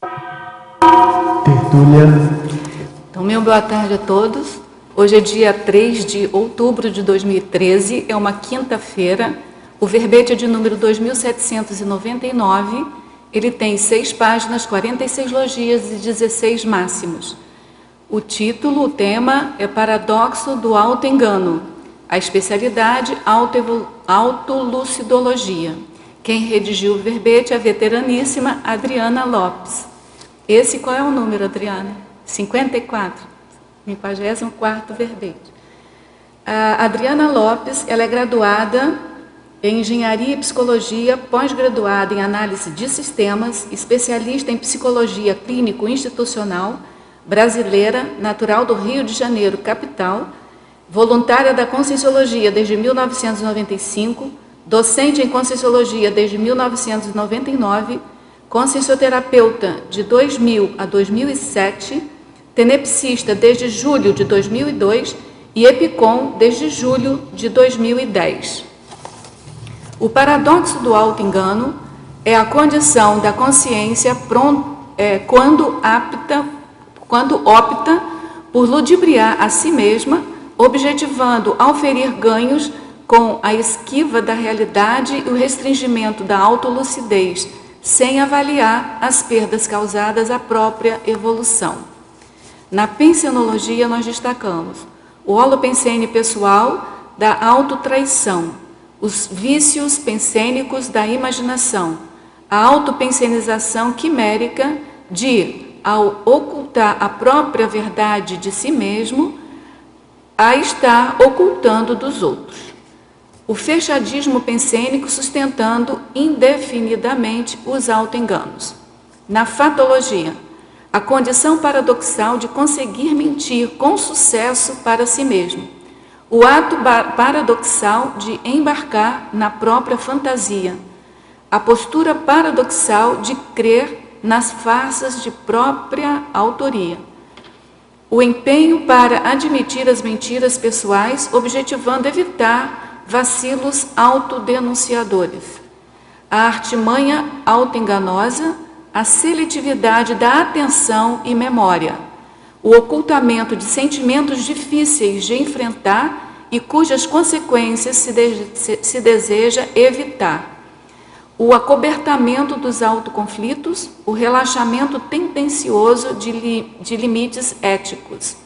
Tertúlia. Então, meu boa tarde a todos. Hoje é dia 3 de outubro de 2013, é uma quinta-feira. O verbete é de número 2799. Ele tem 6 páginas, 46 logias e 16 máximos. O título, o tema é Paradoxo do Auto-Engano. A especialidade, autolucidologia. Quem redigiu o verbete é a veteraníssima Adriana Lopes. Esse qual é o número, Adriana? 54, 54º verbete. A Adriana Lopes, ela é graduada em Engenharia e Psicologia, pós-graduada em Análise de Sistemas, especialista em Psicologia Clínico-Institucional, brasileira, natural do Rio de Janeiro, capital, voluntária da Conscienciologia desde 1995, docente em Conscienciologia desde 1999, consciencioterapeuta de 2000 a 2007, tenepsista desde julho de 2002 e EPICOM desde julho de 2010. O paradoxo do auto-engano é a condição da consciência quando opta por ludibriar a si mesma, objetivando auferir ganhos com a esquiva da realidade e o restringimento da autolucidez, sem avaliar as perdas causadas à própria evolução. Na pensenologia, nós destacamos o holopensene pessoal da autotraição, os vícios pensênicos da imaginação, a autopensenização quimérica de, ao ocultar a própria verdade de si mesmo, a estar ocultando dos outros. O fechadismo pensênico sustentando indefinidamente os auto-enganos. Na fatologia, a condição paradoxal de conseguir mentir com sucesso para si mesmo. O ato paradoxal de embarcar na própria fantasia. A postura paradoxal de crer nas farsas de própria autoria. O empenho para admitir as mentiras pessoais, objetivando evitar vacilos autodenunciadores, a artimanha autoenganosa, a seletividade da atenção e memória, o ocultamento de sentimentos difíceis de enfrentar e cujas consequências se deseja evitar, o acobertamento dos autoconflitos, o relaxamento tendencioso de limites éticos,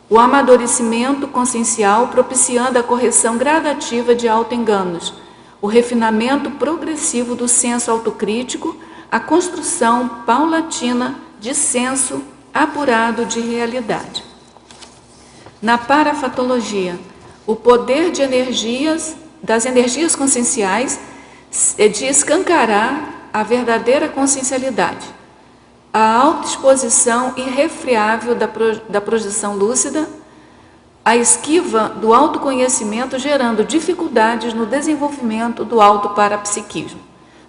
o amadurecimento consciencial propiciando a correção gradativa de auto-enganos, o refinamento progressivo do senso autocrítico, a construção paulatina de senso apurado de realidade. Na parafatologia, o poder das energias conscienciais de escancarar a verdadeira consciencialidade, a autoexposição irrefreável da projeção lúcida, a esquiva do autoconhecimento gerando dificuldades no desenvolvimento do autoparapsiquismo.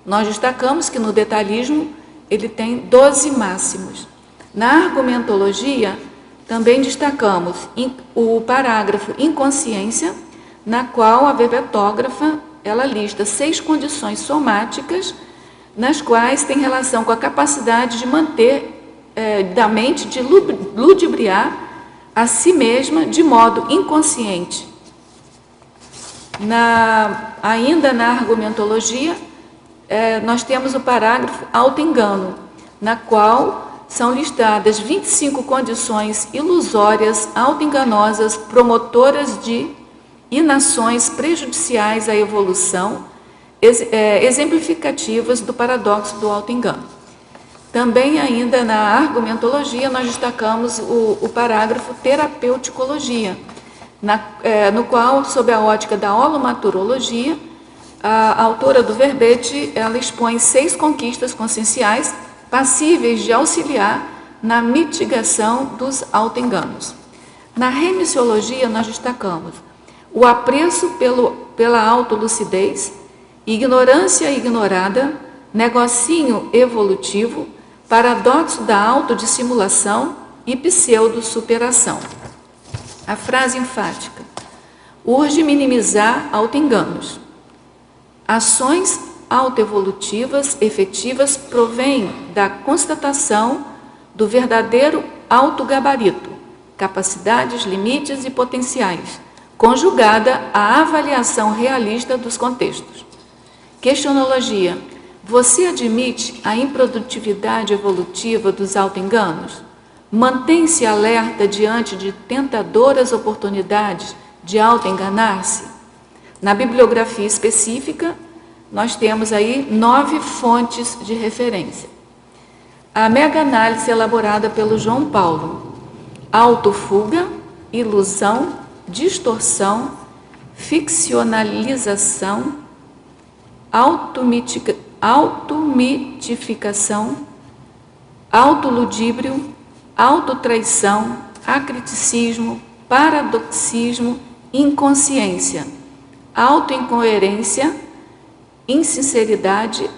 Nós destacamos que no detalhismo ele tem 12 máximos. Na argumentologia, também destacamos o parágrafo inconsciência, na qual a verbetógrafa ela lista 6 condições somáticas nas quais tem relação com a capacidade de manter da mente, de ludibriar a si mesma de modo inconsciente. Ainda na argumentologia, nós temos o parágrafo auto-engano, na qual são listadas 25 condições ilusórias, auto-enganosas, promotoras de inações prejudiciais à evolução, exemplificativas do paradoxo do auto-engano. Também ainda na argumentologia nós destacamos o parágrafo terapeuticologia, no qual, sob a ótica da holomaturologia, a autora do verbete ela expõe 6 conquistas conscienciais passíveis de auxiliar na mitigação dos auto-enganos. Na remissiologia nós destacamos o apreço pela autolucidez, ignorância ignorada, negocinho evolutivo, paradoxo da autodissimulação e pseudo-superação. A frase enfática: urge minimizar auto-enganos. Ações autoevolutivas efetivas provêm da constatação do verdadeiro autogabarito, capacidades, limites e potenciais, conjugada à avaliação realista dos contextos. Questionologia. Você admite a improdutividade evolutiva dos autoenganos? Mantém-se alerta diante de tentadoras oportunidades de autoenganar-se? Na bibliografia específica, nós temos aí 9 fontes de referência. A mega-análise elaborada pelo João Paulo: autofuga, ilusão, distorção, ficcionalização, automitificação, autoludíbrio, autotraição, acriticismo, paradoxismo, inconsciência, autoincoerência, insinceridade,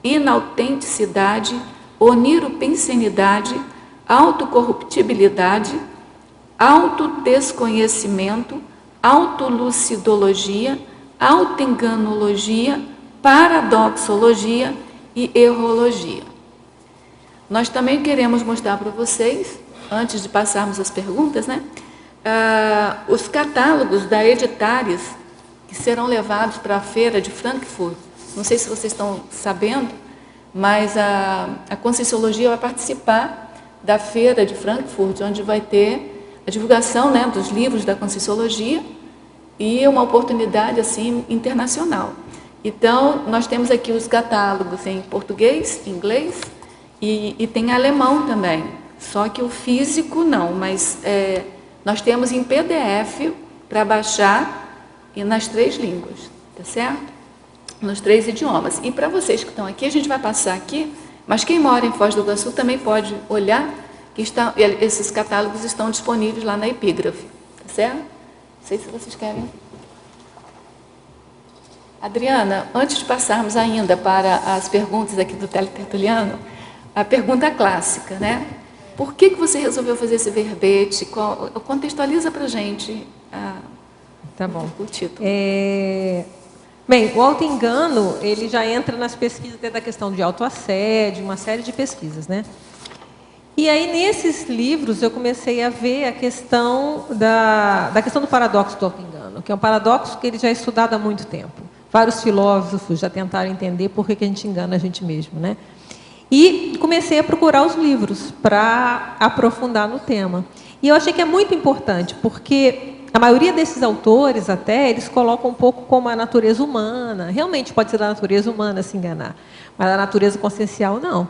inautenticidade, oniropensenidade, autocorruptibilidade, autodesconhecimento, autolucidologia, autoenganologia, paradoxologia e errologia. Nós também queremos mostrar para vocês, antes de passarmos as perguntas, né, os catálogos da Editares que serão levados para a feira de Frankfurt. Não sei se vocês estão sabendo, mas a Conscienciologia vai participar da feira de Frankfurt, onde vai ter a divulgação, né, dos livros da Conscienciologia e uma oportunidade assim internacional. Então, nós temos aqui os catálogos em português, inglês e tem alemão também. Só que o físico não, mas nós temos em PDF para baixar e nas 3 línguas, tá certo? Nos 3 idiomas. E para vocês que estão aqui, a gente vai passar aqui, mas quem mora em Foz do Iguaçu também pode olhar, que esses catálogos estão disponíveis lá na Epígrafe, tá certo? Não sei se vocês querem. Adriana, antes de passarmos ainda para as perguntas aqui do Teletertuliano, a pergunta clássica, né? Por que você resolveu fazer esse verbete? Contextualiza para a gente tá bom. O título. Bem, o autoengano, ele já entra nas pesquisas até da questão de autoassédio, uma série de pesquisas, né? E aí, nesses livros, eu comecei a ver a questão da questão do paradoxo do autoengano, que é um paradoxo que ele já é estudado há muito tempo. Vários filósofos já tentaram entender por que a gente engana a gente mesmo, né? E comecei a procurar os livros para aprofundar no tema. E eu achei que é muito importante, porque a maioria desses autores, até, eles colocam um pouco como a natureza humana. Realmente pode ser da natureza humana se enganar, mas a natureza consciencial, não.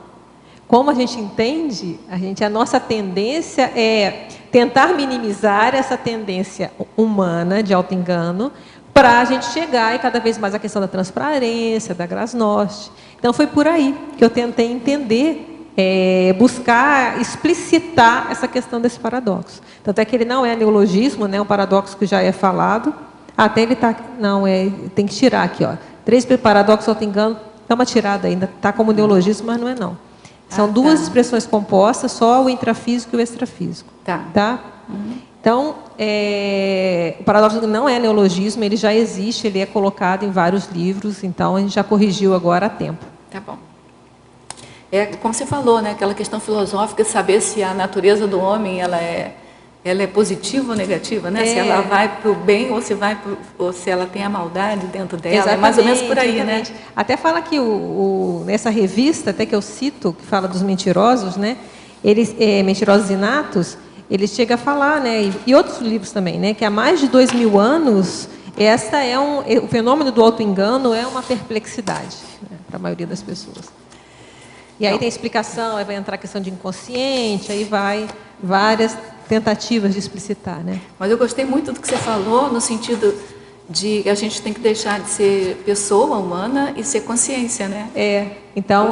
Como a gente entende, a nossa tendência é tentar minimizar essa tendência humana de autoengano para a gente chegar e cada vez mais a questão da transparência, da glasnost. Então, foi por aí que eu tentei entender, buscar explicitar essa questão desse paradoxo. Tanto é que ele não é neologismo, né, um paradoxo que já é falado. Até ele está... Não, tem que tirar aqui, ó. 3 paradoxos autoengano, dá uma tirada ainda. Está como neologismo, mas não é não. São 2 expressões compostas, só o intrafísico e o extrafísico. Tá? Então, o paradoxo não é neologismo, ele já existe, ele é colocado em vários livros, então a gente já corrigiu agora a tempo. Tá bom. Como você falou, né, aquela questão filosófica, saber se a natureza do homem ela é positiva ou negativa, né? Se ela vai para o bem ou se ela tem a maldade dentro dela. Exatamente, é mais ou menos por aí, exatamente, né? Até fala que nessa revista, até que eu cito, que fala dos mentirosos, né? Eles, mentirosos inatos, ele chega a falar, né? E outros livros também, né? Que há mais de 2000 anos, o fenômeno do autoengano é uma perplexidade, né, para a maioria das pessoas. E aí tem explicação, aí vai entrar a questão de inconsciente, aí vai várias tentativas de explicitar, né? Mas eu gostei muito do que você falou, no sentido de que a gente tem que deixar de ser pessoa humana e ser consciência, né? Então,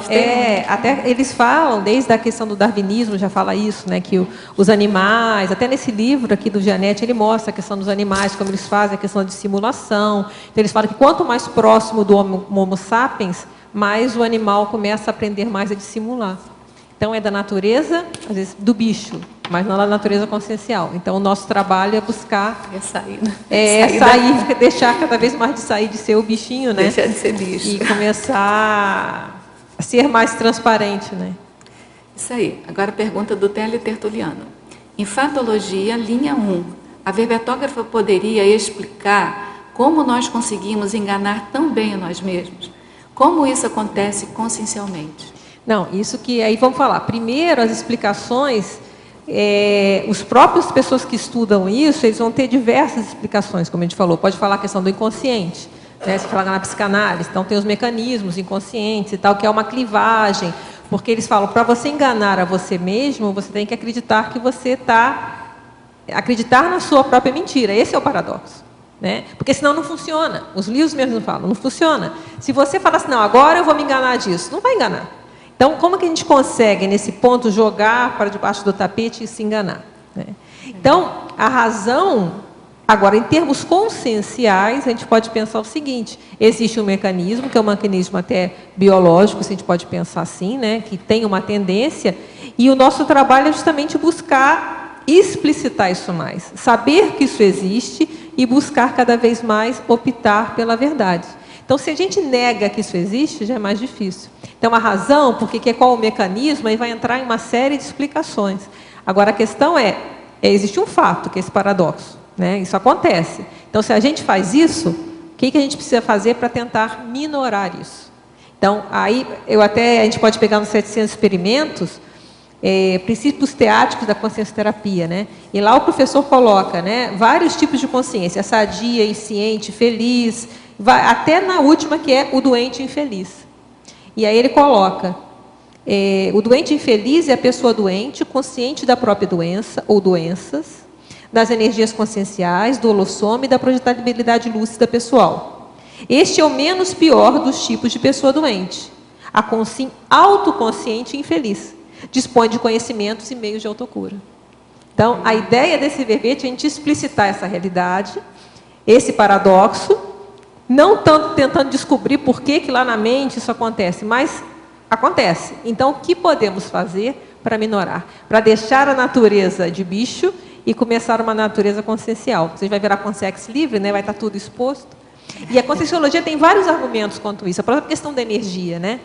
até eles falam, desde a questão do darwinismo, já fala isso, né? Que os animais, até nesse livro aqui do Gianetti, ele mostra a questão dos animais, como eles fazem a questão de simulação. Então, eles falam que quanto mais próximo do Homo sapiens, mais o animal começa a aprender mais a dissimular. Então, é da natureza, às vezes, do bicho, mas não na natureza consciencial. Então, o nosso trabalho é buscar... sair, né? Sair, deixar cada vez mais de sair de ser o bichinho, né? Deixar de ser bicho. E começar a ser mais transparente, né? Isso aí. Agora a pergunta do Télio Tertuliano. Em Fatologia, linha 1, a verbetógrafa poderia explicar como nós conseguimos enganar tão bem a nós mesmos? Como isso acontece consciencialmente? Não, isso que aí vamos falar. Primeiro, as explicações, os próprios pessoas que estudam isso, eles vão ter diversas explicações, como a gente falou. Pode falar a questão do inconsciente, né? Se falar na psicanálise, então tem os mecanismos inconscientes e tal, que é uma clivagem, porque eles falam, para você enganar a você mesmo, você tem que acreditar que você está... acreditar na sua própria mentira. Esse é o paradoxo, né? Porque senão não funciona. Os livros mesmo falam, não funciona. Se você falar assim, não, agora eu vou me enganar disso, não vai enganar. Então, como que a gente consegue, nesse ponto, jogar para debaixo do tapete e se enganar, né? Então, a razão, agora, em termos conscienciais, a gente pode pensar o seguinte, existe um mecanismo, que é um mecanismo até biológico, se a gente pode pensar assim, né, que tem uma tendência, e o nosso trabalho é justamente buscar explicitar isso mais, saber que isso existe e buscar cada vez mais optar pela verdade. Então, se a gente nega que isso existe, já é mais difícil. Então, a razão, porque que é qual o mecanismo, aí vai entrar em uma série de explicações. Agora, a questão existe um fato, que é esse paradoxo, né? Isso acontece. Então, se a gente faz isso, o que a gente precisa fazer para tentar minorar isso? Então, aí, a gente pode pegar nos 700 experimentos, princípios teáticos da consciencioterapia, né? E lá o professor coloca, né, vários tipos de consciência, sadia, insciente, feliz, até na última, que é o doente infeliz. E aí ele coloca, o doente infeliz é a pessoa doente, consciente da própria doença ou doenças, das energias conscienciais, do holossoma e da projetabilidade lúcida pessoal. Este é o menos pior dos tipos de pessoa doente. A autoconsciente e infeliz. Dispõe de conhecimentos e meios de autocura. Então, a ideia desse verbete é a gente explicitar essa realidade, esse paradoxo, não tanto tentando descobrir por que lá na mente isso acontece, mas acontece. Então, o que podemos fazer para minorar? Para deixar a natureza de bicho e começar uma natureza consciencial. Você vai virar consciência livre, né? Vai estar tudo exposto. E a conscienciologia tem vários argumentos quanto isso. A própria questão da energia, né?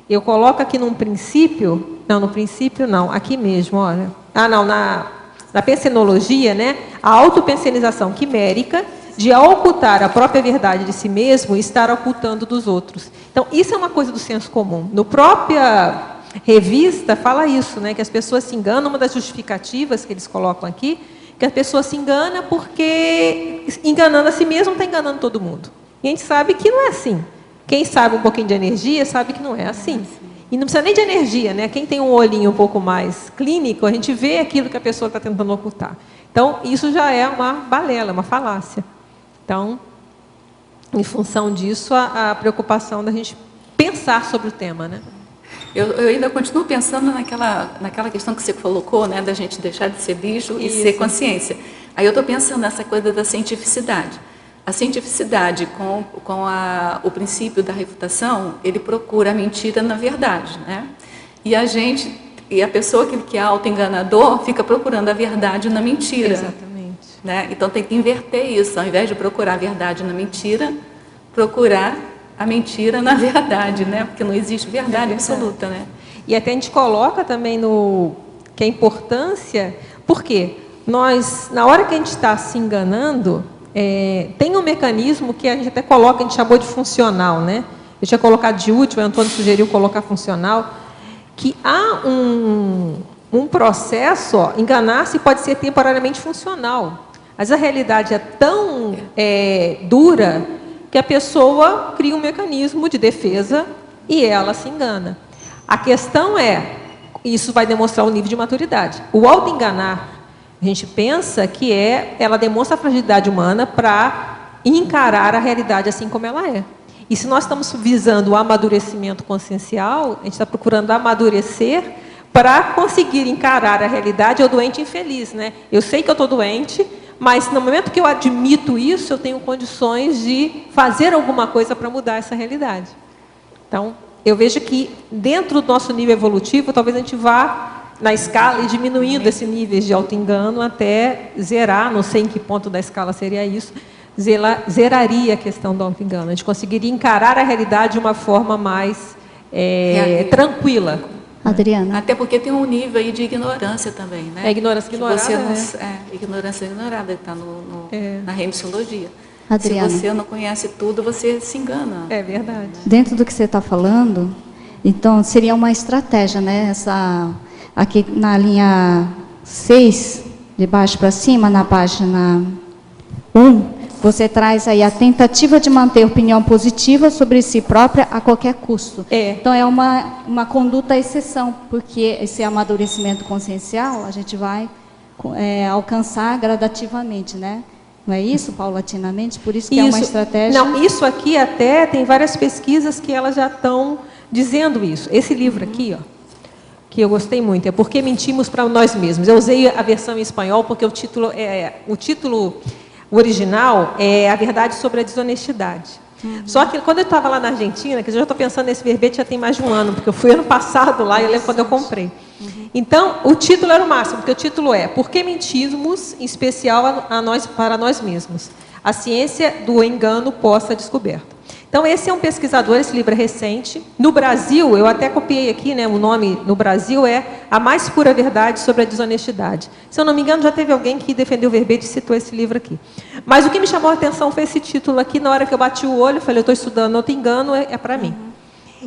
Eu coloco aqui num princípio... Não, no princípio não. Aqui mesmo, olha. Na pensenologia, né? A autopensionização quimérica de ocultar a própria verdade de si mesmo e estar ocultando dos outros. Então, isso é uma coisa do senso comum. No própria revista fala isso, né? Que as pessoas se enganam, uma das justificativas que eles colocam aqui, que a pessoa se engana porque, enganando a si mesmo, está enganando todo mundo. E a gente sabe que não é assim. Quem sabe um pouquinho de energia sabe que não é assim. E não precisa nem de energia, né? Quem tem um olhinho um pouco mais clínico, a gente vê aquilo que a pessoa está tentando ocultar. Então, isso já é uma balela, uma falácia. Então, em função disso, a preocupação da gente pensar sobre o tema, né? Eu ainda continuo pensando naquela questão que você colocou, né, da gente deixar de ser bicho e ser consciência. Aí eu estou pensando nessa coisa da cientificidade. A cientificidade, com o princípio da refutação, ele procura a mentira na verdade, né? E a pessoa que é auto-enganador fica procurando a verdade na mentira. Exatamente. Né? Então tem que inverter isso, ao invés de procurar a verdade na mentira, procurar a mentira na verdade, né? Porque não existe verdade absoluta, né? E até a gente coloca também que a importância, porque nós, na hora que a gente está se enganando, tem um mecanismo que a gente até coloca, a gente chamou de funcional, né? Eu tinha colocado de útil, o Antônio sugeriu colocar funcional, que há um processo, enganar-se pode ser temporariamente funcional. Mas a realidade é tão dura que a pessoa cria um mecanismo de defesa e ela se engana. A questão isso vai demonstrar o nível de maturidade. O auto-enganar, a gente pensa que ela demonstra a fragilidade humana para encarar a realidade assim como ela é. E se nós estamos visando o amadurecimento consciencial, a gente está procurando amadurecer para conseguir encarar a realidade, eu doente infeliz, né? Eu sei que eu estou doente, mas no momento que eu admito isso, eu tenho condições de fazer alguma coisa para mudar essa realidade. Então, eu vejo que dentro do nosso nível evolutivo, talvez a gente vá na escala e diminuindo esse nível de auto-engano até zerar, não sei em que ponto da escala seria isso, zeraria a questão do auto-engano. A gente conseguiria encarar a realidade de uma forma mais tranquila. Adriana. Até porque tem um nível aí de ignorância também, né? Ignorância ignorada, ignorância ignorada, está na remissologia. Adriana. Se você não conhece tudo, você se engana. É verdade. Dentro do que você está falando, então seria uma estratégia, né? Aqui na linha 6, de baixo para cima, na página 1, você traz aí a tentativa de manter opinião positiva sobre si própria a qualquer custo. Então, é uma conduta exceção, porque esse amadurecimento consciencial a gente vai alcançar gradativamente, né? Não é isso, paulatinamente? Por isso que é uma estratégia... Não, isso aqui até tem várias pesquisas que elas já estão dizendo isso. Esse livro aqui, ó, que eu gostei muito, é Por que Mentimos para Nós Mesmos. Eu usei a versão em espanhol porque o título original é A Verdade sobre a Desonestidade. Só que quando eu estava lá na Argentina, que eu já estou pensando nesse verbete já tem mais de um ano, porque eu fui ano passado lá e eu lembro quando eu comprei. Então, o título era o máximo, porque o título é Por que Mentimos, em especial para nós mesmos? A ciência do engano pós-descoberta. Então, esse é um pesquisador, esse livro é recente. No Brasil, eu até copiei aqui, né, o nome no Brasil é A Mais Pura Verdade sobre a Desonestidade. Se eu não me engano, já teve alguém que defendeu o verbete e citou esse livro aqui. Mas o que me chamou a atenção foi esse título aqui. Na hora que eu bati o olho, eu falei, eu estou estudando, não te engano, é para mim.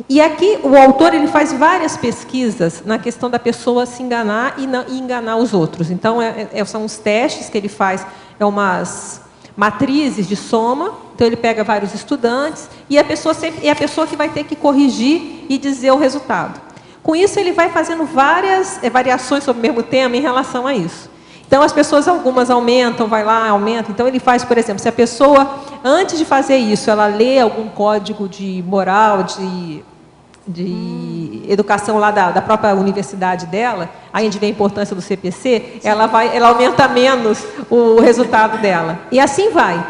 E aqui, o autor ele faz várias pesquisas na questão da pessoa se enganar e enganar os outros. Então, são os testes que ele faz, umas matrizes de soma. Então, ele pega vários estudantes e a pessoa sempre é a pessoa que vai ter que corrigir e dizer o resultado. Com isso, ele vai fazendo várias variações sobre o mesmo tema em relação a isso. Então, as pessoas, algumas aumentam, vai lá, aumenta. Então, ele faz, por exemplo, se a pessoa, antes de fazer isso, ela lê algum código de moral, de educação lá da própria universidade dela, aí a gente vê a importância do CPC, ela aumenta menos o resultado dela. E assim vai.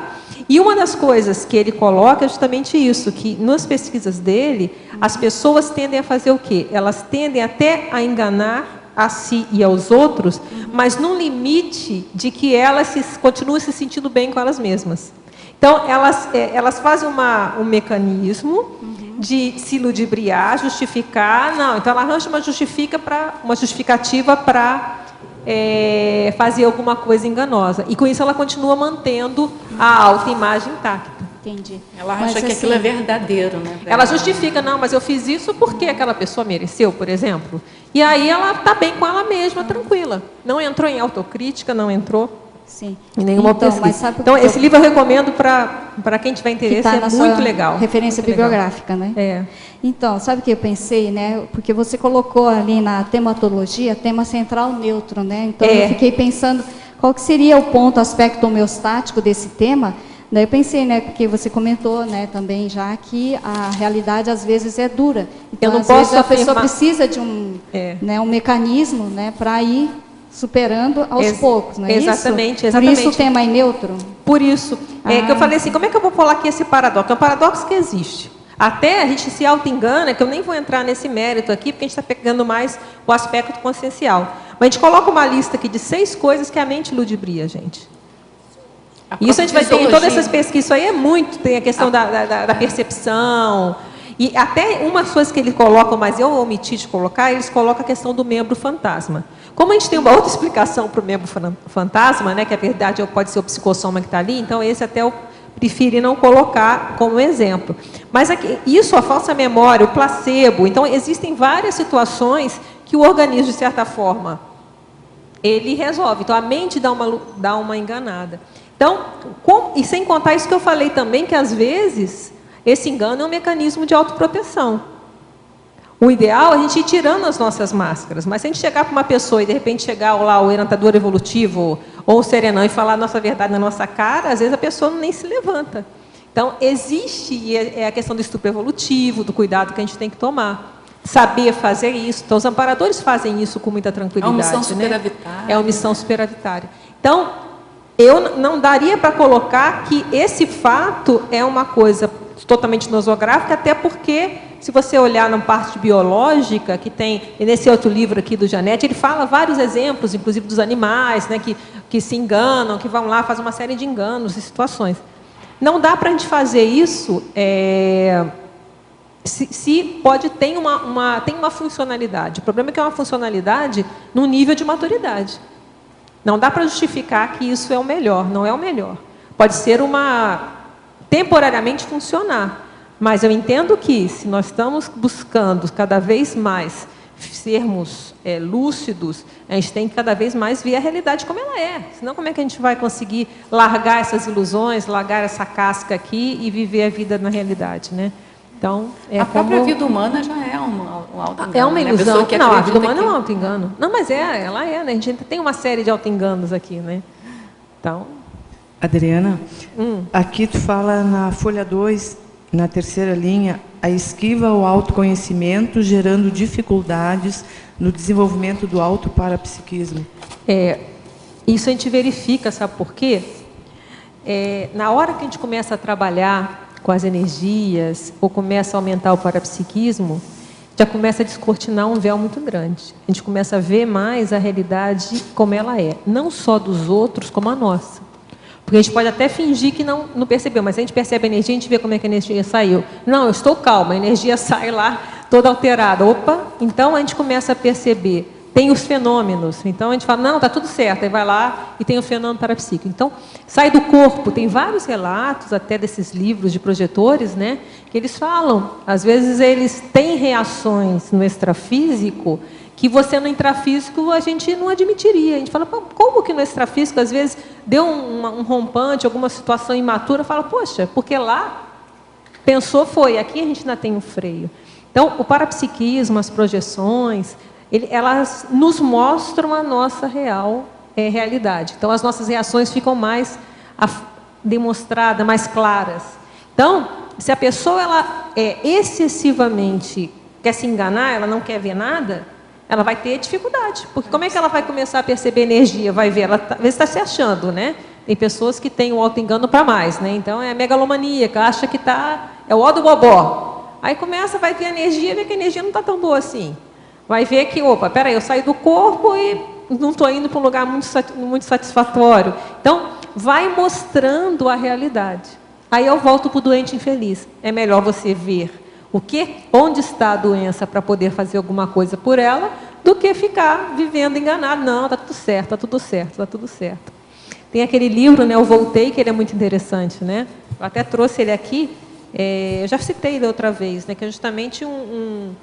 E uma das coisas que ele coloca é justamente isso, que nas pesquisas dele, as pessoas tendem a fazer o quê? Elas tendem até a enganar a si e aos outros, mas num limite de que elas continuam se sentindo bem com elas mesmas. Então, elas fazem um mecanismo de se ludibriar, justificar, não, então ela arranja uma justificativa para fazer alguma coisa enganosa. E com isso ela continua mantendo a autoimagem intacta. Entendi. Ela acha que aquilo é verdadeiro, né? Ela justifica, não, mas eu fiz isso porque aquela pessoa mereceu, por exemplo. E aí ela está bem com ela mesma, tranquila. Não entrou em autocrítica, não entrou em nenhuma pesquisa. Então, esse livro eu recomendo para quem tiver interesse, é muito legal. Referência bibliográfica, né? Então, sabe o que eu pensei, né? Porque você colocou ali na tematologia, tema central neutro, né? Então, eu fiquei pensando qual que seria o ponto, aspecto homeostático desse tema. Daí eu pensei, né, porque você comentou, né, também já que a realidade às vezes é dura. Então, às vezes a pessoa precisa de um mecanismo, né, para ir superando aos poucos, não é exatamente, isso? Exatamente. Por isso o tema é neutro? Por isso. Que eu falei assim, como é que eu vou falar aqui esse paradoxo? É um paradoxo que existe. Até a gente se auto-engana, que eu nem vou entrar nesse mérito aqui, porque a gente está pegando mais o aspecto consciencial. Mas a gente coloca uma lista aqui de 6 coisas que a mente ludibria, gente. Isso a gente vai ter em todas essas pesquisas. Isso aí é muito, tem a questão da percepção. E até umas coisas que eles colocam, mas eu omiti de colocar, eles colocam a questão do membro fantasma. Como a gente tem uma outra explicação para o membro fantasma, né, que a verdade pode ser o psicossoma que está ali, então esse até eu preferi não colocar como exemplo. Mas aqui, isso, a falsa memória, o placebo, então existem várias situações que o organismo, de certa forma, ele resolve. Então a mente dá uma enganada. Então, e sem contar isso que eu falei também, que às vezes esse engano é um mecanismo de autoproteção. O ideal é a gente ir tirando as nossas máscaras, mas se a gente chegar para uma pessoa e de repente chegar lá o orientador evolutivo ou o serenão e falar a nossa verdade na nossa cara, às vezes a pessoa nem se levanta. Então, existe, e é a questão do estupro evolutivo, do cuidado que a gente tem que tomar. Saber fazer isso. Então, os amparadores fazem isso com muita tranquilidade. É uma missão superavitária. É uma missão superavitária. Então, eu não daria para colocar que esse fato é uma coisa totalmente nosográfica, até porque se você olhar na parte biológica, que tem, nesse outro livro aqui do Janete, ele fala vários exemplos, inclusive dos animais, né, que se enganam, que vão lá, fazem uma série de enganos e situações. Não dá para a gente fazer isso se tem uma funcionalidade. O problema é que é uma funcionalidade num nível de maturidade. Não dá para justificar que isso é o melhor, não é o melhor. Pode ser temporariamente funcionar, mas eu entendo que se nós estamos buscando cada vez mais sermos lúcidos, a gente tem que cada vez mais ver a realidade como ela é. Senão como é que a gente vai conseguir largar essas ilusões, largar essa casca aqui e viver a vida na realidade, né? Então, a própria vida humana já é um auto-engano. É uma ilusão. Né? Não, a vida humana é um auto-engano. Não, mas ela é, né? A gente tem uma série de auto-enganos aqui, né? Então... Adriana, aqui tu fala na folha 2, na terceira linha, a esquiva ao autoconhecimento, gerando dificuldades no desenvolvimento do autoparapsiquismo. Isso a gente verifica, sabe por quê? Na hora que a gente começa a trabalhar com as energias, ou começa a aumentar o parapsiquismo, já começa a descortinar um véu muito grande. A gente começa a ver mais a realidade como ela é, não só dos outros, como a nossa. Porque a gente pode até fingir que não percebeu, mas a gente percebe a energia, a gente vê como é que a energia saiu. Não, eu estou calma, a energia sai lá toda alterada. Opa, então a gente começa a perceber. Tem os fenômenos, então a gente fala, não, está tudo certo, aí vai lá e tem o fenômeno parapsíquico. Então, sai do corpo, tem vários relatos até desses livros de projetores, né, que eles falam, às vezes eles têm reações no extrafísico que você no intrafísico a gente não admitiria. A gente fala, como que no extrafísico às vezes deu um rompante, alguma situação imatura, fala, poxa, porque lá pensou foi, aqui a gente ainda tem um freio. Então, o parapsiquismo, as projeções, elas nos mostram a nossa realidade. Então, as nossas reações ficam mais demonstradas, mais claras. Então, se a pessoa excessivamente quer se enganar, ela não quer ver nada, ela vai ter dificuldade. Porque como é que ela vai começar a perceber energia? Vai ver, ela talvez está se achando, né? Tem pessoas que têm o auto-engano para mais, né? Então, é megalomaníaca, acha que é o ó do bobó. Aí vai ver a energia e vê que a energia não está tão boa assim. Vai ver que, opa, peraí, eu saí do corpo e não estou indo para um lugar muito satisfatório. Então, vai mostrando a realidade. Aí eu volto para o doente infeliz. É melhor você ver onde está a doença para poder fazer alguma coisa por ela, do que ficar vivendo enganado. Não, está tudo certo, está tudo certo, está tudo certo. Tem aquele livro, né, Eu Voltei, que ele é muito interessante, né? Eu até trouxe ele aqui, eu já citei ele outra vez, né, que é justamente um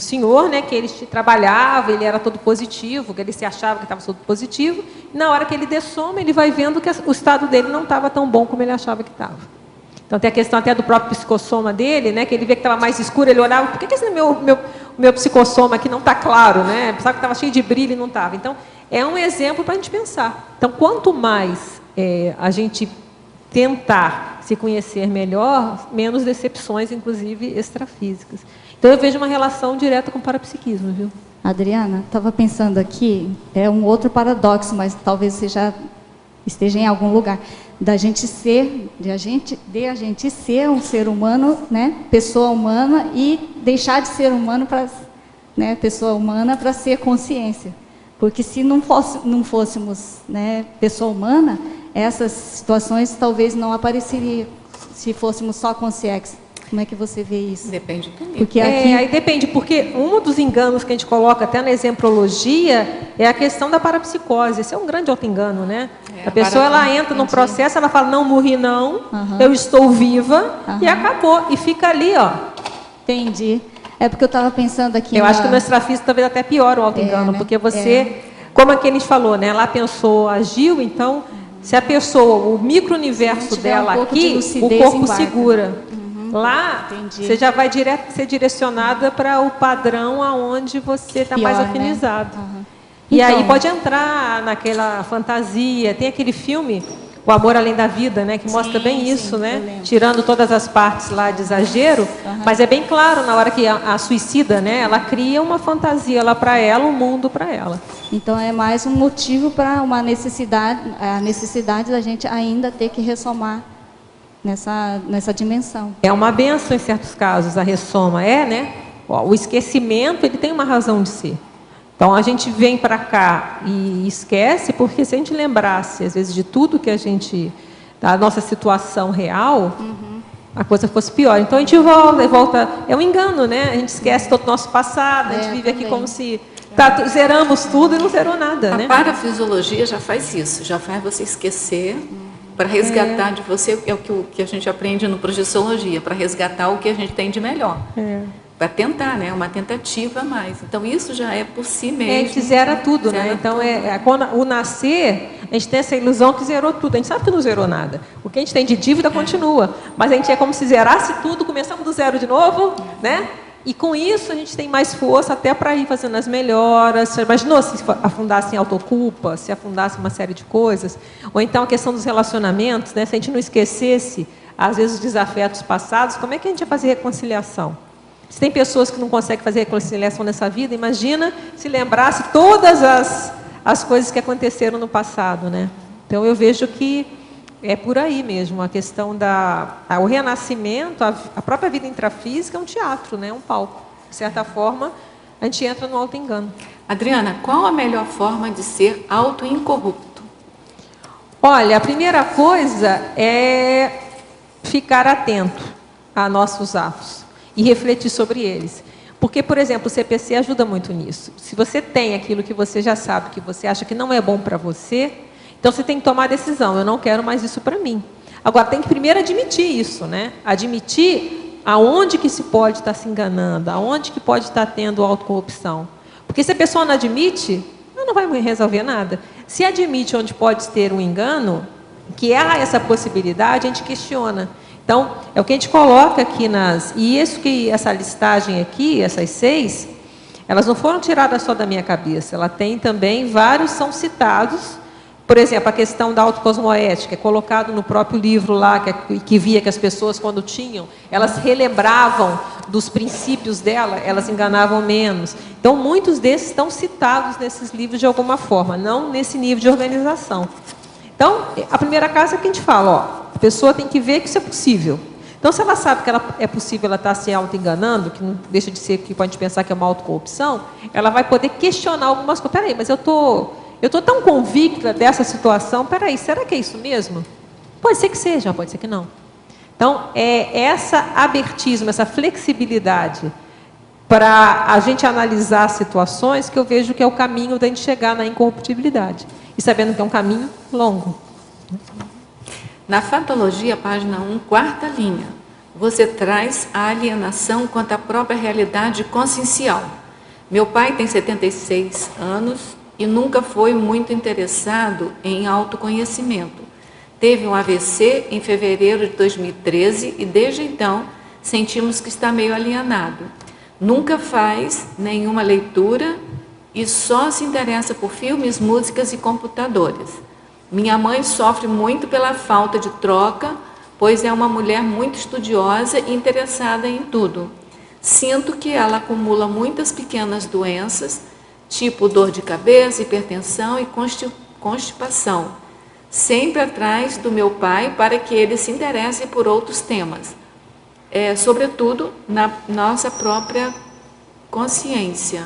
senhor, né, que ele trabalhava, ele era todo positivo, que ele se achava que estava todo positivo, e na hora que ele dessoma, ele vai vendo que o estado dele não estava tão bom como ele achava que estava. Então, tem a questão até do próprio psicossoma dele, né, que ele vê que estava mais escuro, ele olhava, por que esse meu psicossoma aqui não está claro? Né? Pensava que estava cheio de brilho e não estava. Então, é um exemplo para a gente pensar. Então, quanto mais a gente tentar se conhecer melhor, menos decepções, inclusive extrafísicas. Então, eu vejo uma relação direta com o parapsiquismo, viu? Adriana, estava pensando aqui, é um outro paradoxo, mas talvez você já esteja em algum lugar, de a gente ser um ser humano, né, pessoa humana, e deixar de ser humano para, né, pessoa humana para ser consciência. Porque se não fôssemos, né, pessoa humana, essas situações talvez não apareceriam se fôssemos só consciência. Como é que você vê isso? Depende do nível. Porque aqui... aí depende, porque um dos enganos que a gente coloca até na exemplologia é a questão da parapsicose. Esse é um grande auto-engano, né? A pessoa ela entra no processo, ela fala, não morri não, eu estou viva, e acabou. E fica ali, ó. Entendi. É porque eu estava pensando aqui... Eu acho que no extrafísico talvez até pior o auto-engano, né? porque você, como aqui a gente falou, né? Lá pensou, agiu, então, se a pessoa, o micro-universo dela aqui, o corpo segura. Lá, você já vai ser direcionada para o padrão aonde você está mais afinizado. Né? E então, aí pode entrar naquela fantasia. Tem aquele filme, O Amor Além da Vida, né, que mostra bem isso, né? Tirando todas as partes lá de exagero, mas é bem claro na hora que a suicida, né, ela cria uma fantasia lá para ela, um mundo para ela. Então é mais um motivo para uma necessidade, a necessidade da gente ainda ter que ressomar nessa dimensão. É uma benção em certos casos, a ressoma né? Ó, o esquecimento, ele tem uma razão de ser. Então, a gente vem para cá e esquece, porque se a gente lembrasse, às vezes, de tudo que a gente... da nossa situação real, a coisa fosse pior. Então, a gente volta... É um engano, né? A gente esquece todo o nosso passado, a gente vive aqui como se... zeramos tudo e não zerou nada, né? A parafisiologia já faz isso, já faz você esquecer para resgatar de você, é o que a gente aprende no Projeciologia, para resgatar o que a gente tem de melhor. Para tentar, né? Uma tentativa a mais. Então, isso já é por si mesmo. A gente zera tudo, né? Então, quando o nascer, a gente tem essa ilusão que zerou tudo. A gente sabe que não zerou nada. O que a gente tem de dívida continua. Mas a gente é como se zerasse tudo, começamos do zero de novo, né? E com isso a gente tem mais força até para ir fazendo as melhoras. Você imaginou se afundasse em autoculpa, se afundasse em uma série de coisas? Ou então a questão dos relacionamentos, né? Se a gente não esquecesse, às vezes, os desafetos passados, como é que a gente ia fazer reconciliação? Se tem pessoas que não conseguem fazer reconciliação nessa vida, imagina se lembrasse todas as coisas que aconteceram no passado, né? Então, eu vejo que é por aí mesmo, a questão o renascimento, a própria vida intrafísica é um teatro, né? Um palco. De certa forma, a gente entra no auto-engano. Adriana, qual a melhor forma de ser auto-incorrupto? Olha, a primeira coisa é ficar atento a nossos atos e refletir sobre eles. Porque, por exemplo, o CPC ajuda muito nisso. Se você tem aquilo que você já sabe, que você acha que não é bom para você, então você tem que tomar a decisão, eu não quero mais isso para mim. Agora, tem que primeiro admitir isso, né? Admitir aonde que se pode estar se enganando, aonde que pode estar tendo autocorrupção. Porque se a pessoa não admite, ela não vai resolver nada. Se admite onde pode ter um engano, que há essa possibilidade, a gente questiona. Então, é o que a gente coloca aqui e essa listagem aqui, essas 6, elas não foram tiradas só da minha cabeça. Ela tem também, vários são citados. Por exemplo, a questão da autocosmoética, é colocado no próprio livro lá, que via que as pessoas, quando tinham, elas relembravam dos princípios dela, elas enganavam menos. Então, muitos desses estão citados nesses livros de alguma forma, não nesse nível de organização. Então, a primeira coisa é que a gente fala, ó, a pessoa tem que ver que isso é possível. Então, se ela sabe que é possível ela estar se auto-enganando, que não deixa de ser que pode pensar que é uma autocorrupção, ela vai poder questionar algumas coisas. Peraí, mas eu estou tão convicta dessa situação, peraí, será que é isso mesmo? Pode ser que seja, pode ser que não. Então, é essa abertismo, essa flexibilidade para a gente analisar situações que eu vejo que é o caminho da gente chegar na incorruptibilidade. E sabendo que é um caminho longo. Na Fatologia, página 1, quarta linha, você traz a alienação quanto à própria realidade consciencial. Meu pai tem 76 anos e nunca foi muito interessado em autoconhecimento. Teve um AVC em fevereiro de 2013 e desde então sentimos que está meio alienado. Nunca faz nenhuma leitura e só se interessa por filmes, músicas e computadores. Minha mãe sofre muito pela falta de troca, pois é uma mulher muito estudiosa e interessada em tudo. Sinto que ela acumula muitas pequenas doenças, tipo dor de cabeça, hipertensão e constipação, sempre atrás do meu pai para que ele se interesse por outros temas, sobretudo na nossa própria consciência.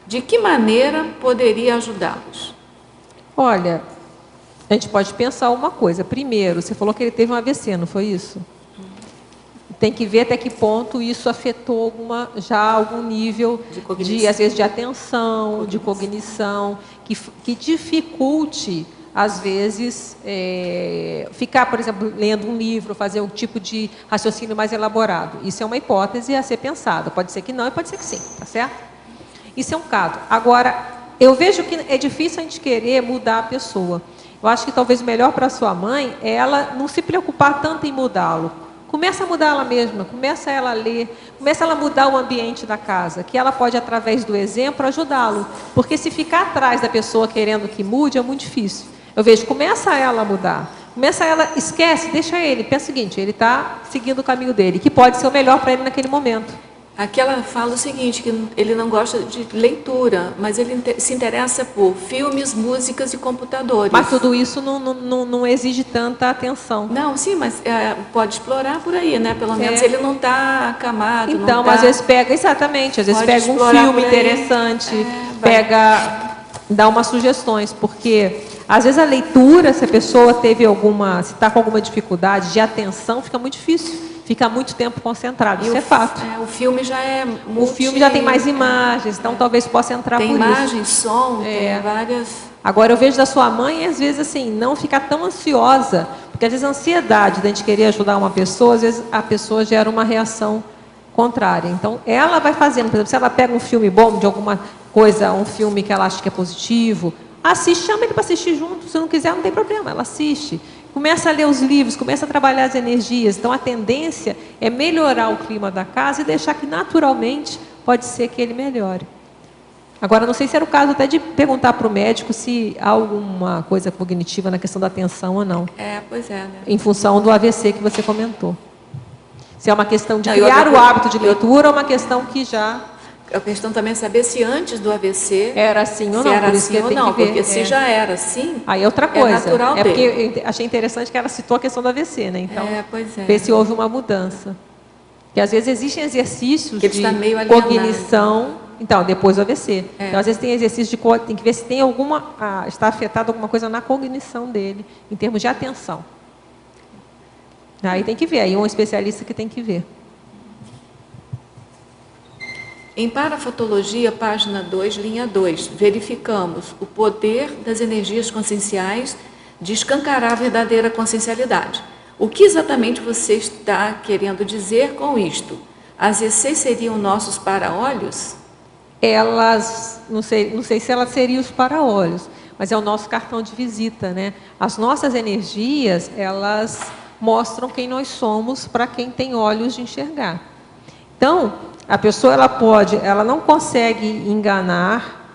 De que maneira poderia ajudá-los? Olha, a gente pode pensar uma coisa. Primeiro, você falou que ele teve um AVC, não foi isso? Tem que ver até que ponto isso afetou algum nível às vezes, de atenção, de cognição, que dificulte, às vezes, ficar, por exemplo, lendo um livro, fazer um tipo de raciocínio mais elaborado. Isso é uma hipótese a ser pensada. Pode ser que não e pode ser que sim, tá certo? Isso é um caso. Agora, eu vejo que é difícil a gente querer mudar a pessoa. Eu acho que talvez o melhor para a sua mãe é ela não se preocupar tanto em mudá-lo. Começa a mudar ela mesma, começa ela a ler, começa ela a mudar o ambiente da casa, que ela pode, através do exemplo, ajudá-lo. Porque se ficar atrás da pessoa querendo que mude, é muito difícil. Eu vejo, começa ela a mudar. Começa ela, esquece, deixa ele. Pensa o seguinte, ele está seguindo o caminho dele, que pode ser o melhor para ele naquele momento. Aqui ela fala o seguinte, que ele não gosta de leitura, mas ele se interessa por filmes, músicas e computadores. Mas tudo isso não exige tanta atenção. Não, sim, mas pode explorar por aí, né? Pelo menos ele não está acamado. Então, não tá... às vezes pega, exatamente, às vezes Pode pega um explorar filme por aí. interessante, dá umas sugestões, porque às vezes a leitura, se a pessoa se está com alguma dificuldade de atenção, fica muito difícil. Fica muito tempo concentrado, isso é fato. O filme já é O filme já tem mais imagens, então talvez possa entrar por isso. Tem imagem, som, tem várias... Agora, eu vejo da sua mãe, às vezes, assim, não ficar tão ansiosa, porque às vezes a ansiedade da gente querer ajudar uma pessoa, às vezes a pessoa gera uma reação contrária. Então, ela vai fazendo, por exemplo, se ela pega um filme bom de alguma coisa, um filme que ela acha que é positivo, assiste, chama ele para assistir junto, se não quiser, não tem problema, ela assiste. Começa a ler os livros, começa a trabalhar as energias. Então, a tendência é melhorar o clima da casa e deixar que, naturalmente, pode ser que ele melhore. Agora, não sei se era o caso até de perguntar para o médico se há alguma coisa cognitiva na questão da atenção ou não. Pois é, né? Em função do AVC que você comentou. Se é uma questão de criar o hábito de leitura ou uma questão que já... A questão também é saber se antes do AVC... Era assim ou não, era por isso assim que ou tem não, que ver. porque se já era assim, aí é outra coisa. É natural dele. Porque eu achei interessante que ela citou a questão do AVC, né? Então, pois é. ver se houve uma mudança. Porque às vezes existem exercícios que de cognição. Então, depois do AVC. Então, às vezes tem exercício tem que ver se tem está afetado alguma coisa na cognição dele, em termos de atenção. Aí tem que ver, aí um especialista que tem que ver. Em Parafotologia, página 2, linha 2, verificamos o poder das energias conscienciais de escancarar a verdadeira consciencialidade. O que exatamente você está querendo dizer com isto? As ECs seriam nossos para-olhos? Elas, não sei se elas seriam os para-olhos, mas é o nosso cartão de visita, né? As nossas energias, elas mostram quem nós somos para quem tem olhos de enxergar. Então, a pessoa ela não consegue enganar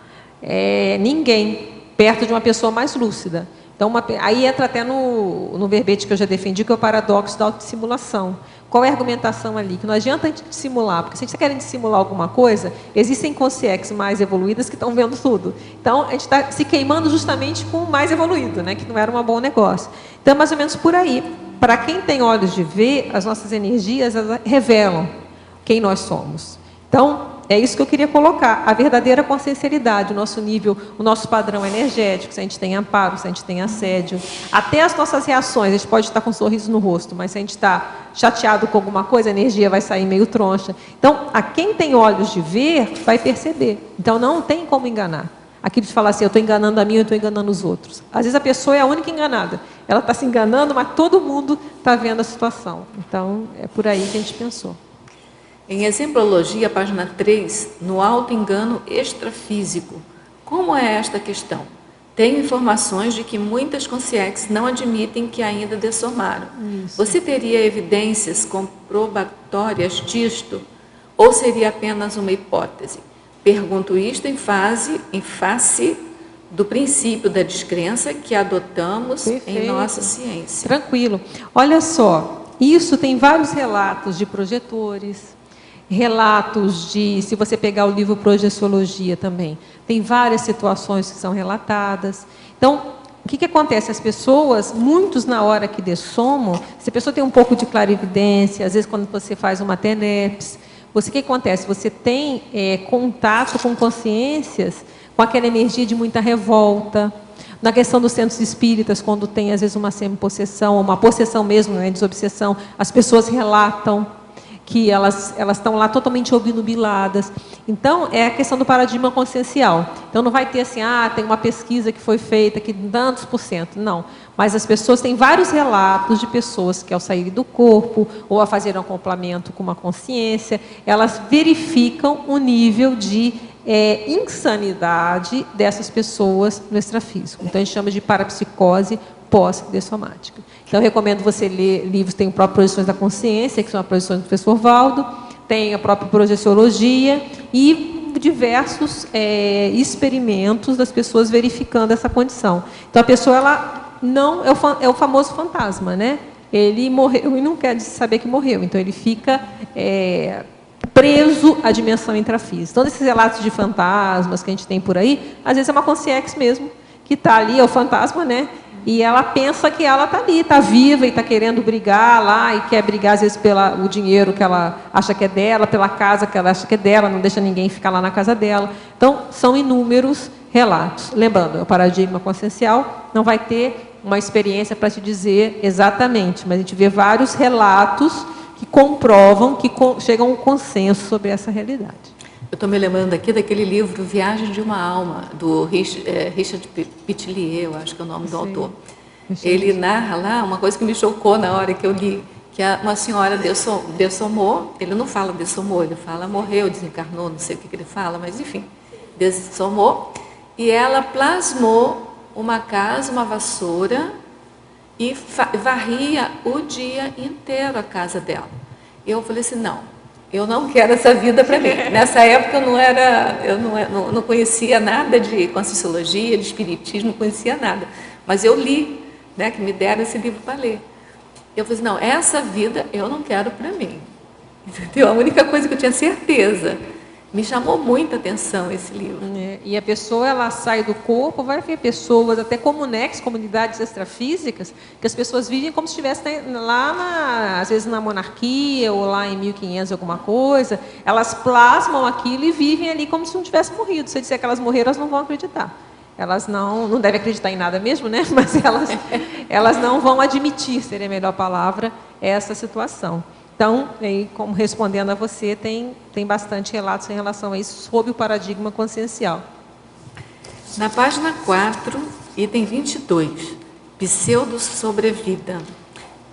ninguém perto de uma pessoa mais lúcida. Então, aí entra até no verbete que eu já defendi, que é o paradoxo da autodissimulação. Qual é a argumentação ali? Que não adianta a gente dissimular, porque se a gente está querendo dissimular alguma coisa, existem consciências mais evoluídas que estão vendo tudo. Então, a gente está se queimando justamente com o mais evoluído, né? Que não era um bom negócio. Então, mais ou menos por aí. Para quem tem olhos de ver, as nossas energias elas revelam quem nós somos. Então, é isso que eu queria colocar, a verdadeira consciencialidade, o nosso nível, o nosso padrão energético, se a gente tem amparo, se a gente tem assédio, até as nossas reações, a gente pode estar com um sorriso no rosto, mas se a gente está chateado com alguma coisa, a energia vai sair meio troncha. Então, a quem tem olhos de ver, vai perceber. Então, não tem como enganar. Aquilo de falar assim, eu estou enganando a mim, eu estou enganando os outros. Às vezes a pessoa é a única enganada. Ela está se enganando, mas todo mundo está vendo a situação. Então, é por aí que a gente pensou. Em Exemplologia, página 3, no auto-engano extrafísico, como é esta questão? Tenho informações de que muitas consciências não admitem que ainda dessomaram. Isso. Você teria evidências comprobatórias disto? Ou seria apenas uma hipótese? Pergunto isto em face do princípio da descrença que adotamos em nossa ciência. Tranquilo. Olha só, isso tem vários relatos de projetores, relatos de, se você pegar o livro Projeciologia também, tem várias situações que são relatadas. Então, o que acontece? As pessoas, muitos na hora que dessomam, se a pessoa tem um pouco de clarividência, às vezes quando você faz uma TENEPS, o que acontece? Você tem contato com consciências, com aquela energia de muita revolta. Na questão dos centros espíritas, quando tem às vezes uma semi-possessão, ou uma possessão mesmo, né, desobsessão, as pessoas relatam que elas estão lá totalmente obnubiladas. Então, é a questão do paradigma consciencial. Então, não vai ter assim, tem uma pesquisa que foi feita, que tantos %. Não. Mas as pessoas têm vários relatos de pessoas que, ao saírem do corpo, ou a fazer um acoplamento com uma consciência, elas verificam o nível de insanidade dessas pessoas no extrafísico. Então, a gente chama de parapsicose pós-dessomática. Então, eu recomendo você ler livros, tem o próprio Projeções da Consciência, que são as projeções do professor Valdo, tem a própria Projeciologia e diversos experimentos das pessoas verificando essa condição. Então, a pessoa, ela não é o famoso fantasma, né? Ele morreu e não quer saber que morreu. Então, ele fica preso à dimensão intrafísica. Então, esses relatos de fantasmas que a gente tem por aí, às vezes é uma consciência mesmo, que está ali, é o fantasma, né? E ela pensa que ela está ali, está viva e está querendo brigar lá, e quer brigar, às vezes, pelo dinheiro que ela acha que é dela, pela casa que ela acha que é dela, não deixa ninguém ficar lá na casa dela. Então, são inúmeros relatos. Lembrando, o paradigma consciencial não vai ter uma experiência para te dizer exatamente, mas a gente vê vários relatos que comprovam, que chegam a um consenso sobre essa realidade. Eu estou me lembrando aqui daquele livro Viagem de uma Alma, do Richard Pitelier, eu acho que é o nome do autor. Ele narra lá uma coisa que me chocou na hora que eu li, que uma senhora dessomou, ele não fala dessomou, ele fala morreu, desencarnou, não sei o que ele fala, mas enfim, dessomou, e ela plasmou uma casa, uma vassoura, e varria o dia inteiro a casa dela. E eu falei assim, eu não quero essa vida para mim. Nessa época eu não conhecia nada de Conscienciologia, de Espiritismo, não conhecia nada. Mas eu li, né, que me deram esse livro para ler. Eu falei assim, essa vida eu não quero para mim. Entendeu? A única coisa que eu tinha certeza. Me chamou muita atenção esse livro. E a pessoa, ela sai do corpo, vai ver pessoas, até comunex, comunidades extrafísicas, que as pessoas vivem como se estivessem lá, às vezes na monarquia, ou lá em 1500 alguma coisa, elas plasmam aquilo e vivem ali como se não tivessem morrido. Se eu disser que elas morreram, elas não vão acreditar. Elas não devem acreditar em nada mesmo, né? Mas elas não vão admitir, seria a melhor palavra, essa situação. Então, como respondendo a você, tem bastante relatos em relação a isso, sob o paradigma consciencial. Na página 4, item 22, pseudo-sobrevida.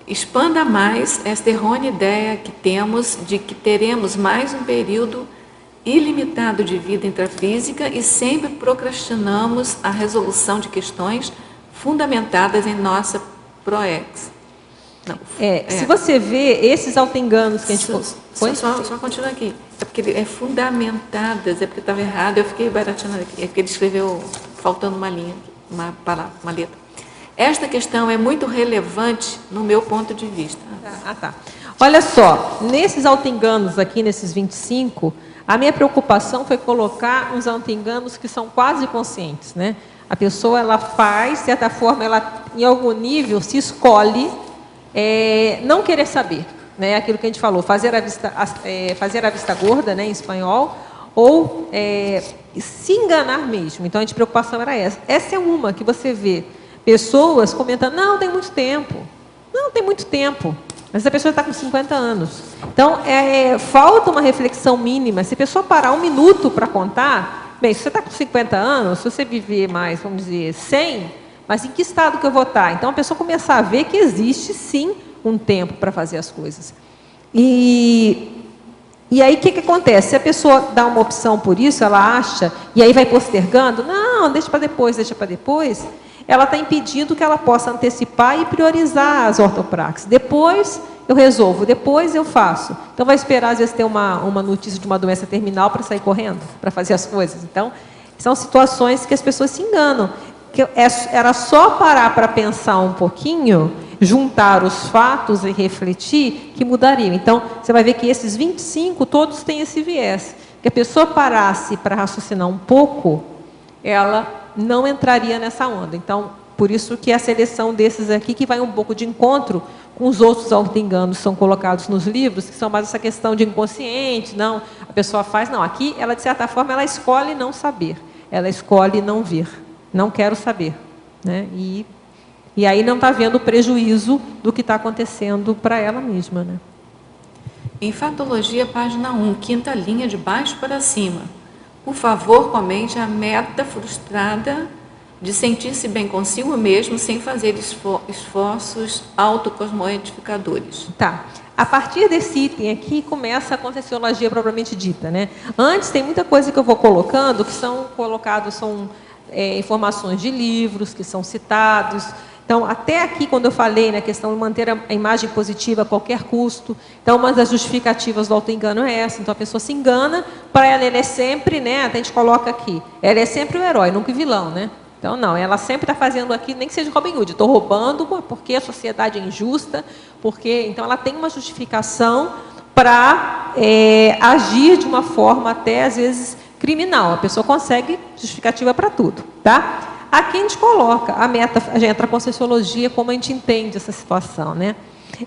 Expanda mais esta errônea ideia que temos de que teremos mais um período ilimitado de vida intrafísica e sempre procrastinamos a resolução de questões fundamentadas em nossa proex. Se você vê esses autoenganos que a gente... Só continua aqui. É porque é fundamentadas, é porque estava errado, eu fiquei barateando aqui. É porque ele escreveu faltando uma linha, uma palavra, uma letra. Esta questão é muito relevante no meu ponto de vista. Tá. Olha só, nesses autoenganos aqui, nesses 25, a minha preocupação foi colocar uns autoenganos que são quase conscientes, né? A pessoa, ela faz, de certa forma, ela, em algum nível, se escolhe não querer saber, né? Aquilo que a gente falou, fazer a vista gorda, né, em espanhol, ou se enganar mesmo. Então, a gente preocupação era essa. Essa é uma que você vê pessoas comentando, não, tem muito tempo. Não, tem muito tempo. Mas a pessoa está com 50 anos. Então, falta uma reflexão mínima. Se a pessoa parar 1 minuto para contar, bem, se você está com 50 anos, se você viver mais, vamos dizer, 100... Mas em que estado que eu vou estar? Então, a pessoa começar a ver que existe, sim, um tempo para fazer as coisas. E aí, o que acontece? Se a pessoa dá uma opção por isso, ela acha, e aí vai postergando, não, deixa para depois, ela está impedindo que ela possa antecipar e priorizar as ortopraxes. Depois eu resolvo, depois eu faço. Então, vai esperar, às vezes, ter uma notícia de uma doença terminal para sair correndo, para fazer as coisas. Então, são situações que as pessoas se enganam. Que era só parar para pensar um pouquinho, juntar os fatos e refletir, que mudariam. Então, você vai ver que esses 25, todos têm esse viés. Que a pessoa parasse para raciocinar um pouco, ela não entraria nessa onda. Então, por isso que a seleção desses aqui, que vai um pouco de encontro com os outros autoenganos que são colocados nos livros, que são mais essa questão de inconsciente, não, a pessoa faz, não, aqui, ela, de certa forma, ela escolhe não saber, ela escolhe não ver. Não quero saber, né? E aí não está vendo o prejuízo do que está acontecendo para ela mesma, né? Em Fatologia, página 1, quinta linha, de baixo para cima. Por favor, comente a meta frustrada de sentir-se bem consigo mesmo sem fazer esforços autocosmoedificadores. Tá. A partir desse item aqui começa a Conscienciologia propriamente dita, né? Antes tem muita coisa que eu vou colocando, que são informações de livros que são citados. Então, até aqui, quando eu falei na questão de manter a imagem positiva a qualquer custo, então, uma das justificativas do autoengano é essa. Então, a pessoa se engana, para ela, ele é sempre, né, a gente coloca aqui, ela é sempre o herói, nunca o vilão, né? Então, não, ela sempre está fazendo aqui, nem que seja Robin Hood, estou roubando porque a sociedade é injusta, porque... Então, ela tem uma justificação para agir de uma forma até, às vezes, criminal. A pessoa consegue justificativa para tudo, tá? Aqui a gente coloca a meta, a gente entra com a Conscienciologia, como a gente entende essa situação, né?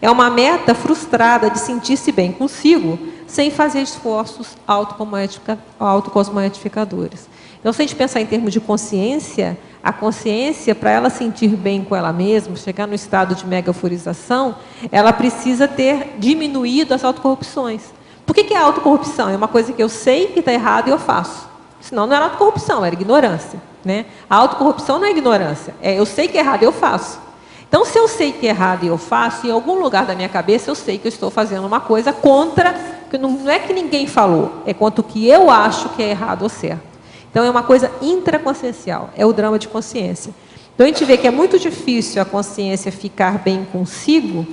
É uma meta frustrada de sentir-se bem consigo, sem fazer esforços autocosmoetificadores. Então, se a gente pensar em termos de consciência, a consciência, para ela sentir bem com ela mesma, chegar no estado de mega-euforização, ela precisa ter diminuído as autocorrupções. Por que é a autocorrupção? É uma coisa que eu sei que está errado e eu faço. Senão não era autocorrupção, era ignorância, né? A autocorrupção não é ignorância, eu sei que é errado e eu faço. Então, se eu sei que é errado e eu faço, em algum lugar da minha cabeça eu sei que eu estou fazendo uma coisa contra, que não é que ninguém falou, é contra o que eu acho que é errado ou certo. Então, é uma coisa intraconsciencial, é o drama de consciência. Então, a gente vê que é muito difícil a consciência ficar bem consigo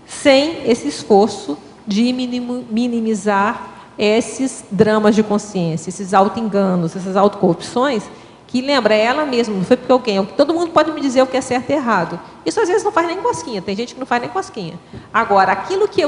sem esse esforço de minimizar esses dramas de consciência, esses auto-enganos, essas autocorrupções, que, lembra, é ela mesma, não foi porque alguém... Todo mundo pode me dizer o que é certo e errado. Isso, às vezes, não faz nem cosquinha. Tem gente que não faz nem cosquinha. Agora, aquilo que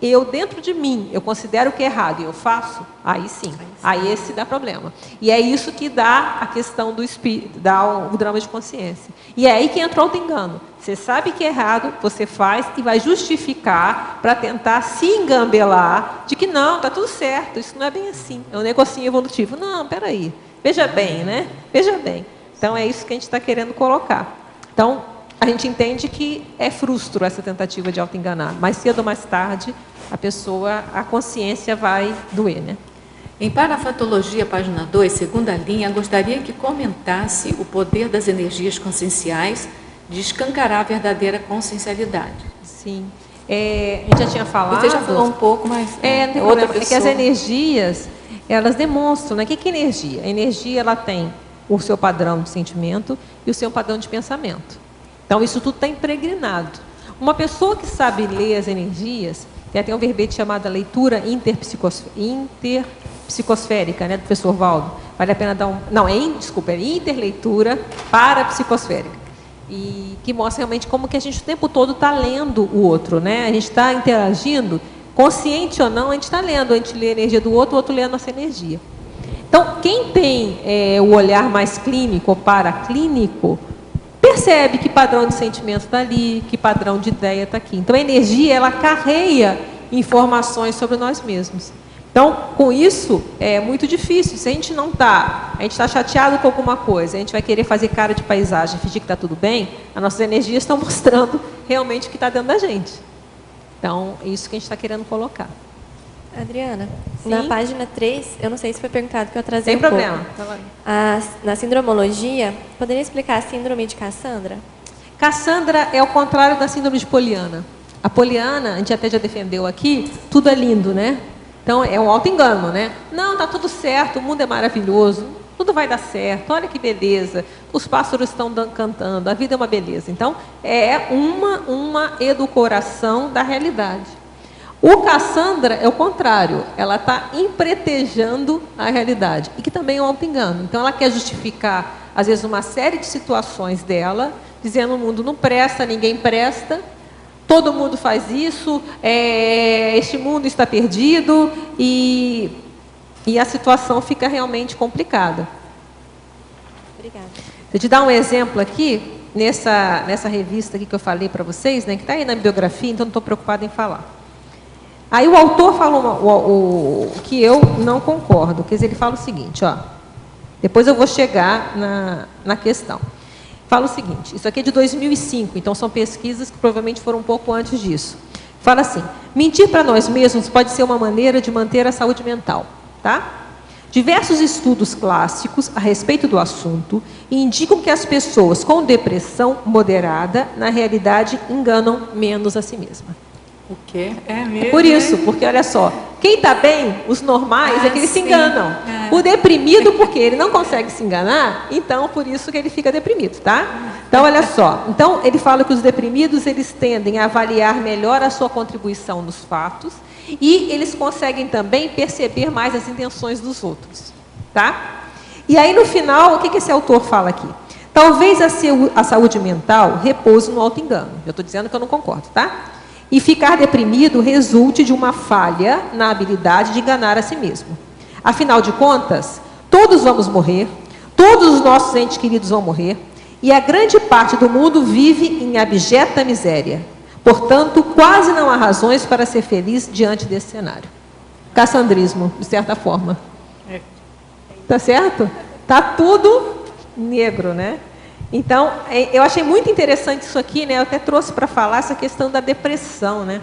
eu dentro de mim, eu considero que é errado e eu faço, aí sim. Aí esse dá problema. E é isso que dá a questão do espírito, dá o drama de consciência. E é aí que entra o auto-engano. Você sabe que é errado, você faz e vai justificar para tentar se engambelar de que não, está tudo certo, isso não é bem assim. É um negocinho evolutivo. Não, peraí. Veja bem, né? Veja bem. Então, é isso que a gente está querendo colocar. Então, a gente entende que é frustro essa tentativa de auto-enganar. Mais cedo ou mais tarde, a consciência vai doer, né? Em Parafatologia, página 2, segunda linha, gostaria que comentasse o poder das energias conscienciais de escancarar a verdadeira consciencialidade. Sim. A gente já tinha falado... Você já falou um pouco, mas... outra pessoa. É que as energias, elas demonstram, né? O que é energia? A energia, ela tem o seu padrão de sentimento e o seu padrão de pensamento. Então, isso tudo está impregnado. Uma pessoa que sabe ler as energias, tem um verbete chamado leitura interpsicosférica, né, do professor Valdo. Vale a pena dar um... Não, é interleitura parapsicosférica. E que mostra realmente como que a gente o tempo todo está lendo o outro, né? A gente está interagindo, consciente ou não, a gente está lendo. A gente lê a energia do outro, o outro lê a nossa energia. Então, quem tem o olhar mais clínico ou paraclínico, percebe que padrão de sentimento está ali, que padrão de ideia está aqui. Então, a energia, ela carreia informações sobre nós mesmos. Então, com isso, é muito difícil. Se a gente não está, a gente está chateado com alguma coisa, a gente vai querer fazer cara de paisagem, fingir que está tudo bem, as nossas energias estão mostrando realmente o que está dentro da gente. Então, é isso que a gente está querendo colocar. Adriana, Sim? na página 3, eu não sei se foi perguntado que eu atrasei Sem um pouco. problema. Na sindromologia, poderia explicar a síndrome de Cassandra? Cassandra é o contrário da síndrome de Poliana. A Poliana, a gente até já defendeu aqui, tudo é lindo, né? Então, é um auto-engano, né? Não, está tudo certo, o mundo é maravilhoso, tudo vai dar certo, olha que beleza, os pássaros estão cantando, a vida é uma beleza. Então, é uma edulcoração da realidade. O Cassandra é o contrário, ela está empretejando a realidade, e que também é um auto-engano. Então, ela quer justificar, às vezes, uma série de situações dela, dizendo o mundo não presta, ninguém presta, todo mundo faz isso, este mundo está perdido, e a situação fica realmente complicada. Obrigada. Vou te dar um exemplo aqui, nessa revista aqui que eu falei para vocês, né, que está aí na bibliografia, então não estou preocupada em falar. Aí o autor falou o que eu não concordo, quer dizer, ele fala o seguinte, ó, depois eu vou chegar na questão. Fala o seguinte, isso aqui é de 2005, então são pesquisas que provavelmente foram um pouco antes disso. Fala assim, mentir para nós mesmos pode ser uma maneira de manter a saúde mental, tá? Diversos estudos clássicos a respeito do assunto indicam que as pessoas com depressão moderada, na realidade, enganam menos a si mesma. O quê? É mesmo? Por isso, porque olha só, quem está bem, os normais, é que eles se enganam. É. O deprimido, porque ele não consegue se enganar, então por isso que ele fica deprimido, tá? Então, olha só. Então, ele fala que os deprimidos, eles tendem a avaliar melhor a sua contribuição nos fatos e eles conseguem também perceber mais as intenções dos outros, tá? E aí, no final, o que esse autor fala aqui? Talvez a saúde mental repouse no auto-engano. Eu estou dizendo que eu não concordo, tá? e ficar deprimido resulte de uma falha na habilidade de enganar a si mesmo. Afinal de contas, todos vamos morrer, todos os nossos entes queridos vão morrer, e a grande parte do mundo vive em abjeta miséria. Portanto, quase não há razões para ser feliz diante desse cenário. Cassandrismo, de certa forma. Tá certo? Tá tudo negro, né? Então, eu achei muito interessante isso aqui, né? Eu até trouxe para falar essa questão da depressão, né?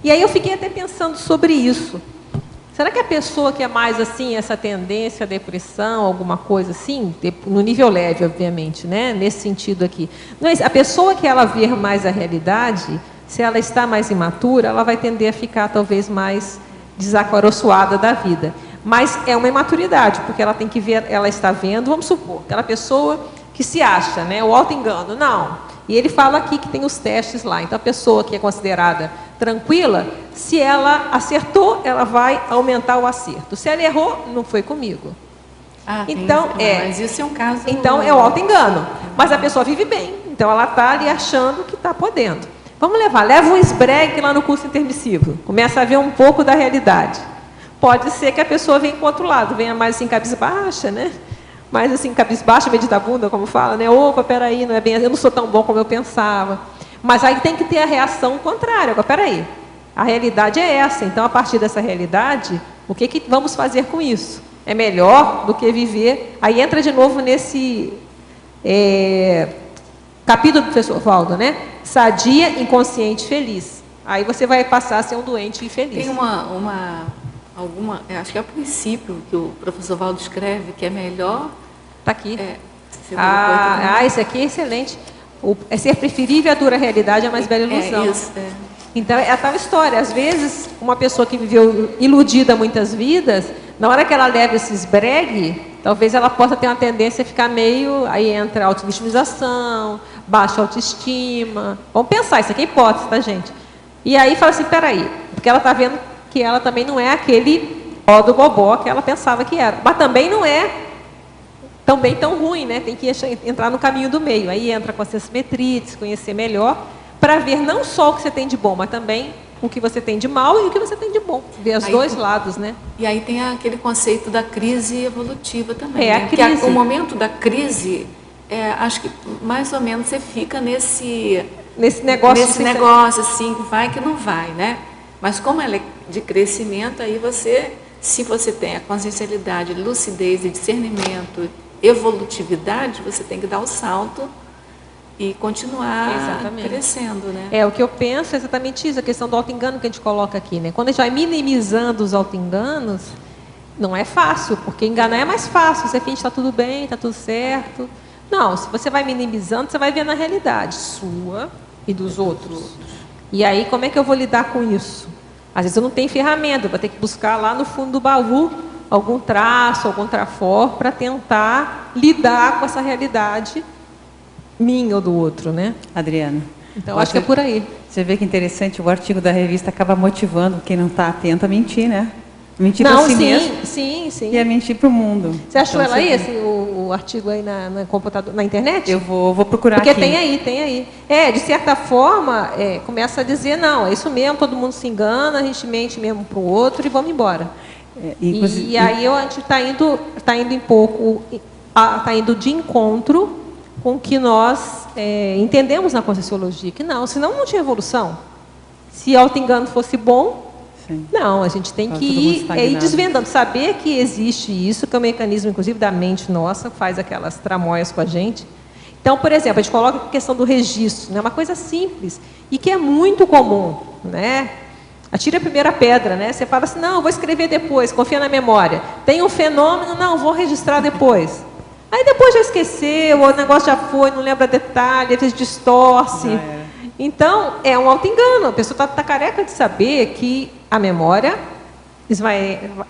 E aí eu fiquei até pensando sobre isso. Será que a pessoa que é mais assim, essa tendência à depressão, alguma coisa assim, no nível leve, obviamente, né? Nesse sentido aqui. Mas a pessoa que ela vê mais a realidade, se ela está mais imatura, ela vai tender a ficar talvez mais desacaroçoada da vida. Mas é uma imaturidade, porque ela tem que ver, ela está vendo, vamos supor, aquela pessoa que se acha, né? O auto-engano, não. E ele fala aqui que tem os testes lá. Então, a pessoa que é considerada tranquila, se ela acertou, ela vai aumentar o acerto. Se ela errou, não foi comigo. Então, mas isso é um caso... Então, é o auto-engano. Mas a pessoa vive bem. Então, ela está ali achando que está podendo. Vamos leva um esbregue lá no curso intermissivo. Começa a ver um pouco da realidade. Pode ser que a pessoa venha para o outro lado, venha mais assim, cabisbaixa, né? Mais assim, cabisbaixa, meditabunda, como fala, né? Opa, peraí, não é bem, eu não sou tão bom como eu pensava. Mas aí tem que ter a reação contrária. Agora, peraí, a realidade é essa. Então, a partir dessa realidade, o que vamos fazer com isso? É melhor do que viver... Aí entra de novo nesse capítulo do professor Valdo, né? Sadia, inconsciente, feliz. Aí você vai passar a ser um doente infeliz. Tem acho que é o princípio que o professor Valdo escreve, que é melhor... Está aqui. Esse aqui é excelente. É ser preferível a dura realidade, a mais bela ilusão. Então, é a tal história. Às vezes, uma pessoa que viveu iludida muitas vidas, na hora que ela leva esse esbregue, talvez ela possa ter uma tendência a ficar meio... Aí entra auto-vitimização, baixa autoestima. Vamos pensar, isso aqui é hipótese, tá, gente? E aí fala assim, peraí, porque ela está vendo que ela também não é aquele ó do bobó que ela pensava que era. Mas também não é também tão ruim, né? Tem que entrar no caminho do meio. Aí entra com essas metrites, conhecer melhor, para ver não só o que você tem de bom, mas também o que você tem de mal e o que você tem de bom. Ver os dois lados, né? E aí tem aquele conceito da crise evolutiva também. A crise. Porque o momento da crise, acho que mais ou menos você fica nesse negócio assim, vai que não vai, né? Mas como ela é de crescimento, aí se você tem a consciencialidade, lucidez e discernimento, evolutividade, você tem que dar o salto e continuar crescendo, né? O que eu penso é exatamente isso, a questão do auto-engano que a gente coloca aqui, né? Quando a gente vai minimizando os auto-enganos, não é fácil, porque enganar é mais fácil, você finge que está tudo bem, está tudo certo. Não, se você vai minimizando, você vai ver na realidade sua e dos outros. E aí, como é que eu vou lidar com isso? Às vezes eu não tenho ferramenta, vou ter que buscar lá no fundo do baú algum traço, algum trafor, para tentar lidar com essa realidade minha ou do outro, né? Adriana. Então, acho que é por aí. Você vê que interessante, o artigo da revista acaba motivando quem não está atento a mentir, né? Mentir para si mesmo. Sim. E a mentir para o mundo. Você achou ela aí, o artigo aí na computador, na internet? Eu vou procurar aqui. Porque tem aí. De certa forma, começa a dizer, não, é isso mesmo, todo mundo se engana, a gente mente mesmo para o outro e vamos embora. E aí a gente está indo de encontro com o que nós entendemos na Conscienciologia, que não, senão não tinha evolução. Se auto-engano fosse bom, não, a gente tem que ir desvendando, saber que existe isso, que é um mecanismo, inclusive, da mente nossa, que faz aquelas tramóias com a gente. Então, por exemplo, a gente coloca a questão do registro, né, uma coisa simples e que é muito comum, né? Atira a primeira pedra, né? Você fala assim, não, vou escrever depois, confia na memória. Tem um fenômeno, não, vou registrar depois. Aí depois já esqueceu, o negócio já foi, não lembra detalhe, às vezes distorce. Então, é um auto-engano. A pessoa está careca de saber que a memória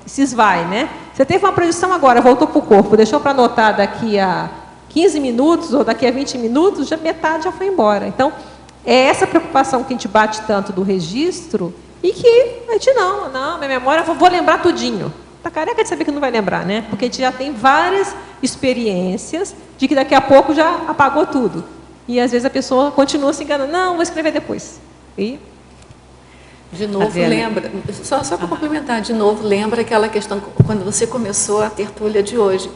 se esvai, né? Você teve uma projeção agora, voltou para o corpo, deixou para anotar daqui a 15 minutos ou daqui a 20 minutos, metade já foi embora. Então, é essa preocupação que a gente bate tanto do registro e que a gente não, minha memória, vou lembrar tudinho. Está careca de saber que não vai lembrar, né? Porque a gente já tem várias experiências de que daqui a pouco já apagou tudo. E às vezes a pessoa continua se enganando. Não, vou escrever depois. E De novo, Adriana. lembra, só para complementar, de novo, lembra aquela questão, quando você começou a tertúlia de hoje,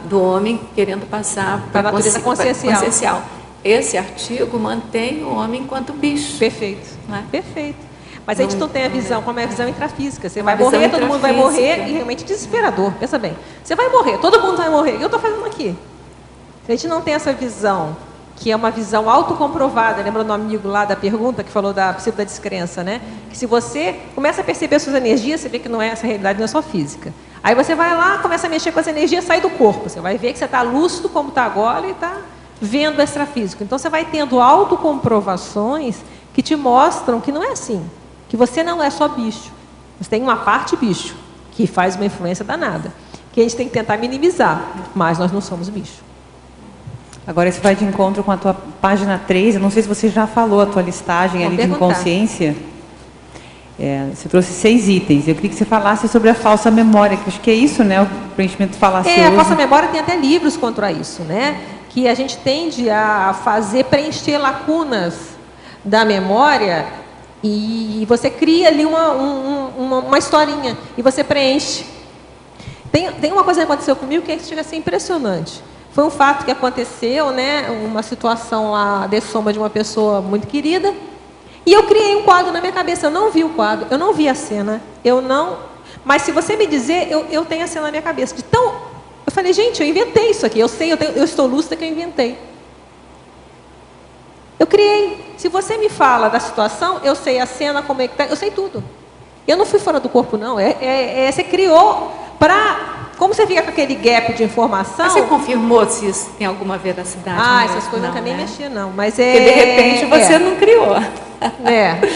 do homem querendo passar Para a natureza consciencial. Esse artigo mantém o homem enquanto bicho. Perfeito. Não é? Perfeito. Mas a gente não tem a visão, como é a visão intrafísica. Você Uma vai morrer, visão todo mundo vai intrafísica. morrer, e realmente desesperador. Pensa bem. Você vai morrer, todo mundo vai morrer. O que eu estou fazendo aqui? Se a gente não tem essa visão, que é uma visão autocomprovada, lembra do amigo lá da pergunta que falou da princípio da descrença, né? Que se você começa a perceber as suas energias, você vê que não é essa realidade, não é só física. Aí você vai lá, começa a mexer com as energias, sai do corpo. Você vai ver que você está lúcido como está agora e está vendo o extrafísico. Então você vai tendo autocomprovações que te mostram que não é assim, que você não é só bicho. Você tem uma parte bicho, que faz uma influência danada, que a gente tem que tentar minimizar, mas nós não somos bicho. Agora, isso vai de encontro com a tua página 3. Eu não sei se você já falou a tua listagem ali de inconsciência. Você trouxe 6 itens. Eu queria que você falasse sobre a falsa memória, que acho que é isso, né? O preenchimento falacioso. A falsa memória tem até livros contra isso, né? Que a gente tende a preencher lacunas da memória e você cria ali uma historinha e você preenche. Tem uma coisa que aconteceu comigo que chega a ser impressionante. Foi um fato que aconteceu, né? Uma situação lá de soma de uma pessoa muito querida. E eu criei um quadro na minha cabeça. Eu não vi o quadro, eu não vi a cena. Mas se você me dizer, eu tenho a cena na minha cabeça. Então, eu falei, gente, eu inventei isso aqui. Eu estou lúcida que eu inventei. Eu criei. Se você me fala da situação, eu sei a cena, como é que está, eu sei tudo. Eu não fui fora do corpo, não. Você criou para... Como você fica com aquele gap de informação... Mas você confirmou se isso tem alguma veracidade? Essas coisas eu nunca nem mexi, não. Mas Porque de repente você não criou.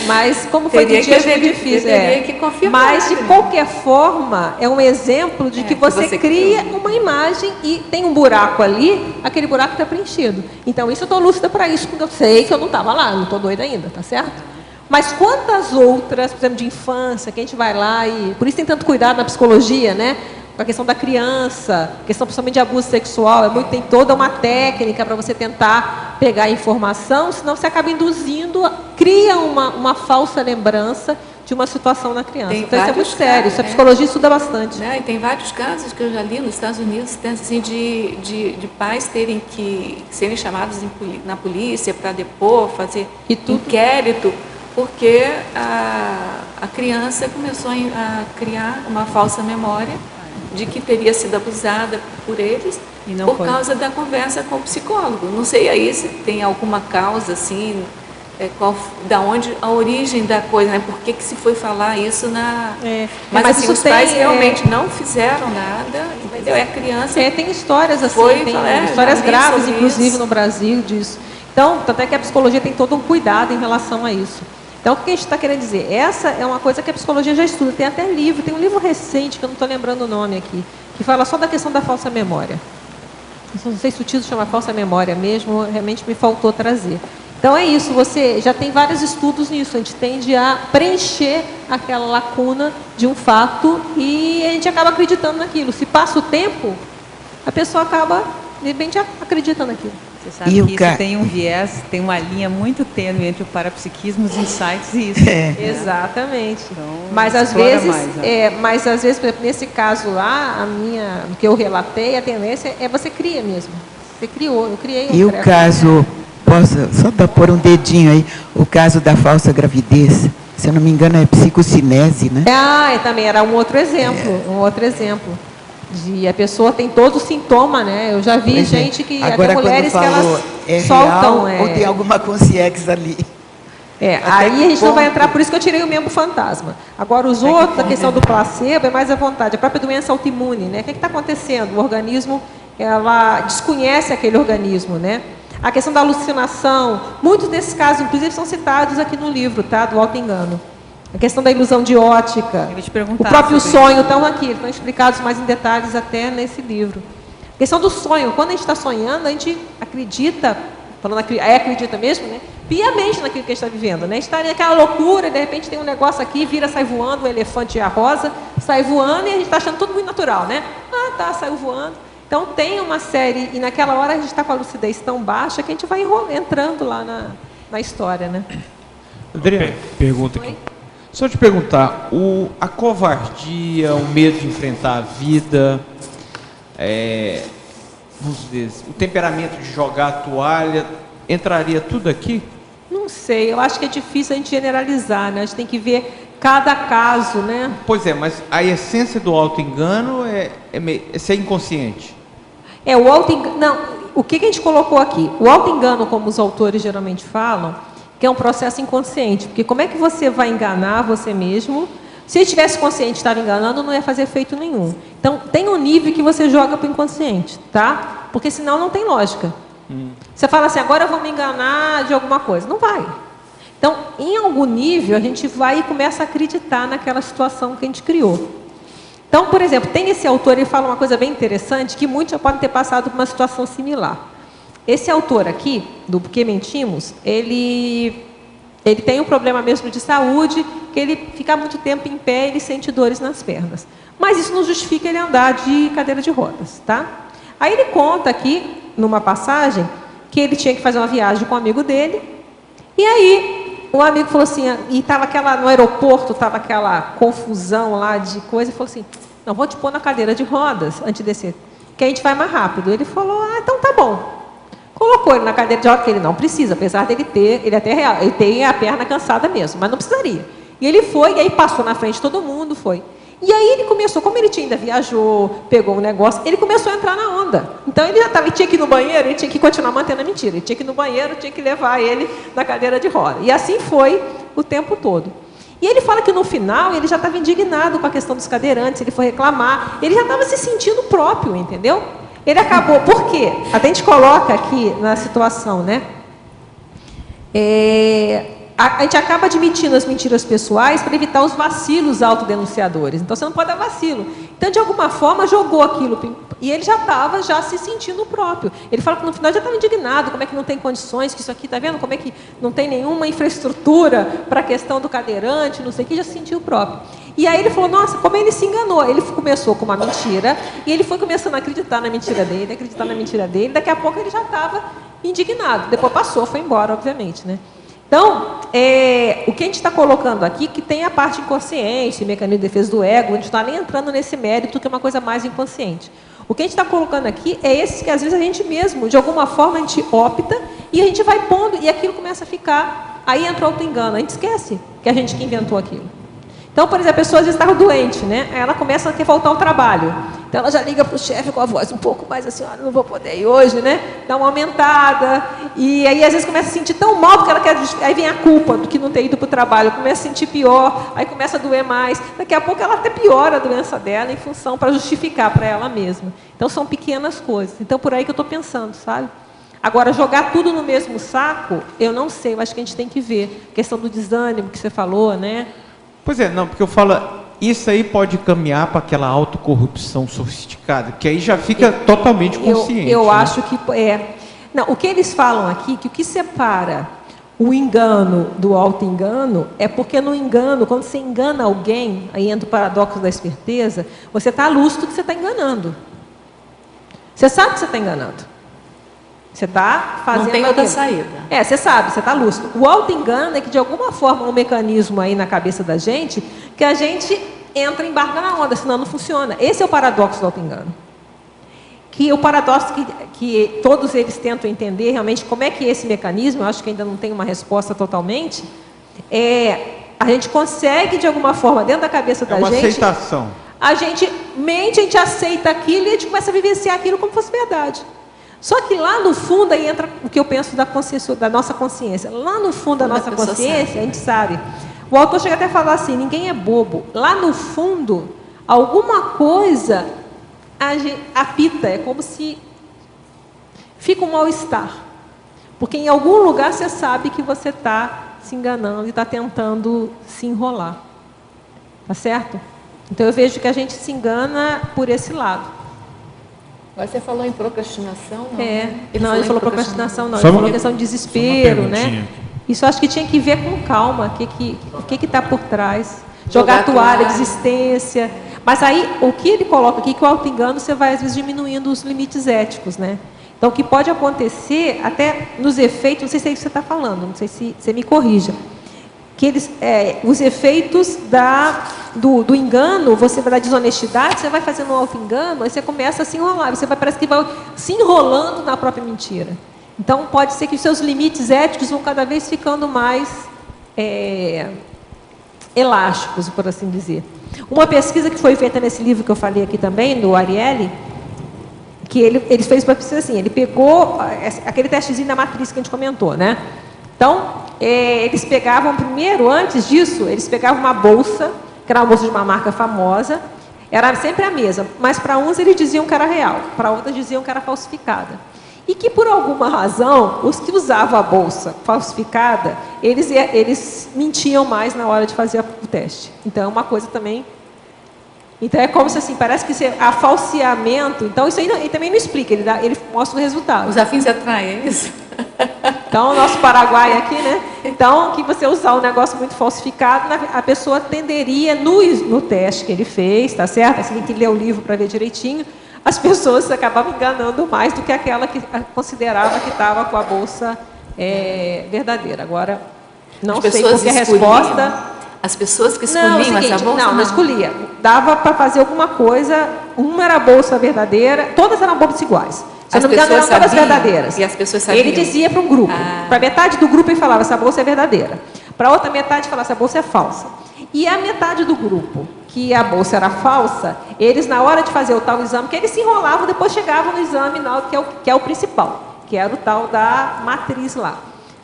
Mas como foi de dia, foi difícil. Teria que confirmar. Mas, de qualquer forma, é um exemplo de que você cria uma imagem e tem um buraco ali, aquele buraco está preenchido. Então, isso eu estou lúcida para isso, porque eu sei que eu não estava lá, não estou doida ainda, tá certo? Mas quantas outras, por exemplo, de infância, que a gente vai lá e... Por isso tem tanto cuidado na psicologia, né? Com a questão da criança, questão principalmente de abuso sexual, tem toda uma técnica para você tentar pegar a informação, senão você acaba induzindo, cria uma falsa lembrança de uma situação na criança. Então isso é muito sério, isso a psicologia estuda bastante. E tem vários casos que eu já li nos Estados Unidos, assim, de pais terem que serem chamados na polícia para depor, fazer inquérito, porque a criança começou a criar uma falsa memória de que teria sido abusada por eles por causa da conversa com o psicólogo. Não sei aí se tem alguma causa, assim, da onde a origem da coisa, né? Por que se foi falar isso Mas assim, os pais realmente não fizeram nada, entendeu? A criança... tem histórias assim, histórias graves, inclusive, no Brasil disso. Então, até que a psicologia tem todo um cuidado em relação a isso. Então, o que a gente está querendo dizer? Essa é uma coisa que a psicologia já estuda. Tem até livro, tem um livro recente, que eu não estou lembrando o nome aqui, que fala só da questão da falsa memória. Não sei se o título chama falsa memória mesmo, realmente me faltou trazer. Então, é isso, você já tem vários estudos nisso. A gente tende a preencher aquela lacuna de um fato e a gente acaba acreditando naquilo. Se passa o tempo, a pessoa acaba, de repente, acreditando naquilo. Você sabe que isso tem um viés, tem uma linha muito tênue entre o parapsiquismo, os insights e isso. Exatamente. Então, mas às vezes, por exemplo, nesse caso lá, o que eu relatei, a tendência é você cria mesmo. Você criou, eu criei. E o caso, posso só pôr um dedinho aí, o caso da falsa gravidez, se eu não me engano é psicocinese, né? Também era um outro exemplo, a pessoa tem todo o sintoma, né? Eu já vi gente que... Agora, até mulheres que elas soltam... Real, ou tem alguma consciência ali? Aí a gente não vai entrar, por isso que eu tirei o membro fantasma. Agora, os outros, a questão do placebo é mais à vontade. A própria doença autoimune, né? O que está acontecendo? O organismo, ela desconhece aquele organismo, né? A questão da alucinação, muitos desses casos, inclusive, são citados aqui no livro, tá? Do auto-engano. A questão da ilusão de ótica, o próprio sonho, estão explicados mais em detalhes até nesse livro. A questão do sonho, quando a gente está sonhando, a gente acredita, acredita mesmo, né? Piamente naquilo que a gente está vivendo, né? A gente está naquela loucura, de repente tem um negócio aqui, sai voando, o elefante e a rosa, sai voando e a gente está achando tudo muito natural, né? Saiu voando. Então tem uma série, e naquela hora a gente está com a lucidez tão baixa que a gente vai entrando lá na história, né? Adriana, pergunta aqui. Só te perguntar, a covardia, o medo de enfrentar a vida, vamos dizer, o temperamento de jogar a toalha, entraria tudo aqui? Não sei, eu acho que é difícil a gente generalizar, né? A gente tem que ver cada caso, né? Pois é, mas a essência do auto-engano é ser inconsciente. O auto-engano... Não, o que a gente colocou aqui? O auto-engano, como os autores geralmente falam, que é um processo inconsciente. Porque como é que você vai enganar você mesmo? Se ele tivesse consciente de estar enganando, não ia fazer efeito nenhum. Então, tem um nível que você joga para o inconsciente, tá? Porque senão não tem lógica. Você fala assim, agora eu vou me enganar de alguma coisa. Não vai. Então, em algum nível, a gente vai e começa a acreditar naquela situação que a gente criou. Então, por exemplo, tem esse autor, ele fala uma coisa bem interessante, que muitos já podem ter passado por uma situação similar. Esse autor aqui, do Por que Mentimos, ele tem um problema mesmo de saúde, que ele fica muito tempo em pé, ele sente dores nas pernas. Mas isso não justifica ele andar de cadeira de rodas, tá? Aí ele conta aqui, numa passagem, que ele tinha que fazer uma viagem com um amigo dele, e aí o amigo falou assim, e estava no aeroporto, estava aquela confusão lá de coisa, e falou assim, não, vou te pôr na cadeira de rodas antes de descer, que a gente vai mais rápido. Ele falou, então tá bom. Colocou ele na cadeira de rodas, que ele não precisa, apesar dele ter, ele tem a perna cansada mesmo, mas não precisaria. E ele foi, e aí passou na frente de todo mundo, foi. E aí ele começou, como ele ainda viajou, pegou um negócio, ele começou a entrar na onda. Então ele ele tinha que ir no banheiro, ele tinha que continuar mantendo a mentira. Ele tinha que ir no banheiro, tinha que levar ele na cadeira de roda. E assim foi o tempo todo. E ele fala que no final ele já estava indignado com a questão dos cadeirantes, ele foi reclamar, ele já estava se sentindo próprio, entendeu? Ele acabou, por quê? Até a gente coloca aqui na situação, né? A gente acaba admitindo as mentiras pessoais para evitar os vacilos autodenunciadores. Então, você não pode dar vacilo. Então, de alguma forma, jogou aquilo. E ele já estava se sentindo próprio. Ele fala que no final já estava indignado. Como é que não tem condições, que isso aqui, está vendo? Como é que não tem nenhuma infraestrutura para a questão do cadeirante, não sei o que, já se sentiu próprio. E aí ele falou, nossa, como ele se enganou. Ele começou com uma mentira, e ele foi começando a acreditar na mentira dele, daqui a pouco ele já estava indignado. Depois passou, foi embora, obviamente, né? Então, o que a gente está colocando aqui, que tem a parte inconsciente, mecanismo de defesa do ego, a gente não está nem entrando nesse mérito, que é uma coisa mais inconsciente. O que a gente está colocando aqui é esse que, às vezes, a gente mesmo, de alguma forma, a gente opta, e a gente vai pondo, e aquilo começa a ficar, aí entra o auto-engano, a gente esquece que a gente que inventou aquilo. Então, por exemplo, a pessoa às vezes estava doente, né? Aí ela começa a querer faltar ao trabalho. Então, ela já liga para o chefe com a voz um pouco mais assim, não vou poder ir hoje, né? Dá uma aumentada. E aí, às vezes, começa a se sentir tão mal, porque ela quer... Aí vem a culpa do que não ter ido para o trabalho. Começa a sentir pior, aí começa a doer mais. Daqui a pouco, ela até piora a doença dela em função para justificar para ela mesma. Então, são pequenas coisas. Então, por aí que eu estou pensando, sabe? Agora, jogar tudo no mesmo saco, eu não sei. Eu acho que a gente tem que ver. A questão do desânimo que você falou, né? Pois é, não, porque eu falo, isso aí pode caminhar para aquela autocorrupção sofisticada, que aí já fica totalmente consciente. Eu acho que Não, o que eles falam aqui, que o que separa o engano do auto-engano é porque no engano, quando você engana alguém, aí entra o paradoxo da esperteza, você está lúcido que você está enganando. Você sabe que você está enganando. Você está fazendo... Não tem outra saída. Você sabe, você está lúcido. O auto-engano é que, de alguma forma, um mecanismo aí na cabeça da gente, que a gente entra e embarca na onda, senão não funciona. Esse é o paradoxo do auto-engano. Que o paradoxo que todos eles tentam entender realmente como é que é esse mecanismo, eu acho que ainda não tem uma resposta totalmente, a gente consegue, de alguma forma, dentro da cabeça da gente... É uma aceitação. A gente mente, a gente aceita aquilo e a gente começa a vivenciar aquilo como se fosse verdade. Só que lá no fundo, aí entra o que eu penso da nossa consciência. Lá no fundo da nossa consciência, a gente sabe. O autor chega até a falar assim, ninguém é bobo. Lá no fundo, alguma coisa apita, é como se fica um mal-estar. Porque em algum lugar você sabe que você está se enganando e está tentando se enrolar. Tá certo? Então eu vejo que a gente se engana por esse lado. Você falou em procrastinação, não? Não, ele falou procrastinação, não. Ele falou questão de desespero, né? Isso acho que tinha que ver com calma, o que está por trás. Jogar toalha, desistência. Mas aí, o que ele coloca aqui, que o auto-engano, você vai, às vezes, diminuindo os limites éticos, né? Então, o que pode acontecer, até nos efeitos, não sei se é isso que você está falando, não sei se você me corrija. que eles, os efeitos do engano, da desonestidade, você vai fazendo um auto-engano, aí você começa a se enrolar, parece que vai se enrolando na própria mentira. Então, pode ser que os seus limites éticos vão cada vez ficando mais elásticos, por assim dizer. Uma pesquisa que foi feita nesse livro que eu falei aqui também, do Ariely, que ele fez uma pesquisa assim, ele pegou aquele testezinho da matriz que a gente comentou, né? Então, eles pegavam primeiro, antes disso, eles pegavam uma bolsa, que era uma bolsa de uma marca famosa, era sempre a mesma, mas para uns eles diziam que era real, para outros diziam que era falsificada. E que, por alguma razão, os que usavam a bolsa falsificada, eles mentiam mais na hora de fazer o teste. Então, é uma coisa também... Então, é como se, assim, parece que a falseamento... Então, isso aí ele também não explica, ele mostra o resultado. Os afins atraem, é isso? Então, o nosso Paraguai aqui, né? Então, que você usar um negócio muito falsificado, a pessoa tenderia, no teste que ele fez, tá certo? Você tem que ler o livro para ver direitinho, as pessoas acabavam enganando mais do que aquela que considerava que estava com a bolsa verdadeira. Agora, não sei porque a resposta... As pessoas que escolhiam essa bolsa? Não escolhia. Dava para fazer alguma coisa, uma era a bolsa verdadeira, todas eram bolsas iguais. Se eu não me engano, eram todas verdadeiras. E as pessoas sabiam? Ele dizia para um grupo. Para metade do grupo ele falava, essa bolsa é verdadeira. Para a outra metade falava, essa bolsa é falsa. E a metade do grupo, que a bolsa era falsa, eles, na hora de fazer o tal exame, que eles se enrolavam, depois chegavam no exame, que é o principal, que era o tal da matriz lá.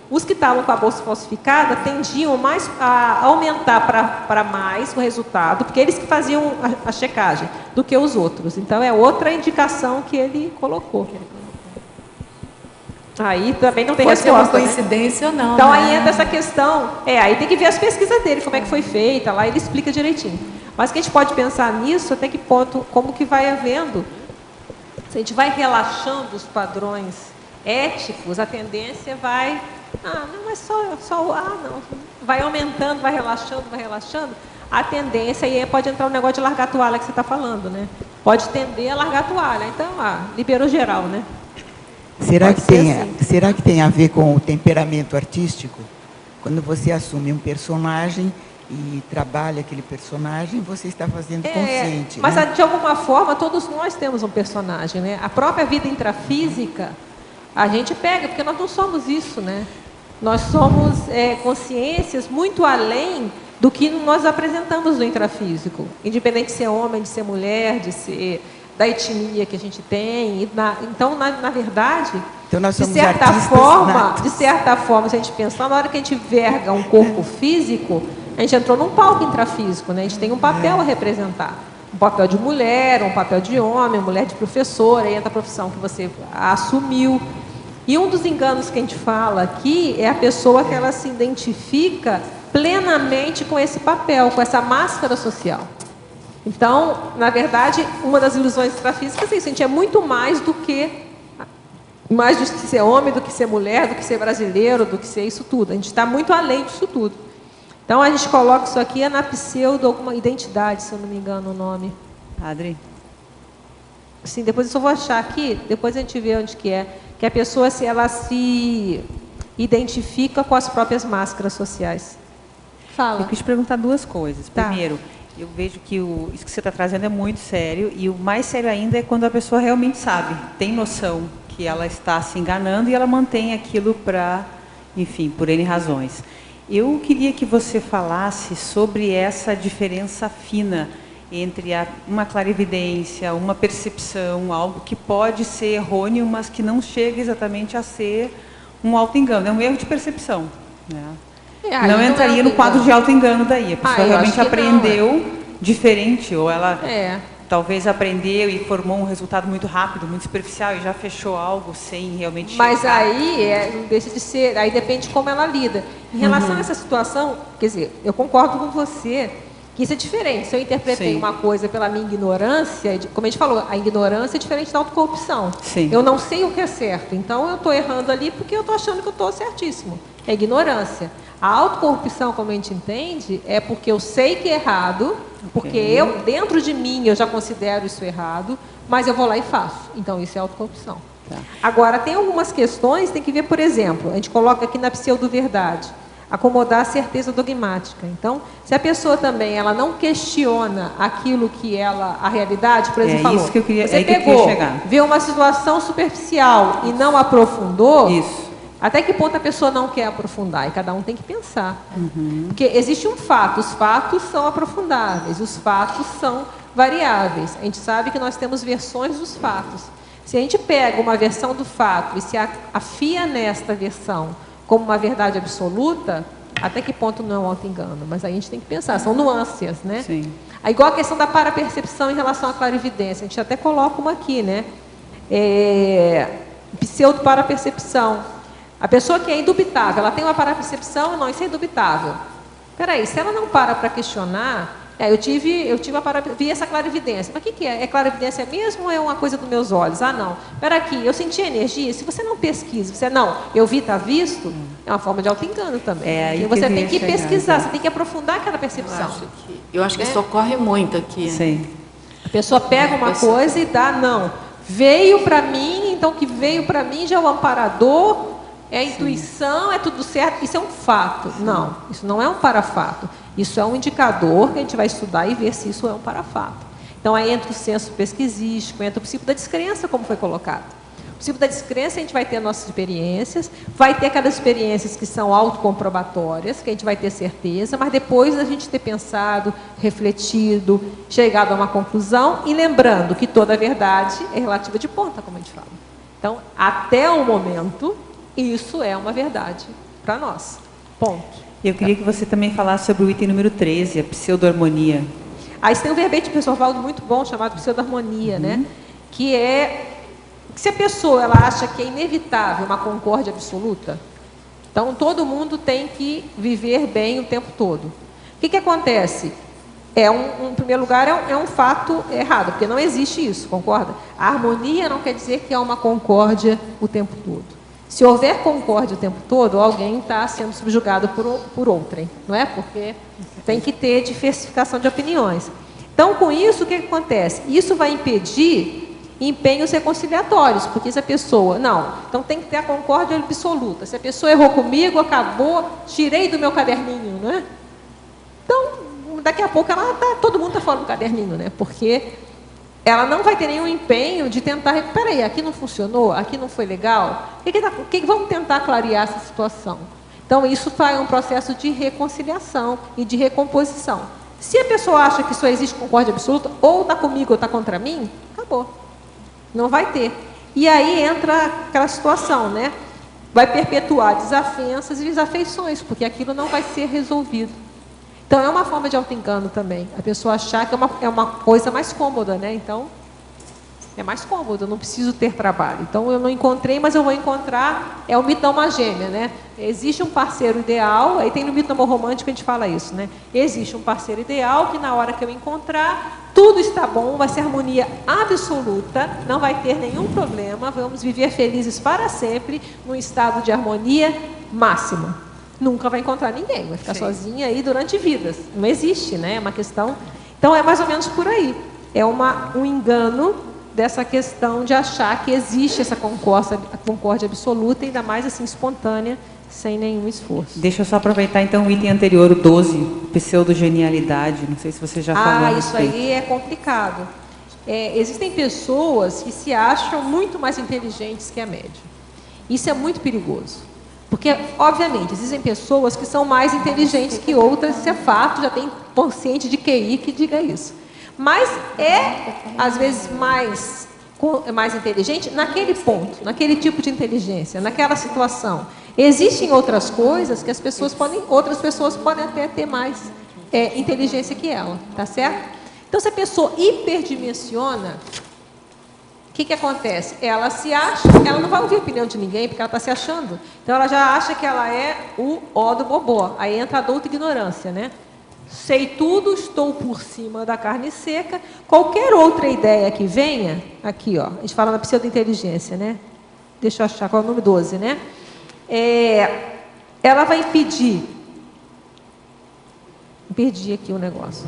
Os que estavam com a bolsa falsificada tendiam mais a aumentar para mais o resultado, porque eles que faziam a checagem, do que os outros. Então, é outra indicação que ele colocou. Aí também não tem resposta. Pode ser uma coincidência, né? Ou não. Então, né? aí entra essa questão. Aí tem que ver as pesquisas dele, como é que foi feita, lá ele explica direitinho. Mas que a gente pode pensar nisso, até que ponto, como que vai havendo. Se a gente vai relaxando os padrões éticos, a tendência vai... não é não. Vai aumentando, vai relaxando. A tendência aí pode entrar o negócio de largar a toalha que você está falando, né? Pode tender a largar a toalha. Então, liberou geral, né? Será que tem a ver com o temperamento artístico? Quando você assume um personagem e trabalha aquele personagem, você está fazendo consciente. Mas, né? De alguma forma, todos nós temos um personagem, né? A própria vida intrafísica, a gente pega, porque nós não somos isso, né? Nós somos consciências muito além do que nós apresentamos no intrafísico. Independente de ser homem, de ser mulher, de ser da etnia que a gente tem. Então, na verdade, então nós somos de certa forma, se a gente pensar, na hora que a gente verga um corpo físico, a gente entrou num palco intrafísico, né? A gente tem um papel a representar. Um papel de mulher, um papel de homem, mulher de professora, aí entra a profissão que você assumiu. E um dos enganos que a gente fala aqui é a pessoa que ela se identifica plenamente com esse papel, com essa máscara social. Então, na verdade, uma das ilusões extrafísicas é isso, a gente é muito mais do que ser homem, do que ser mulher, do que ser brasileiro, do que ser isso tudo. A gente está muito além disso tudo. Então, a gente coloca isso aqui na pseudo alguma identidade, se eu não me engano o nome. Padre? Sim, depois eu só vou achar aqui, depois a gente vê onde que é. Que a pessoa, ela se identifica com as próprias máscaras sociais. Fala. Eu quis te perguntar duas coisas. Tá. Primeiro, eu vejo que isso que você está trazendo é muito sério, e o mais sério ainda é quando a pessoa realmente sabe, tem noção que ela está se enganando e ela mantém aquilo por N razões. Eu queria que você falasse sobre essa diferença fina entre uma clarividência, uma percepção, algo que pode ser errôneo, mas que não chega exatamente a ser um auto-engano, é um erro de percepção, né? Não entraria no quadro de auto-engano daí, a pessoa realmente aprendeu diferente, ou ela talvez aprendeu e formou um resultado muito rápido, muito superficial, e já fechou algo sem realmente chegar. Mas aí não deixa de ser, aí depende de como ela lida. Em relação a essa situação, quer dizer, eu concordo com você, que isso é diferente. Se eu interpretei uma coisa pela minha ignorância, como a gente falou, a ignorância é diferente da autocorrupção. Sim. Eu não sei o que é certo, então eu estou errando ali porque eu estou achando que eu estou certíssimo. É ignorância. A autocorrupção, como a gente entende, é porque eu sei que é errado, porque eu, dentro de mim, eu já considero isso errado, mas eu vou lá e faço. Então, isso é autocorrupção. Tá. Agora, tem algumas questões, tem que ver, por exemplo, a gente coloca aqui na pseudo-verdade. acomodar a certeza dogmática. Então, se a pessoa também ela não questiona aquilo que ela, a realidade, por exemplo, falou, isso que eu queria, você que pegou, eu queria chegar. Viu uma situação superficial e não aprofundou, Isso. até que ponto a pessoa não quer aprofundar? E cada um tem que pensar. Porque existe um fato, os fatos são aprofundáveis, os fatos são variáveis. A gente sabe que nós temos versões dos fatos. Se a gente pega uma versão do fato e se afia nesta versão como uma verdade absoluta, até que ponto não é um auto-engano? Mas aí a gente tem que pensar, são nuances, né? Sim. Aí, igual a questão da parapercepção em relação à clarividência, a gente até coloca uma aqui, né? Pseudo-parapercepção. A pessoa que é indubitável, ela tem uma parapercepção, não, isso é indubitável. Peraí, se ela não para questionar, vi essa clarividência. Mas o que é? É clarividência mesmo ou é uma coisa dos meus olhos? Ah, não. Espera aqui, eu senti energia. Se você não pesquisa, você não, eu vi, está visto, é uma forma de auto-engano também. Você tem que pesquisar, você tem que aprofundar aquela percepção. Eu acho que isso ocorre muito aqui. Sim. A pessoa pega uma coisa e dá, não. Veio para mim, então o que veio para mim já é o amparador, é a intuição, é tudo certo. Isso é um fato. Não, isso não é um parafato. Isso é um indicador que a gente vai estudar e ver se isso é um parafato. Então, aí entra o senso pesquisístico, entra o princípio da descrença, como foi colocado. O princípio da descrença, a gente vai ter nossas experiências, vai ter aquelas experiências que são autocomprobatórias, que a gente vai ter certeza, mas depois da gente ter pensado, refletido, chegado a uma conclusão, e lembrando que toda verdade é relativa de ponta, como a gente fala. Então, até o momento, isso é uma verdade para nós. Ponto. Eu queria que você também falasse sobre o item número 13, a pseudo-harmonia. Aí você tem um verbete pessoal muito bom, chamado pseudo-harmonia, né? Que é, se a pessoa ela acha que é inevitável uma concórdia absoluta, então todo mundo tem que viver bem o tempo todo. O que acontece? Em primeiro lugar, é um fato errado, porque não existe isso, concorda? A harmonia não quer dizer que é uma concórdia o tempo todo. Se houver concórdia o tempo todo, alguém está sendo subjugado por outrem, não é? Porque tem que ter diversificação de opiniões. Então, com isso, o que acontece? Isso vai impedir empenhos reconciliatórios, porque se a pessoa... Não, então tem que ter a concórdia absoluta. Se a pessoa errou comigo, acabou, tirei do meu caderninho, não é? Então, daqui a pouco todo mundo está fora do caderninho, né? Porque ela não vai ter nenhum empenho de tentar recuperar. Peraí, aqui não funcionou, aqui não foi legal. Vamos tentar clarear essa situação. Então, isso faz um processo de reconciliação e de recomposição. Se a pessoa acha que só existe concórdia absoluta, ou está comigo ou está contra mim, acabou. Não vai ter. E aí entra aquela situação, né? Vai perpetuar desavenças e desafeições, porque aquilo não vai ser resolvido. Então, é uma forma de auto-engano também. A pessoa achar que é uma coisa mais cômoda, né? Então, é mais cômodo, eu não preciso ter trabalho. Então, eu não encontrei, mas eu vou encontrar. É o mito da alma gêmea, né? Existe um parceiro ideal, aí tem no mito do amor romântico a gente fala isso, né? Existe um parceiro ideal que na hora que eu encontrar, tudo está bom, vai ser harmonia absoluta, não vai ter nenhum problema, vamos viver felizes para sempre, num estado de harmonia máximo. Nunca vai encontrar ninguém, vai ficar sozinha aí durante vidas. Não existe, né? É uma questão... Então, é mais ou menos por aí. É um engano dessa questão de achar que existe essa concórdia absoluta, ainda mais assim, espontânea, sem nenhum esforço. Deixa eu só aproveitar, então, o item anterior, o 12, pseudogenialidade. Não sei se você já falou a isso aí é complicado. Existem pessoas que se acham muito mais inteligentes que a média. Isso é muito perigoso. Porque, obviamente, existem pessoas que são mais inteligentes que outras, isso é fato, já tem consciente de QI que diga isso. Mas às vezes, mais inteligente naquele ponto, naquele tipo de inteligência, naquela situação. Existem outras coisas que outras pessoas podem até ter mais inteligência que ela, tá certo? Então, se a pessoa hiperdimensiona, o que acontece? Ela se acha, ela não vai ouvir a opinião de ninguém, porque ela está se achando. Então, ela já acha que ela é o ó do bobó. Aí entra a douta ignorância, né? Sei tudo, estou por cima da carne seca. Qualquer outra ideia que venha, aqui, ó, a gente fala na pseudo-inteligência, né? Deixa eu achar qual é o número 12, né? Ela vai impedir. Perdi aqui o negócio.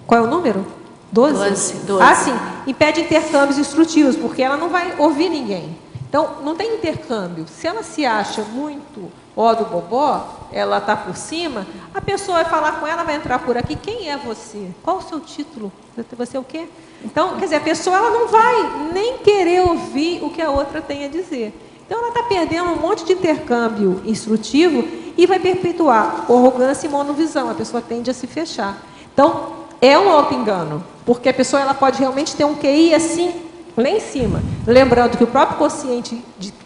Qual é o número? 12? 12. Ah, sim. Impede intercâmbios instrutivos, porque ela não vai ouvir ninguém. Então, não tem intercâmbio. Se ela se acha muito ó do bobó, ela está por cima, a pessoa vai falar com ela, vai entrar por aqui, quem é você? Qual o seu título? Você é o quê? Então, quer dizer, a pessoa ela não vai nem querer ouvir o que a outra tem a dizer. Então, ela está perdendo um monte de intercâmbio instrutivo e vai perpetuar arrogância e monovisão. A pessoa tende a se fechar. Então, é um auto-engano, porque a pessoa ela pode realmente ter um QI assim, lá em cima. Lembrando que o próprio quociente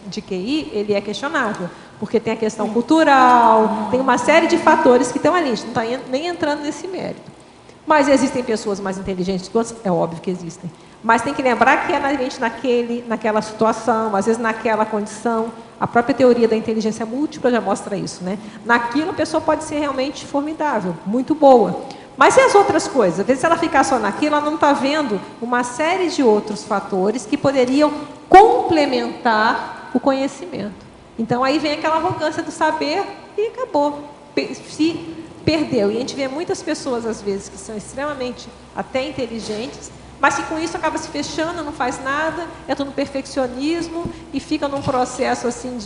de QI, ele é questionável, porque tem a questão cultural, tem uma série de fatores que estão ali, a gente não está nem entrando nesse mérito. Mas existem pessoas mais inteligentes que outras? É óbvio que existem. Mas tem que lembrar que é naquela situação, às vezes naquela condição. A própria teoria da inteligência múltipla já mostra isso, né? Naquilo a pessoa pode ser realmente formidável, muito boa. Mas e as outras coisas? Às vezes, se ela ficar só naquilo, ela não está vendo uma série de outros fatores que poderiam complementar o conhecimento. Então, aí vem aquela arrogância do saber e acabou. Se perdeu. E a gente vê muitas pessoas, às vezes, que são extremamente até inteligentes, mas que com isso acaba se fechando, não faz nada, entra no perfeccionismo e fica num processo assim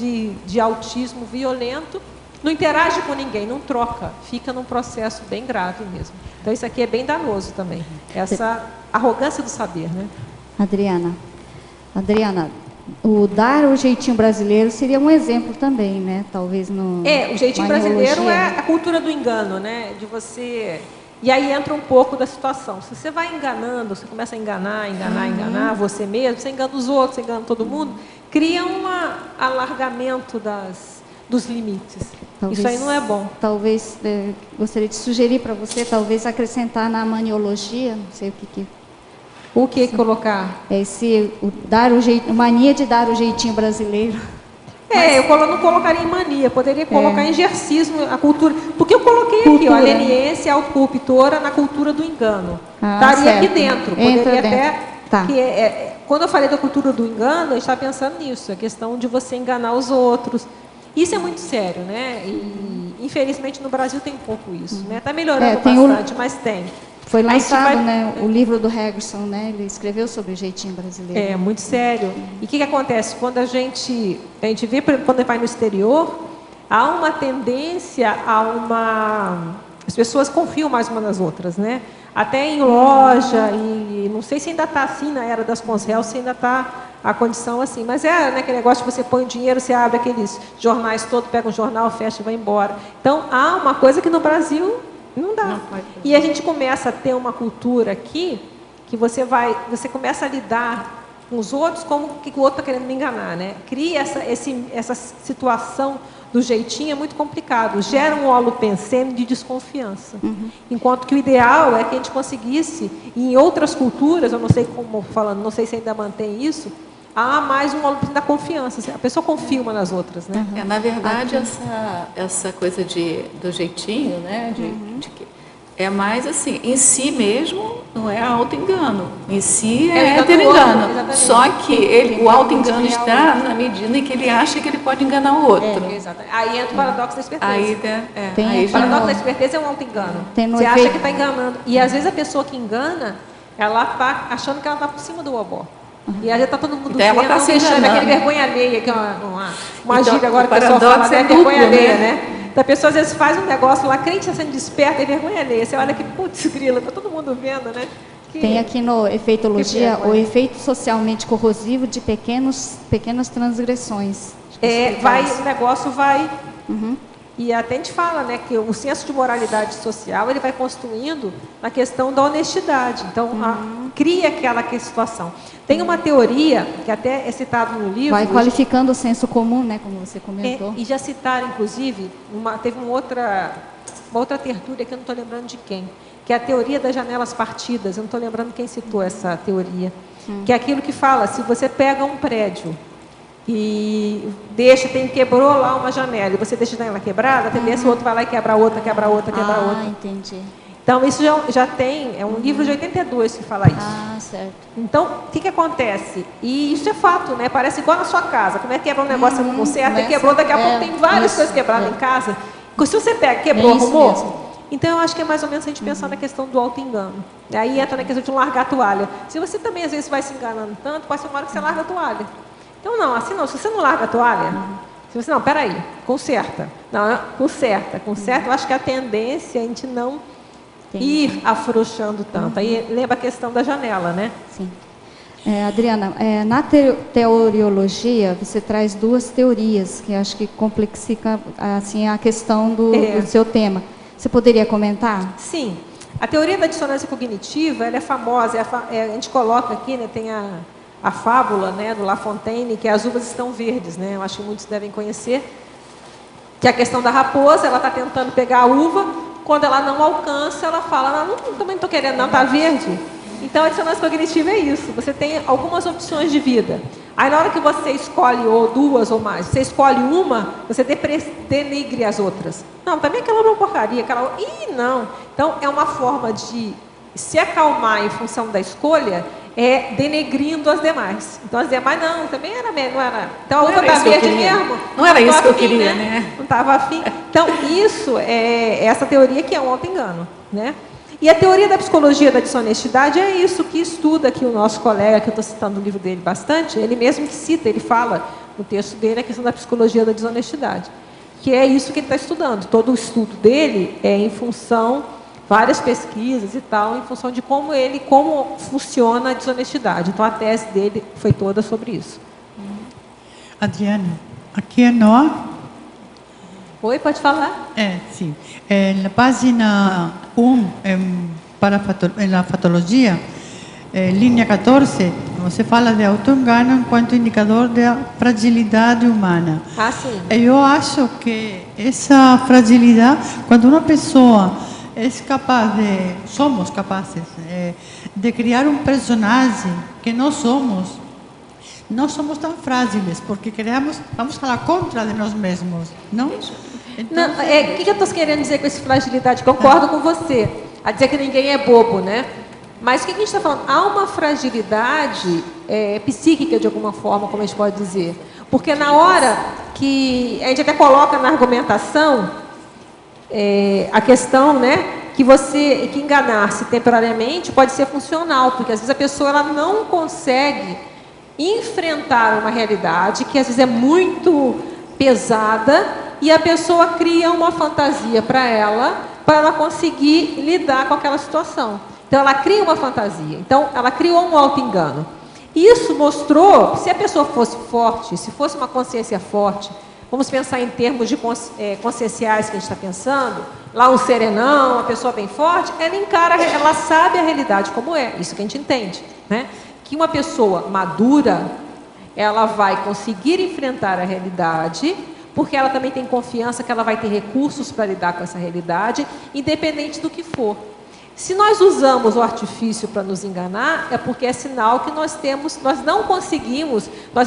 de autismo violento, não interage com ninguém, não troca, fica num processo bem grave mesmo. Então isso aqui é bem danoso também, essa arrogância do saber, né? Adriana, o dar o jeitinho brasileiro seria um exemplo também, né? Talvez no... o jeitinho brasileiro é a cultura do engano, né? De você... E aí entra um pouco da situação. Se você vai enganando, você começa a enganar você mesmo, você engana os outros, você engana todo mundo, cria um alargamento dos limites. Talvez, isso aí não é bom. Talvez, gostaria de sugerir para você, talvez acrescentar na maniologia, não sei o que... O que colocar? Mania de dar o jeitinho brasileiro. Eu não colocaria em mania, poderia colocar em exercício, a cultura. Porque eu coloquei aqui, a leniência autocorruptora na cultura do engano. Estaria aqui dentro. Poderia até. Tá. Quando eu falei da cultura do engano, eu estava pensando nisso, a questão de você enganar os outros. Isso é muito sério, né? E infelizmente no Brasil tem um pouco isso, né? Está melhorando bastante, mas tem. Foi lançado, né, o livro do Hergerson, né? Ele escreveu sobre o jeitinho brasileiro. É, muito sério. E o que acontece? Quando a gente vê, quando vai no exterior, há uma tendência as pessoas confiam mais umas nas outras, né? Até em loja, e não sei se ainda está assim na era das Conselhos, se ainda está a condição assim. Mas né, aquele negócio que você põe o dinheiro, você abre aqueles jornais todos, pega um jornal, fecha e vai embora. Então, há uma coisa que no Brasil... Não dá. E a gente começa a ter uma cultura aqui que você começa a lidar com os outros como que o outro está querendo me enganar, né? Cria essa situação do jeitinho, é muito complicado. Gera um holopensene de desconfiança. Enquanto que o ideal é que a gente conseguisse, em outras culturas, eu não sei não sei se ainda mantém isso, há mais um holopensene da confiança. A pessoa confia uma nas outras, né? Na verdade, essa coisa do jeitinho, né? É mais assim, em si mesmo não é auto-engano, em si é ter-engano. Só que o auto-engano está na medida em que ele acha que ele pode enganar o outro. Aí entra o paradoxo da esperteza. O paradoxo da esperteza é um auto-engano. Você acha que está enganando. E às vezes a pessoa que engana, ela está achando que ela está por cima do obó. E aí está todo mundo vendo, ela está se enganando. Aquele vergonha alheia, que é uma gíria agora que o pessoal fala, né? Vergonha alheia, né? Então, a pessoa às vezes faz um negócio lá, crente está sendo desperta, é vergonha alheia. Você olha que, putz, grila, está todo mundo vendo, né? Tem aqui no Efeitologia o efeito socialmente corrosivo de pequenas transgressões. O negócio vai... E até a gente fala, né, que o senso de moralidade social ele vai construindo na questão da honestidade. Então, cria aquela situação. Tem uma teoria, que até é citado no livro... Vai qualificando o senso comum, né, como você comentou. E já citaram, inclusive, teve uma outra tertúlia que eu não estou lembrando de quem, que é a teoria das janelas partidas. Eu não estou lembrando quem citou essa teoria. Que é aquilo que fala, se você pega um prédio... e quebrou lá uma janela, e você deixa ela quebrada, a tendência o outro vai lá e quebra outra. Entendi. Então, isso já tem, é um livro de 82 que fala isso. Certo. Então, o que acontece? E isso é fato, né? Parece igual na sua casa. Como é que quebra um negócio não conserta, e quebrou, daqui a pouco tem várias coisas quebradas em casa. Se você pega, quebrou, arrumou. Mesmo. Então, eu acho que é mais ou menos a gente pensar na questão do auto-engano. Aí entra na questão de não largar a toalha. Se você também, às vezes, vai se enganando tanto, pode ser uma hora que você larga a toalha. Então, não, assim não. Se você não larga a toalha, se você, não, peraí, conserta. Não, conserta. Eu acho que a tendência é a gente não ir afrouxando tanto. Aí lembra a questão da janela, né? Sim. Adriana, na teoriologia, você traz duas teorias, que acho que complexifica assim, a questão do seu tema. Você poderia comentar? Sim. A teoria da dissonância cognitiva, ela é famosa, a gente coloca aqui, né, tem a fábula, né, do La Fontaine, que as uvas estão verdes, né? Eu acho que muitos devem conhecer, que é a questão da raposa, ela está tentando pegar a uva, quando ela não alcança, ela fala, não, também não estou querendo não, está verde. Então, a dissonância cognitiva é isso, você tem algumas opções de vida. Aí, na hora que você escolhe ou duas ou mais, você escolhe uma, você denigre as outras. Não, também aquela é uma porcaria, aquela... Ih, não. Então, é uma forma de se acalmar em função da escolha, denegrindo as demais. Então, as demais, não, também era mesmo, não era... Então, a uva está verde mesmo. Não era isso que eu queria, né? Não estava afim. Então, isso é essa teoria que é um auto-engano, né? E a teoria da psicologia da desonestidade é isso que estuda aqui o nosso colega, que eu estou citando o livro dele bastante, ele mesmo que cita, ele fala no texto dele a questão da psicologia da desonestidade, que é isso que ele está estudando. Todo o estudo dele é em função, várias pesquisas e tal, em função de como funciona a desonestidade. Então a tese dele foi toda sobre isso. Adriana, aqui é Noah. Oi, pode falar? Sim. Na página 1, na patologia, linha 14, você fala de auto-engano enquanto indicador da fragilidade humana. Ah, sim. Eu acho que essa fragilidade, quando uma pessoa somos capazes de criar um personagem que nós somos tão frágeis, porque vamos falar contra de nós mesmos, não? Então, o que eu estou querendo dizer com essa fragilidade? Concordo com você, a dizer que ninguém é bobo, né? Mas o que a gente está falando? Há uma fragilidade psíquica, de alguma forma, como a gente pode dizer. Porque na hora que a gente até coloca na argumentação a questão, né, que enganar-se temporariamente pode ser funcional, porque às vezes a pessoa ela não consegue enfrentar uma realidade que às vezes é muito pesada e a pessoa cria uma fantasia para ela conseguir lidar com aquela situação. Então ela cria uma fantasia, então ela criou um auto-engano. Isso mostrou, se a pessoa fosse forte, se fosse uma consciência forte, vamos pensar em termos de conscienciais que a gente está pensando, lá um serenão, uma pessoa bem forte, ela sabe a realidade como é, isso que a gente entende, né? Que uma pessoa madura, ela vai conseguir enfrentar a realidade, porque ela também tem confiança que ela vai ter recursos para lidar com essa realidade, independente do que for. Se nós usamos o artifício para nos enganar, é porque é sinal que nós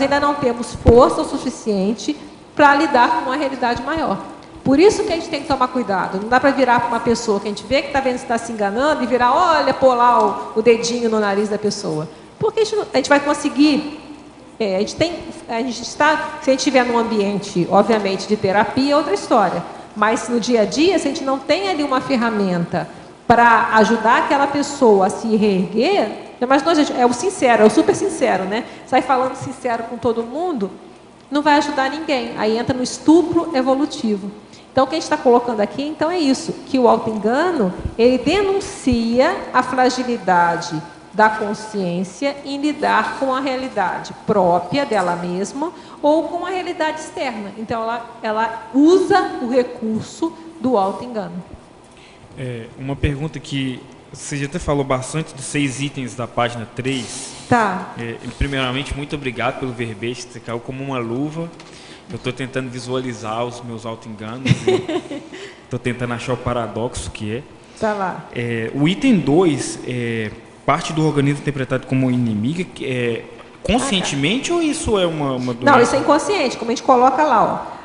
ainda não temos força o suficiente para lidar com uma realidade maior. Por isso que a gente tem que tomar cuidado. Não dá para virar para uma pessoa que a gente vê que está se enganando e virar, olha, pôr lá o dedinho no nariz da pessoa. Porque a gente vai conseguir... se a gente estiver num ambiente, obviamente, de terapia, é outra história. Mas no dia a dia, se a gente não tem ali uma ferramenta para ajudar aquela pessoa a se reerguer, mas nós, é o sincero, é o super sincero, né? Sai falando sincero com todo mundo, não vai ajudar ninguém. Aí entra no estupro evolutivo. Então, o que a gente está colocando aqui, então, é isso, que o auto-engano, ele denuncia a fragilidade da consciência em lidar com a realidade própria dela mesma ou com a realidade externa. Então, ela usa o recurso do auto-engano. Uma pergunta que você já até falou bastante dos 6 itens da página 3. Tá. Primeiramente, muito obrigado pelo verbete, você caiu como uma luva. Eu estou tentando visualizar os meus auto-enganos, estou tentando achar o paradoxo que é. Tá lá. O item 2 parte do organismo interpretado como inimiga, conscientemente ou isso é uma doença? Não, isso é inconsciente, como a gente coloca lá, ó.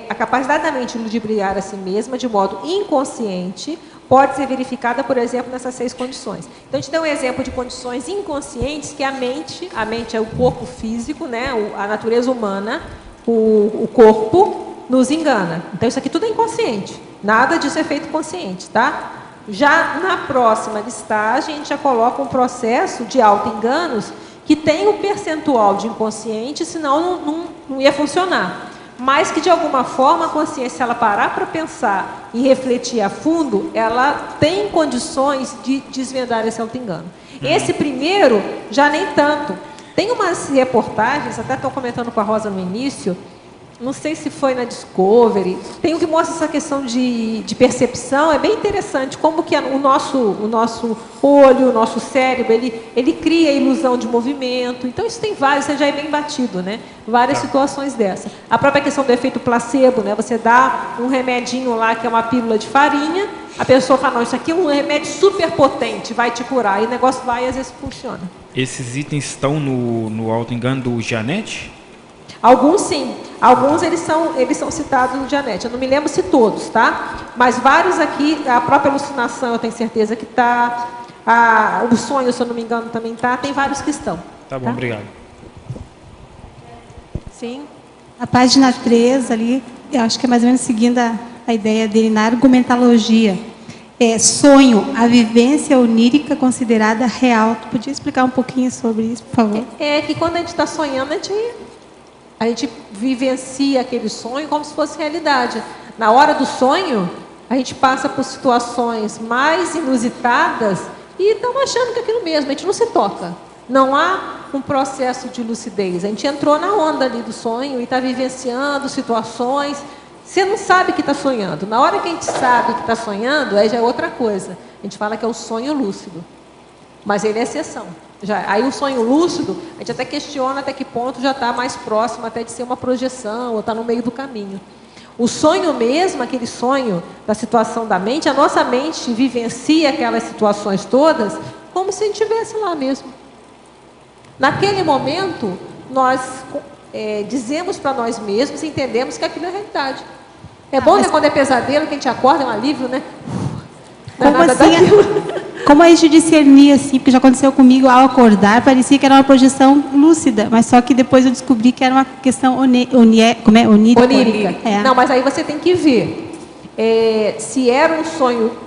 A capacidade da mente ludibriar a si mesma de modo inconsciente pode ser verificada, por exemplo, nessas 6 condições. Então, a gente dá um exemplo de condições inconscientes que a mente é o corpo físico, né, a natureza humana, o corpo nos engana. Então, isso aqui tudo é inconsciente, nada disso é feito consciente, tá? Já na próxima listagem, a gente já coloca um processo de auto-enganos que tem um percentual de inconsciente, senão não ia funcionar. Mas que, de alguma forma, a consciência, se ela parar para pensar e refletir a fundo, ela tem condições de desvendar esse auto-engano. Esse primeiro, já nem tanto. Tem umas reportagens, até estou comentando com a Rosa no início, não sei se foi na Discovery, tem um que mostra essa questão de percepção, é bem interessante, como que o nosso olho, o nosso cérebro, ele cria a ilusão de movimento. Então, isso tem vários, isso já é bem batido, né? Várias situações dessa. A própria questão do efeito placebo, né? Você dá um remedinho lá, que é uma pílula de farinha, a pessoa fala, não, isso aqui é um remédio super potente, vai te curar. E o negócio vai e às vezes funciona. Esses itens estão no auto-engano do Janete? Alguns sim, alguns eles são citados no Janete. Eu não me lembro se todos, tá? Mas vários aqui, a própria alucinação eu tenho certeza que está, o sonho, se eu não me engano, também está, tem vários que estão. Tá bom, obrigado. Sim. A página 3 ali, eu acho que é mais ou menos seguindo a ideia dele na argumentologia. Sonho, a vivência onírica considerada real. Tu podia explicar um pouquinho sobre isso, por favor? É que quando a gente está sonhando, a gente vivencia aquele sonho como se fosse realidade. Na hora do sonho, a gente passa por situações mais inusitadas e estamos achando que é aquilo mesmo, a gente não se toca. Não há um processo de lucidez. A gente entrou na onda ali do sonho e está vivenciando situações. Você não sabe que está sonhando. Na hora que a gente sabe que está sonhando, aí já é outra coisa. A gente fala que é o sonho lúcido. Mas ele é exceção. Aí o sonho lúcido, a gente até questiona até que ponto já está mais próximo até de ser uma projeção, ou está no meio do caminho. O sonho mesmo, aquele sonho da situação da mente, a nossa mente vivencia aquelas situações todas como se a gente estivesse lá mesmo. Naquele momento, nós dizemos para nós mesmos, entendemos que aquilo é realidade. É bom, né, quando é pesadelo, que a gente acorda, é um alívio, né? Como assim? Como a gente discernir assim? Porque já aconteceu comigo, ao acordar, parecia que era uma projeção lúcida, mas só que depois eu descobri que era uma questão onírica. É. Não, mas aí você tem que ver. Se era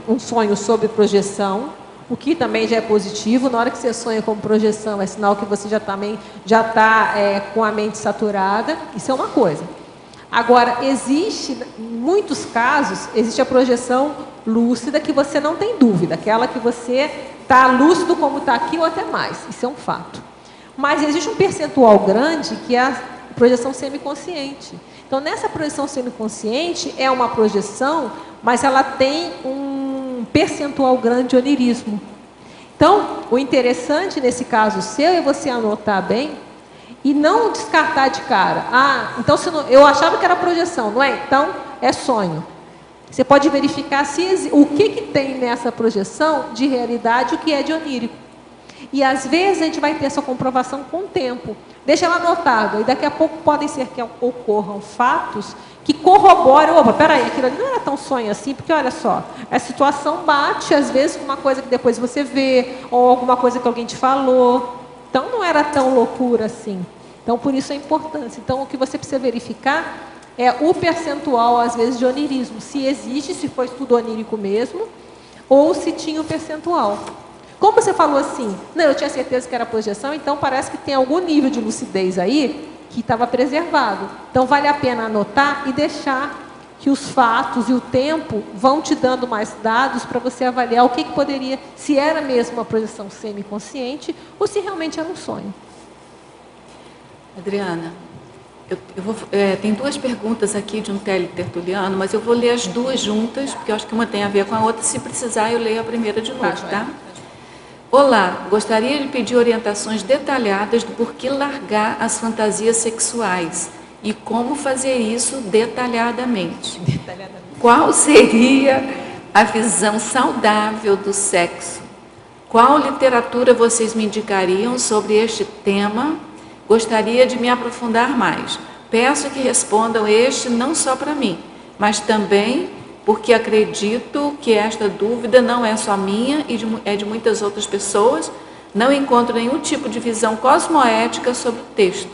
um sonho sobre projeção, o que também já é positivo. Na hora que você sonha com projeção, é sinal que você já está com a mente saturada. Isso é uma coisa. Agora, existe, em muitos casos, existe a projeção lúcida que você não tem dúvida, aquela que você está lúcido como está aqui ou até mais. Isso é um fato. Mas existe um percentual grande que é a projeção semiconsciente. Então, nessa projeção semiconsciente, é uma projeção, mas ela tem um percentual grande de onirismo. Então, o interessante nesse caso seu é você anotar bem e não descartar de cara. Então eu achava que era projeção, não é? Então, é sonho. Você pode verificar o que tem nessa projeção de realidade e o que é de onírico. E, às vezes, a gente vai ter essa comprovação com o tempo. Deixa ela anotada. E daqui a pouco podem ser que ocorram fatos que corroboram. Opa, peraí, aquilo ali não era tão sonho assim, porque, olha só, a situação bate, às vezes, com uma coisa que depois você vê, ou alguma coisa que alguém te falou. Então, não era tão loucura assim. Então, por isso a importância. Então, o que você precisa verificar é o percentual, às vezes, de onirismo. Se existe, se foi estudo onírico mesmo, ou se tinha o percentual. Como você falou assim, não, eu tinha certeza que era projeção, então parece que tem algum nível de lucidez aí que estava preservado. Então, vale a pena anotar e deixar que os fatos e o tempo vão te dando mais dados para você avaliar o que poderia, se era mesmo uma projeção semiconsciente ou se realmente era um sonho. Adriana, tem duas perguntas aqui de um teletertuliano, mas eu vou ler as duas juntas, porque eu acho que uma tem a ver com a outra. Se precisar, eu leio a primeira de novo, tá? Olá, gostaria de pedir orientações detalhadas do porquê largar as fantasias sexuais e como fazer isso detalhadamente. Qual seria a visão saudável do sexo? Qual literatura vocês me indicariam sobre este tema? Gostaria de me aprofundar mais. Peço que respondam não só para mim, mas também porque acredito que esta dúvida não é só minha e é de muitas outras pessoas. Não encontro nenhum tipo de visão cosmoética sobre o texto,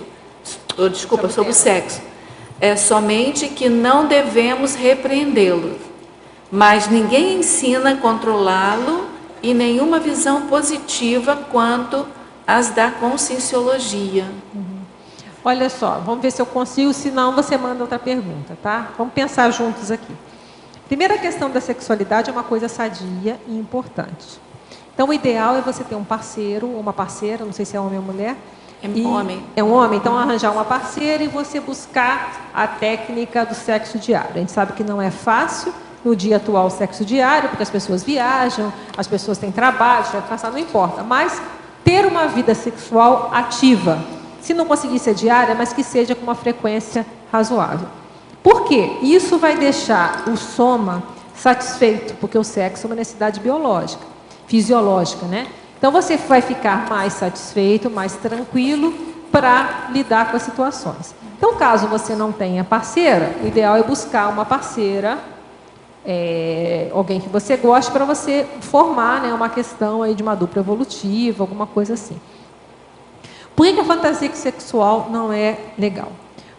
sobre o sexo. É somente que não devemos repreendê-lo, mas ninguém ensina a controlá-lo e nenhuma visão positiva quanto as da conscienciologia. Olha só, vamos ver se eu consigo, senão você manda outra pergunta, tá? Vamos pensar juntos aqui. Primeira questão da sexualidade é uma coisa sadia e importante. Então, o ideal é você ter um parceiro ou uma parceira, não sei se é homem ou mulher. Homem. É um homem, então arranjar uma parceira e você buscar a técnica do sexo diário. A gente sabe que não é fácil no dia atual o sexo diário, porque as pessoas viajam, as pessoas têm trabalho, não importa, mas ter uma vida sexual ativa. Se não conseguir ser diária, mas que seja com uma frequência razoável. Por quê? Isso vai deixar o soma satisfeito, porque o sexo é uma necessidade biológica, fisiológica, né? Então você vai ficar mais satisfeito, mais tranquilo para lidar com as situações. Então, caso você não tenha parceira, o ideal é buscar uma parceira, alguém que você goste, para você formar, né, uma questão aí de uma dupla evolutiva, alguma coisa assim. Por que a fantasia sexual não é legal?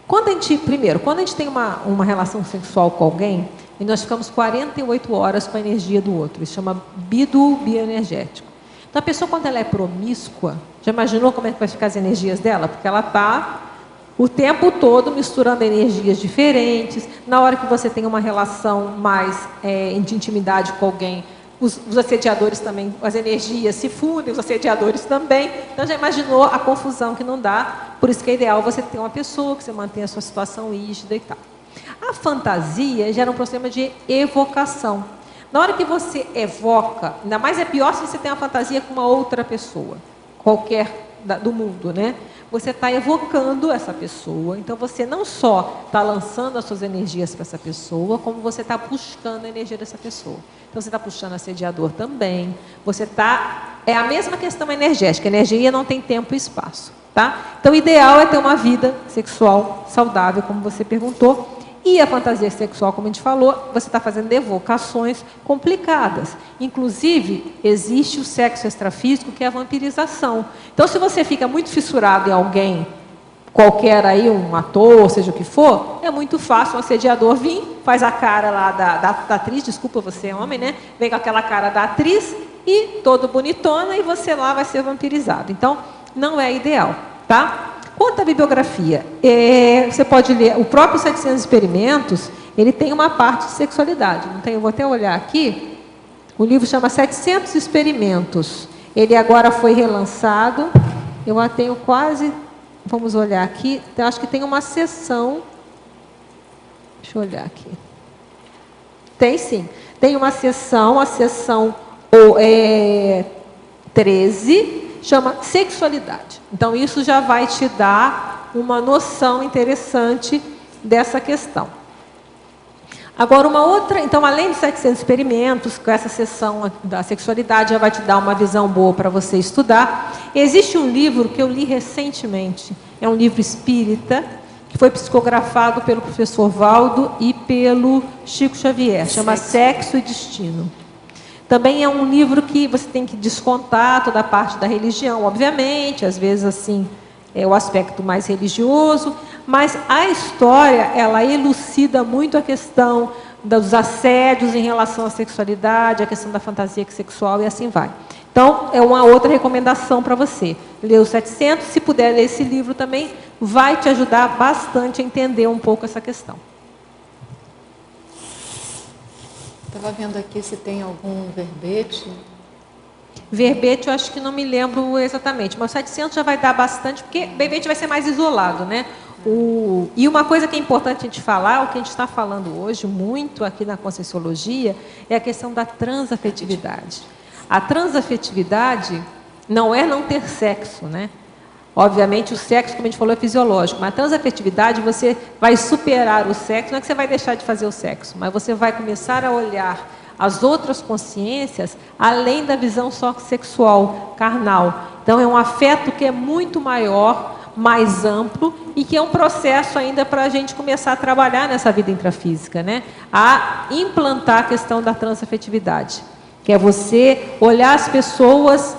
Quando a gente tem uma relação sexual com alguém, e nós ficamos 48 horas com a energia do outro, isso chama bioenergético. Então, a pessoa, quando ela é promíscua, já imaginou como é que vai ficar as energias dela? Porque ela está o tempo todo misturando energias diferentes. Na hora que você tem uma relação mais de intimidade com alguém, os assediadores também, as energias se fundem, os assediadores também. Então, já imaginou a confusão que não dá? Por isso que é ideal você ter uma pessoa que você mantenha a sua situação rígida e tal. A fantasia gera um problema de evocação. Na hora que você evoca, ainda mais é pior se você tem uma fantasia com uma outra pessoa, qualquer do mundo, né? Você está evocando essa pessoa, então você não só está lançando as suas energias para essa pessoa, como você está buscando a energia dessa pessoa. Então você está puxando assediador também, é a mesma questão energética, a energia não tem tempo e espaço, tá? Então o ideal é ter uma vida sexual saudável, como você perguntou. E a fantasia sexual, como a gente falou, você está fazendo evocações complicadas. Inclusive, existe o sexo extrafísico, que é a vampirização. Então, se você fica muito fissurado em alguém, qualquer aí, um ator, seja o que for, é muito fácil um assediador vir, faz a cara lá da atriz, desculpa, você é homem, né? Vem com aquela cara da atriz e todo bonitona, e você lá vai ser vampirizado. Então, não é ideal, tá? Quanto à bibliografia, você pode ler, o próprio 700 Experimentos, ele tem uma parte de sexualidade. Não tem, eu vou até olhar aqui, o livro chama 700 Experimentos. Ele agora foi relançado, eu a tenho quase, vamos olhar aqui, eu acho que tem uma seção, deixa eu olhar aqui. Tem sim, tem uma seção, a seção 13, chama sexualidade. Então, isso já vai te dar uma noção interessante dessa questão. Agora, uma outra... Então, além dos 700 experimentos, com essa seção da sexualidade, já vai te dar uma visão boa para você estudar. Existe um livro que eu li recentemente, é um livro espírita, que foi psicografado pelo professor Valdo e pelo Chico Xavier, chama Sexo e Destino. Também é um livro que você tem que descontar toda a parte da religião, obviamente, às vezes assim, é o aspecto mais religioso, mas a história, ela elucida muito a questão dos assédios em relação à sexualidade, a questão da fantasia sexual e assim vai. Então, é uma outra recomendação para você. Ler os 700, se puder ler esse livro também, vai te ajudar bastante a entender um pouco essa questão. Estava vendo aqui se tem algum verbete. Verbete eu acho que não me lembro exatamente, mas o 700 já vai dar bastante, porque verbete vai ser mais isolado, né? E uma coisa que é importante a gente falar, o que a gente está falando hoje muito aqui na Conscienciologia, é a questão da transafetividade. A transafetividade não é não ter sexo, né? Obviamente, o sexo, como a gente falou, é fisiológico, mas a transafetividade, você vai superar o sexo, não é que você vai deixar de fazer o sexo, mas você vai começar a olhar as outras consciências além da visão só sexual, carnal. Então, é um afeto que é muito maior, mais amplo, e que é um processo ainda para a gente começar a trabalhar nessa vida intrafísica, né? A implantar a questão da transafetividade, que é você olhar as pessoas,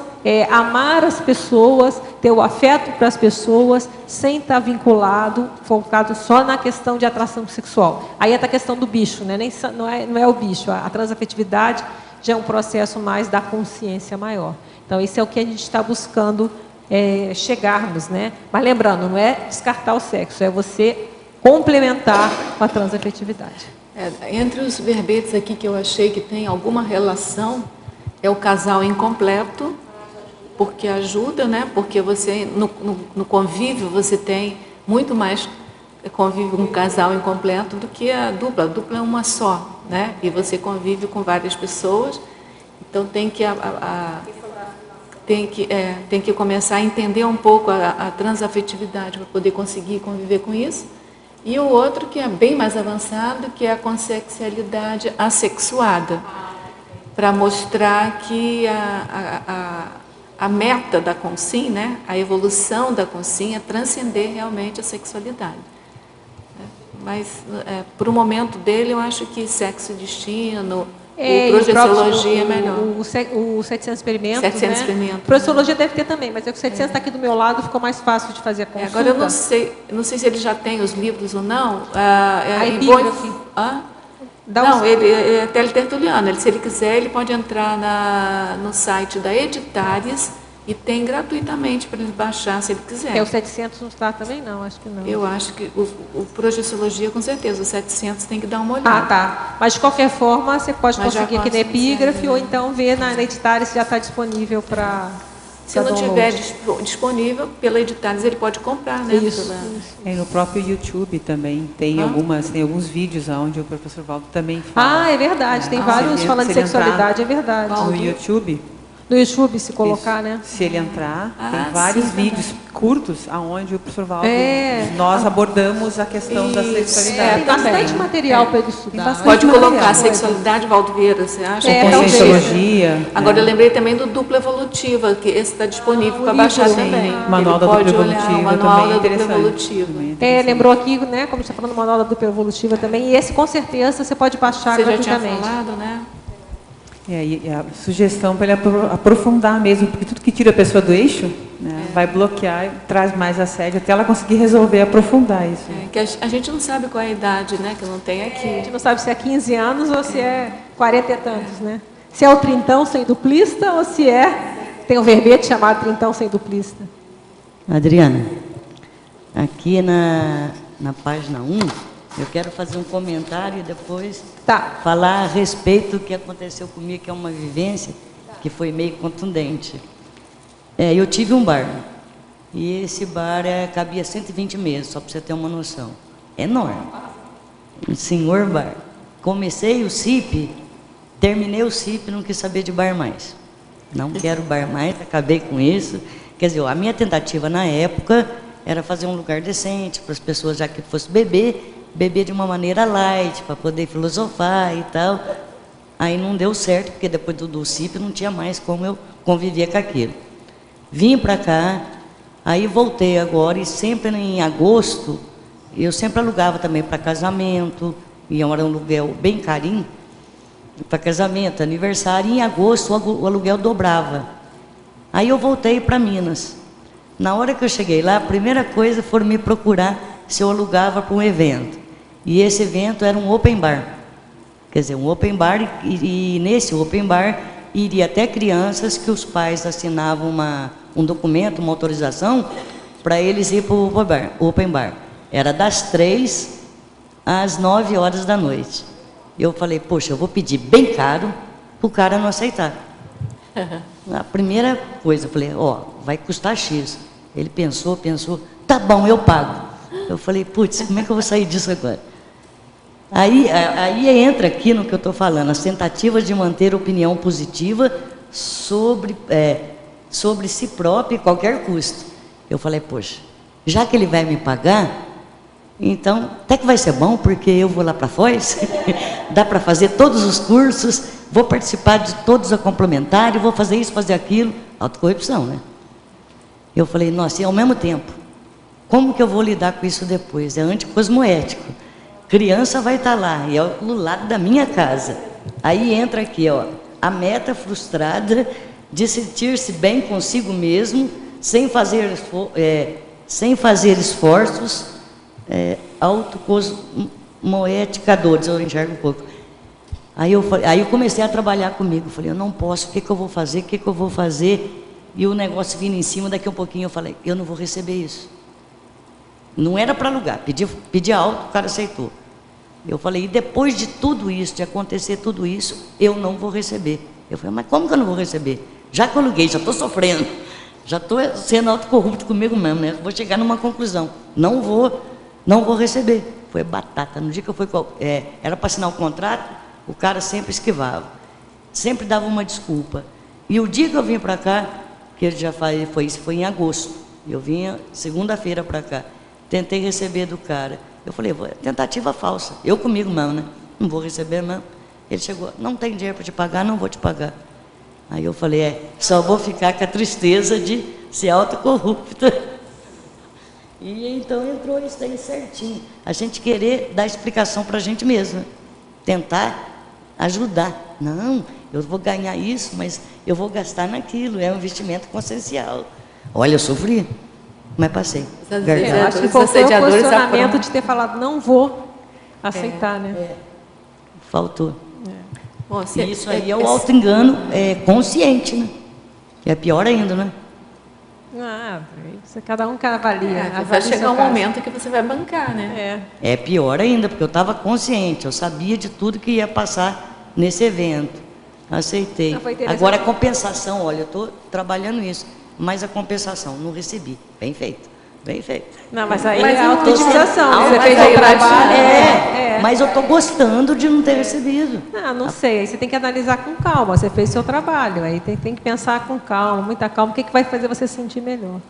amar as pessoas, ter o afeto para as pessoas, sem estar vinculado, focado só na questão de atração sexual. Aí é a questão do bicho, né? Não é o bicho, a transafetividade já é um processo mais da consciência maior. Então, isso é o que a gente está buscando chegarmos, né? Mas lembrando, não é descartar o sexo, é você complementar com a transafetividade. Entre os verbetes aqui que eu achei que tem alguma relação, é o casal incompleto, porque ajuda, né? Porque você, no convívio, você tem muito mais convívio com um casal incompleto do que a dupla. A dupla é uma só, né? E você convive com várias pessoas, então tem que começar a entender um pouco a transafetividade para poder conseguir conviver com isso. E o outro que é bem mais avançado, que é a consexualidade assexuada, para mostrar que a meta da Consim, né, a evolução da Consim é transcender realmente a sexualidade. Mas, para o momento dele, eu acho que sexo e destino, projeciologia é melhor. O 700 experimentos, 700 né? experimentos. Projeciologia deve ter também, mas o 700 está aqui do meu lado, ficou mais fácil de fazer a consulta. Agora, eu não sei se ele já tem os livros ou não. A epígrafe. Não, ele é teletertuliano. Se ele quiser, ele pode entrar no site da Editares e tem gratuitamente para ele baixar, se ele quiser. O 700 não está também? Não, acho que não. Eu acho que o Projeciologia, com certeza, o 700 tem que dar uma olhada. Ah, tá. Mas, de qualquer forma, você pode conseguir aqui na epígrafe ou então ver na Editares se já está disponível para Se não tiver disponível, pela Editares ele pode comprar, né? Isso. No próprio YouTube também tem alguns vídeos onde o professor Valdo também fala. Ah, é verdade. Tem vários falando de sexualidade, é verdade. No YouTube. No YouTube, se colocar, né? Se ele entrar, tem vários vídeos curtos onde o professor Valdo, nós abordamos a questão da sexualidade. Tem bastante material para ele estudar. Pode colocar a sexualidade, Valdo Vieira, você acha? Conscienciologia. Agora, eu lembrei também do dupla evolutiva, que esse está disponível para baixar também. O manual da dupla evolutiva o manual da dupla evolutiva. Lembrou aqui, né, como você está falando, o manual da dupla evolutiva também, e esse, com certeza, você pode baixar gratuitamente. Você já tinha falado, né? E a sugestão para ele aprofundar mesmo, porque tudo que tira a pessoa do eixo, né, vai bloquear e traz mais assédio até ela conseguir resolver, aprofundar isso. Que a gente não sabe qual é a idade, né, que não tem aqui. A gente não sabe se é 15 anos ou se é 40 e tantos, né? Se é o trintão sem duplista ou se tem um verbete chamado trintão sem duplista. Adriana, aqui na página 1, eu quero fazer um comentário e depois falar a respeito do que aconteceu comigo, que é uma vivência que foi meio contundente. Eu tive um bar, e esse bar cabia 120 mesas, só para você ter uma noção. Enorme. Um senhor bar. Comecei o CIP, terminei o CIP, não quis saber de bar mais. Não quero bar mais, acabei com isso. Quer dizer, a minha tentativa na época era fazer um lugar decente para as pessoas, já que fosse beber de uma maneira light, para poder filosofar e tal. Aí não deu certo, porque depois do CIP não tinha mais como eu conviver com aquilo. Vim para cá, aí voltei agora, e sempre em agosto, eu sempre alugava também para casamento, e era um aluguel bem carinho, para casamento, aniversário, e em agosto o aluguel dobrava. Aí eu voltei para Minas. Na hora que eu cheguei lá, a primeira coisa foram me procurar se eu alugava para um evento. E esse evento era um open bar. Quer dizer, um open bar, e nesse open bar iria até crianças que os pais assinavam um documento, uma autorização, para eles ir para o open bar. Era das 3 às 9 horas da noite. Eu falei, poxa, eu vou pedir bem caro para o cara não aceitar. A primeira coisa, eu falei, vai custar X. Ele pensou, tá bom, eu pago. Eu falei, putz, como é que eu vou sair disso agora? Aí entra aqui no que eu estou falando, as tentativas de manter opinião positiva sobre si próprio a qualquer custo. Eu falei, poxa, já que ele vai me pagar, então até que vai ser bom, porque eu vou lá para Foz, dá para fazer todos os cursos, vou participar de todos os complementares, vou fazer isso, fazer aquilo, autocorrupção, né? Eu falei, nossa, e ao mesmo tempo, como que eu vou lidar com isso depois? É anticosmoético. Criança vai estar lá, e é do lado da minha casa. Aí entra aqui, a meta frustrada de sentir-se bem consigo mesmo, sem fazer esforços autocosmoeticadores, eu enxergo um pouco. Aí eu comecei a trabalhar comigo, falei, eu não posso, o que eu vou fazer, e o negócio vindo em cima, daqui a um pouquinho eu falei, eu não vou receber isso. Não era para alugar, pedi alto, o cara aceitou. Eu falei, e depois de tudo isso, de acontecer tudo isso, eu não vou receber. Eu falei, mas como que eu não vou receber? Já que eu aluguei, já estou sofrendo, já estou sendo autocorrupto comigo mesmo, né? Vou chegar numa conclusão, não vou receber. Foi batata. No dia que eu fui, era para assinar o contrato, o cara sempre esquivava, sempre dava uma desculpa. E o dia que eu vim para cá, que ele já foi em agosto, eu vinha segunda-feira para cá, tentei receber do cara. Eu falei, tentativa falsa, eu comigo mesmo, né? Não vou receber mesmo. Ele chegou, não tem dinheiro para te pagar, não vou te pagar. Aí eu falei, só vou ficar com a tristeza de ser autocorrupta. E então entrou isso aí certinho. A gente querer dar explicação para a gente mesmo, tentar ajudar. Não, eu vou ganhar isso, mas eu vou gastar naquilo, é um investimento consciencial. Olha, eu sofri, mas passei. Eu acho que faltou o posicionamento de ter falado, não vou aceitar, né? Faltou. Bom, e isso aí é o auto-engano consciente, né? Que é pior ainda, né? Cada um avalia. Vai chegar um momento que você vai bancar, né? É pior ainda, porque eu estava consciente, eu sabia de tudo que ia passar nesse evento. Aceitei. Agora a compensação, olha, eu estou trabalhando isso, mas a compensação, não recebi. Bem feito, bem feito. Não, mas aí é a auto-utilização. Você fez o trabalho. Mas eu estou gostando de não ter recebido. Não sei, aí você tem que analisar com calma. Você fez seu trabalho, aí tem que pensar com calma, muita calma, o que vai fazer você sentir melhor.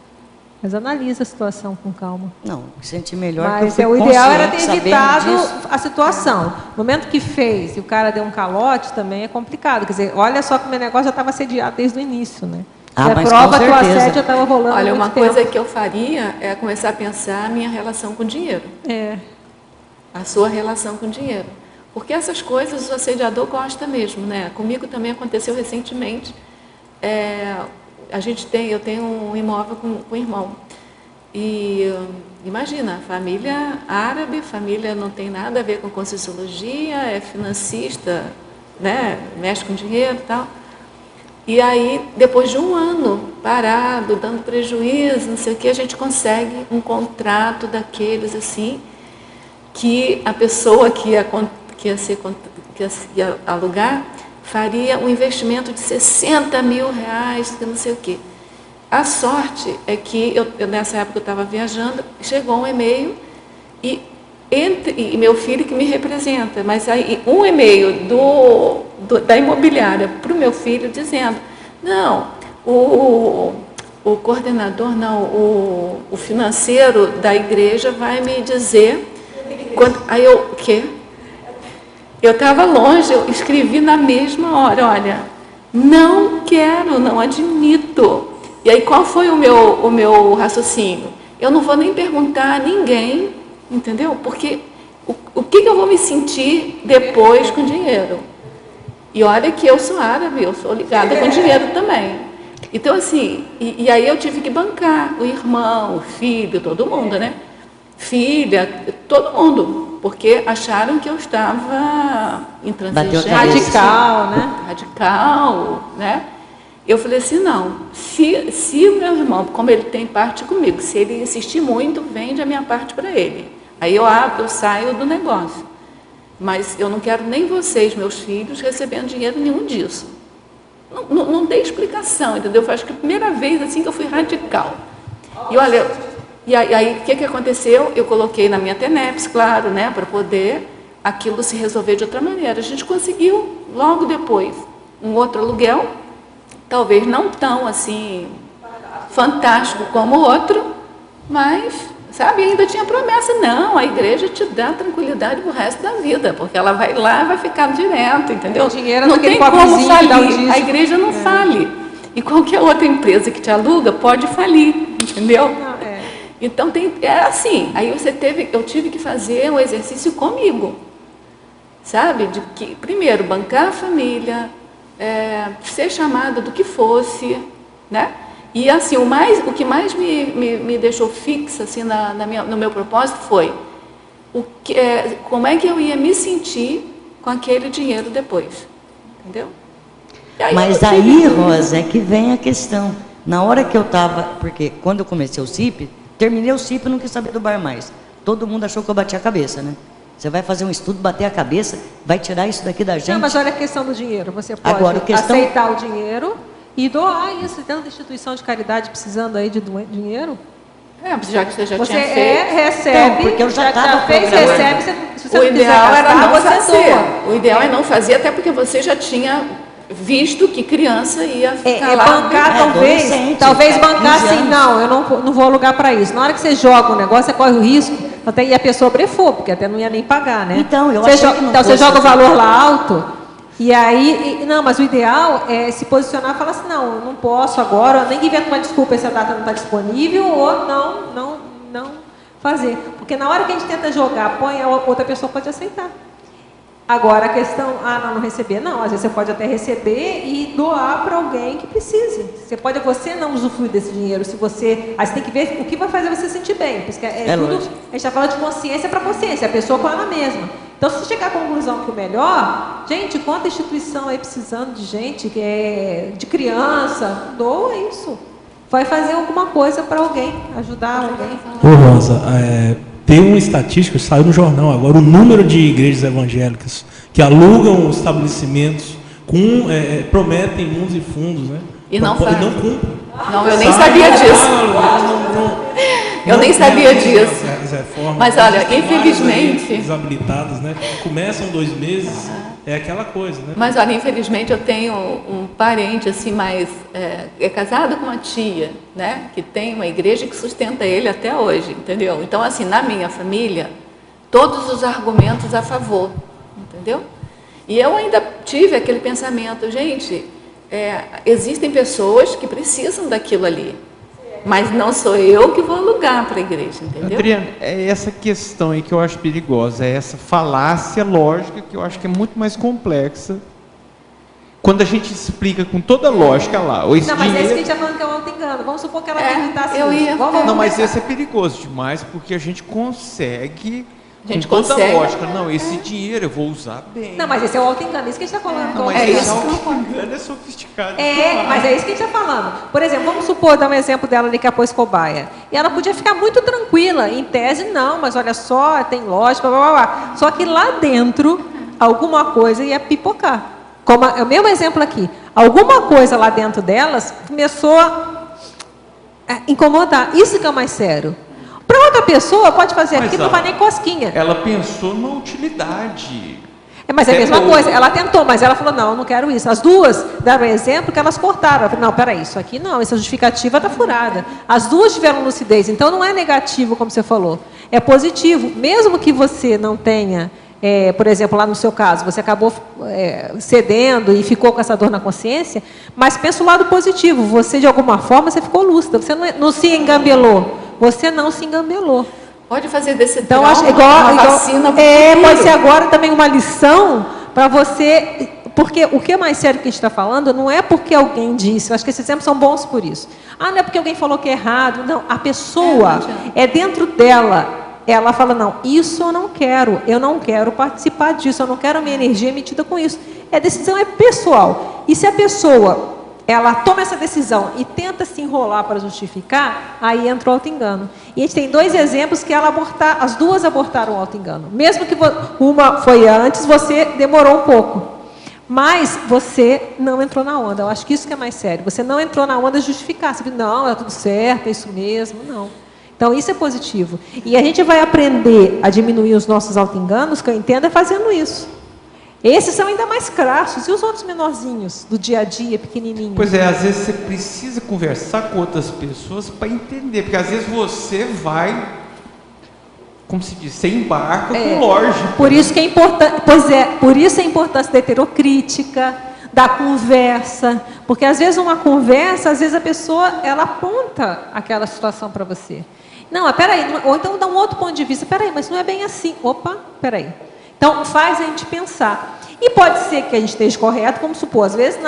Mas analisa a situação com calma. Não, sentir melhor. Mas o ideal era ter evitado a situação. No momento que fez e o cara deu um calote, também é complicado. Quer dizer, olha só que o meu negócio já estava assediado desde o início, né? A prova que o assédio já estava rolando. Olha, uma coisa que eu faria é começar a pensar a minha relação com o dinheiro. A sua relação com o dinheiro. Porque essas coisas o assediador gosta mesmo, né? Comigo também aconteceu recentemente. Eu tenho um imóvel com o irmão. E imagina, família árabe, família não tem nada a ver com Conscienciologia, é financista, né? Mexe com dinheiro e tal. E aí, depois de um ano parado, dando prejuízo, não sei o que, a gente consegue um contrato daqueles assim, que a pessoa que ia alugar faria um investimento de 60 mil reais, não sei o quê. A sorte é que, nessa época eu estava viajando, chegou um e-mail e meu filho que me representa, mas aí um e-mail da imobiliária para o meu filho dizendo, não, o coordenador, não, o financeiro da igreja vai me dizer, aí o quê? Eu estava longe, eu escrevi na mesma hora, olha, não quero, não admito. E aí qual foi o meu raciocínio? Eu não vou nem perguntar a ninguém, entendeu? Porque o que eu vou me sentir depois com dinheiro? E olha que eu sou árabe, eu sou ligada com dinheiro também. Então assim, e aí eu tive que bancar o irmão, o filho, todo mundo, né? Filha, todo mundo, porque acharam que eu estava intransigente. Radical, né? Radical, né? Eu falei assim, não, se o meu irmão, como ele tem parte comigo, se ele insistir muito, vende a minha parte para ele. Aí eu saio do negócio. Mas eu não quero nem vocês, meus filhos, recebendo dinheiro nenhum disso. Não dei explicação, entendeu? Foi acho que a primeira vez assim que eu fui radical. E olha, e aí o que aconteceu? Eu coloquei na minha TENEPS, claro, né, para poder aquilo se resolver de outra maneira. A gente conseguiu, logo depois, um outro aluguel, talvez não tão assim fantástico como o outro, mas, sabe, ainda tinha promessa, não, a igreja te dá tranquilidade pro resto da vida, porque ela vai lá e vai ficar direto, entendeu? O dinheiro não tem como falir, a igreja não É. fale. E qualquer outra empresa que te aluga pode falir, entendeu? Então é assim, aí eu tive que fazer um exercício comigo, sabe? De que, primeiro, bancar a família, ser chamada do que fosse, né? E assim, o que mais me deixou fixa assim, no meu propósito foi como é que eu ia me sentir com aquele dinheiro depois, entendeu? Mas aí, Rosa, é que vem a questão. Na hora que eu estava, porque quando eu comecei o CIP, terminei o CIP e não quis saber do bar mais. Todo mundo achou que eu bati a cabeça, né? Você vai fazer um estudo, bater a cabeça, vai tirar isso daqui da gente. Não, mas olha a questão do dinheiro. Você pode Agora, aceitar o dinheiro e doar isso. Tanta instituição de caridade precisando aí de dinheiro. Já que você já você tinha feito. Recebe, então, porque eu já fez, recebe, se você o não ideal quiser era gastar, não você fazer. doa. O ideal é não fazer, até porque você já tinha visto que criança ia ficar lá. Bancar, talvez bancar assim, não, eu não vou alugar para isso. Na hora que você joga o negócio, você corre o risco, e a pessoa brefou, porque até não ia nem pagar, né? Então, você joga o valor lá alto, e aí, não, mas o ideal é se posicionar e falar assim, não, eu não posso agora, nem invento uma desculpa, essa data não está disponível, ou não fazer. Porque na hora que a gente tenta jogar, põe, a outra pessoa pode aceitar. Agora a questão, não receber, não, às vezes você pode até receber e doar para alguém que precise. Você não usufruir desse dinheiro, se você, aí você tem que ver o que vai fazer você sentir bem, porque tudo, a gente está falando de consciência para consciência, a pessoa com ela mesma. Então, se você chegar à conclusão que o melhor, gente, quanta instituição aí precisando de gente, de criança, doa isso. Vai fazer alguma coisa para alguém, ajudar alguém. Ô Rosa, tem uma estatística, saiu no jornal agora, o número de igrejas evangélicas que alugam estabelecimentos, prometem mundos e fundos, né? E não fazem. E não cumprem. Não, eu nem sabia disso. Eu nem sabia disso. Mas olha, infelizmente... Desabilitadas, né? Começam 2 meses, é aquela coisa, né? Mas olha, infelizmente eu tenho um parente assim, mais... é casado com uma tia, né? Que tem uma igreja que sustenta ele até hoje, entendeu? Então, assim, na minha família, todos os argumentos a favor, entendeu? E eu ainda tive aquele pensamento, gente, existem pessoas que precisam daquilo ali. Mas não sou eu que vou alugar para a igreja, entendeu? Adriana, é essa questão aí que eu acho perigosa, é essa falácia lógica que eu acho que é muito mais complexa. Quando a gente explica com toda a lógica lá... Mas é isso que a gente está falando que é um auto-engano. Vamos supor que ela acreditasse nisso. Não, mas esse é perigoso demais, porque a gente consegue... Com toda a lógica, não, esse dinheiro eu vou usar bem. Não, mas esse é o auto-engano, isso que a gente está falando. Não, mas esse auto-engano é sofisticado. Mas é isso que a gente está falando. Por exemplo, vamos supor, dar um exemplo dela ali que após cobaia. E ela podia ficar muito tranquila, em tese não, mas olha só, tem lógica, blá, blá, blá. Só que lá dentro, alguma coisa ia pipocar. Como é o mesmo exemplo aqui. Alguma coisa lá dentro delas começou a incomodar. Isso que é o mais sério. Para outra pessoa, pode fazer aquilo, não vai nem cosquinha. Ela pensou na utilidade. Mas é a mesma coisa. Ela tentou, mas ela falou, não, eu não quero isso. As duas deram exemplo que elas cortaram. Ela falou, não, peraí, isso aqui não, essa justificativa está furada. As duas tiveram lucidez. Então, não é negativo, como você falou. É positivo. Mesmo que você não tenha, por exemplo, lá no seu caso, você acabou cedendo e ficou com essa dor na consciência, mas pensa o lado positivo. Você, de alguma forma, você ficou lúcida. Você não se engambelou. Você não se engambelou. Pode fazer desse então, trauma uma vacina. Pode ser agora também uma lição para você, porque o que é mais sério que a gente está falando não é porque alguém disse, eu acho que esses exemplos são bons por isso. Não é porque alguém falou que é errado, não, a pessoa é dentro dela, ela fala, não, isso eu não quero participar disso, eu não quero a minha energia emitida com isso. A decisão é pessoal, e se a pessoa... ela toma essa decisão e tenta se enrolar para justificar, aí entra o auto-engano. E a gente tem 2 exemplos que as duas abortaram o auto-engano. Mesmo que uma foi antes, você demorou um pouco. Mas você não entrou na onda. Eu acho que isso que é mais sério. Você não entrou na onda de justificar. Você viu, não, é tudo certo, é isso mesmo. Não. Então, isso é positivo. E a gente vai aprender a diminuir os nossos auto-enganos, que eu entendo, é fazendo isso. Esses são ainda mais crassos. E os outros menorzinhos, do dia a dia, pequenininhos? Pois é, às vezes você precisa conversar com outras pessoas para entender. Porque às vezes você vai, como se diz, você embarca com lógica. Por isso que é importante, por isso a importância da heterocrítica, da conversa. Porque às vezes uma conversa, às vezes a pessoa, ela aponta aquela situação para você. Não, peraí, ou então dá um outro ponto de vista. Peraí, mas não é bem assim. Opa, peraí. Então, faz a gente pensar. E pode ser que a gente esteja correto, vamos supor, às vezes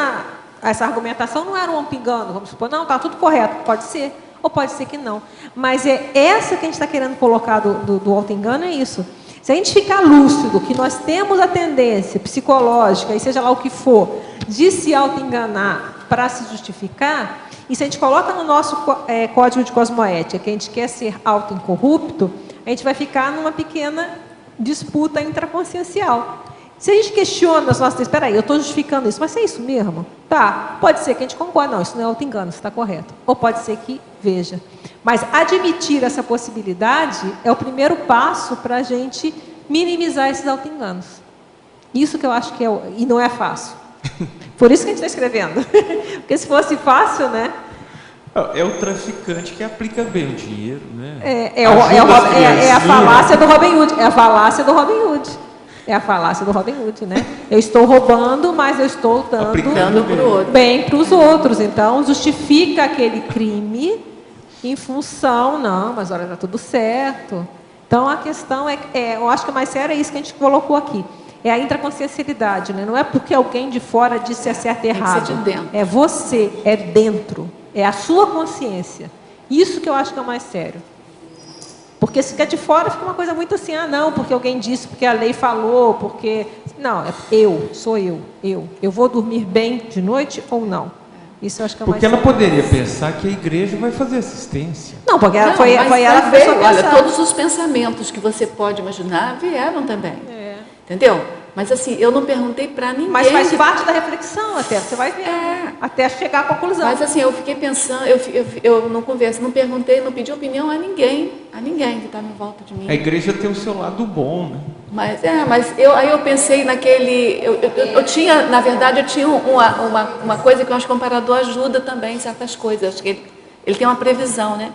essa argumentação não era um auto-engano, vamos supor, não, está tudo correto, pode ser, ou pode ser que não. Mas é essa que a gente está querendo colocar do auto-engano, é isso. Se a gente ficar lúcido, que nós temos a tendência psicológica, e seja lá o que for, de se auto-enganar para se justificar, e se a gente coloca no nosso código de cosmoética que a gente quer ser auto-incorrupto, a gente vai ficar numa pequena disputa intraconsciencial. Se a gente questiona as nossas... Espera aí, eu estou justificando isso, mas é isso mesmo? Tá, pode ser que a gente concorde. Não, isso não é auto-engano, isso está correto. Ou pode ser que veja. Mas admitir essa possibilidade é o primeiro passo para a gente minimizar esses auto-enganos. Isso que eu acho que é... E não é fácil. Por isso que a gente está escrevendo. Porque se fosse fácil, né? É o traficante que aplica bem o dinheiro, né? É a falácia do Robin Hood. É a falácia do Robin Hood. É a falácia do Robin Hood, né? Eu estou roubando, mas eu estou dando bem para os outros. Então, justifica aquele crime em função... Não, mas olha, está tudo certo. Então, a questão eu acho que o mais sério é isso que a gente colocou aqui. É a intraconsciencialidade, né? Não é porque alguém de fora disse é certo e errado. Tem que ser de dentro. É você, é dentro. É a sua consciência. Isso que eu acho que é o mais sério. Porque se ficar de fora, fica uma coisa muito assim, não, porque alguém disse, porque a lei falou, porque... Não, sou eu. Eu vou dormir bem de noite ou não? Isso eu acho que é mais sério. Porque ela poderia pensar que a igreja vai fazer assistência. Não, porque foi ela que começou a pensar. Olha, todos os pensamentos que você pode imaginar vieram também. Entendeu? Mas assim, eu não perguntei para ninguém. Mas faz parte da reflexão até, você vai ver. Até chegar à conclusão. Mas assim, eu fiquei pensando, eu não converso, não perguntei, não pedi opinião a ninguém que estava em volta de mim. A igreja tem o seu lado bom, né? Mas aí eu pensei naquele... Eu tinha, na verdade, eu tinha uma coisa que eu acho que o amparador ajuda também em certas coisas. Acho que ele tem uma previsão, né?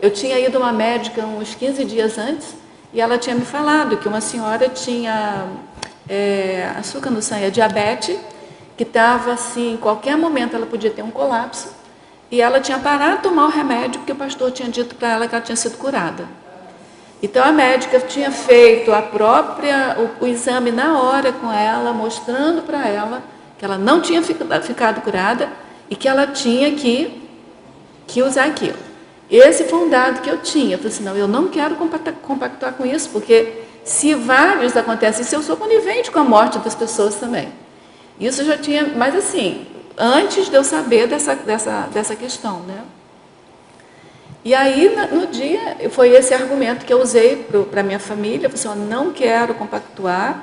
Eu tinha ido a uma médica uns 15 dias antes e ela tinha me falado que uma senhora tinha açúcar no sangue, diabetes, que estava assim, em qualquer momento ela podia ter um colapso, e ela tinha parado de tomar o remédio porque o pastor tinha dito para ela que ela tinha sido curada. Então a médica tinha feito o exame na hora com ela, mostrando para ela que ela não tinha ficado curada e que ela tinha que usar aquilo. Esse foi um dado que eu tinha. Eu falei assim, não, eu não quero compactuar com isso, porque se vários acontecem, se eu sou conivente com a morte das pessoas também. Isso eu já tinha, mas assim, antes de eu saber dessa questão, né? E aí, no dia, foi esse argumento que eu usei para a minha família. Eu falei assim, não quero compactuar,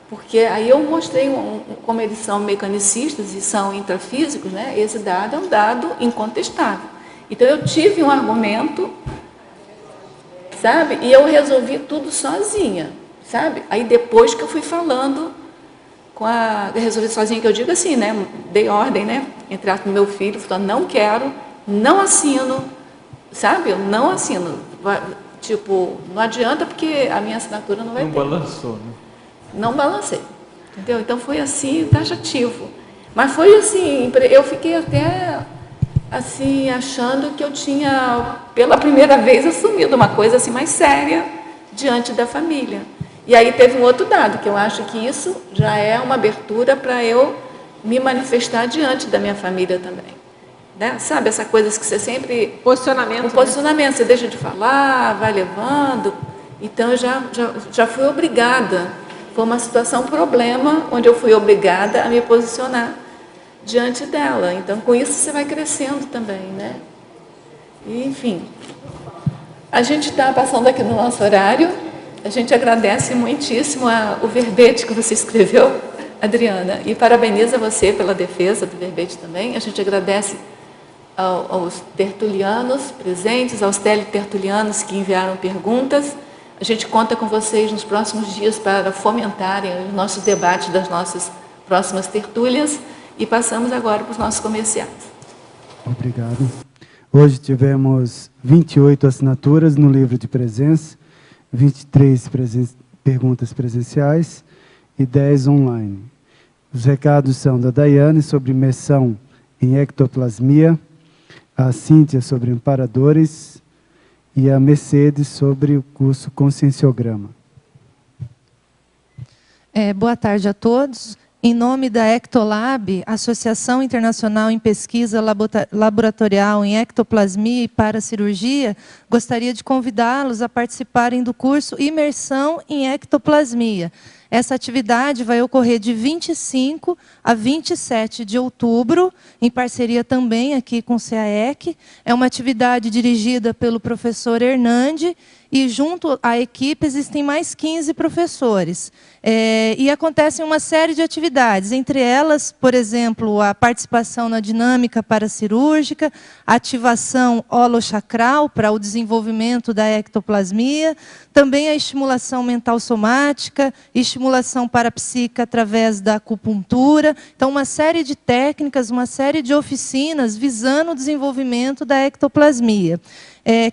porque aí eu mostrei, como eles são mecanicistas e são intrafísicos, né? Esse dado é um dado incontestável. Então, eu tive um argumento, sabe? E eu resolvi tudo sozinha, sabe? Aí, depois que eu fui falando, resolvi sozinha, que eu digo assim, né? Dei ordem, né? Entrar com meu filho, falando, não quero, não assino, sabe? Eu não assino. Tipo, não adianta porque a minha assinatura não vai ter. Não balançou, né? Não balancei. Entendeu? Então foi assim, taxativo. Mas foi assim, eu fiquei até assim, achando que eu tinha, pela primeira vez, assumido uma coisa assim mais séria diante da família. E aí teve um outro dado, que eu acho que isso já é uma abertura para eu me manifestar diante da minha família também. Né? Sabe, essa coisa que você sempre... Posicionamento. Um posicionamento, você deixa de falar, vai levando. Então, eu já fui obrigada. Foi uma situação, problema, onde eu fui obrigada a me posicionar diante dela. Então, com isso, você vai crescendo também, né? E, enfim, a gente está passando aqui no nosso horário. A gente agradece muitíssimo o verbete que você escreveu, Adriana, e parabeniza você pela defesa do verbete também. A gente agradece aos tertulianos presentes, aos teletertulianos que enviaram perguntas. A gente conta com vocês nos próximos dias para fomentarem os nossos debates das nossas próximas tertúlias. E passamos agora para os nossos comerciais. Obrigado. Hoje tivemos 28 assinaturas no livro de presença, 23 perguntas presenciais e 10 online. Os recados são da Daiane sobre imersão em ectoplasmia, a Cíntia sobre amparadores e a Mercedes sobre o curso Conscienciograma. Boa tarde a todos. Em nome da Ectolab, Associação Internacional em Pesquisa Laboratorial em Ectoplasmia e Paracirurgia, gostaria de convidá-los a participarem do curso Imersão em Ectoplasmia. Essa atividade vai ocorrer de 25 a 27 de outubro, em parceria também aqui com o CAEC. É uma atividade dirigida pelo professor Hernande, e junto à equipe existem mais 15 professores. E acontecem uma série de atividades, entre elas, por exemplo, a participação na dinâmica paracirúrgica, a ativação holochacral para o desenvolvimento da ectoplasmia, também a estimulação mental somática, estimulação parapsíquica através da acupuntura. Então, uma série de técnicas, uma série de oficinas visando o desenvolvimento da ectoplasmia.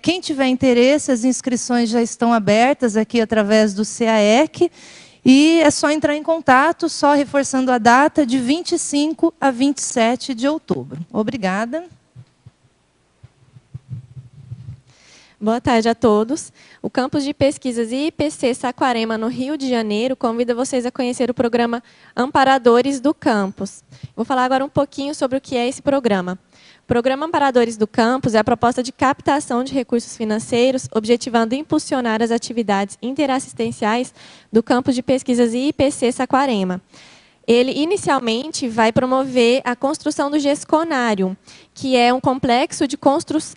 Quem tiver interesse, as inscrições já estão abertas aqui através do CAEC, e é só entrar em contato, só reforçando a data, de 25 a 27 de outubro. Obrigada. Boa tarde a todos. O Campus de Pesquisas IPC Saquarema, no Rio de Janeiro, convida vocês a conhecer o programa Amparadores do Campus. Vou falar agora um pouquinho sobre o que é esse programa. O Programa Amparadores do Campus é a proposta de captação de recursos financeiros, objetivando impulsionar as atividades interassistenciais do Campus de Pesquisas IPC Saquarema. Ele, inicialmente, vai promover a construção do Gesconário, que é um complexo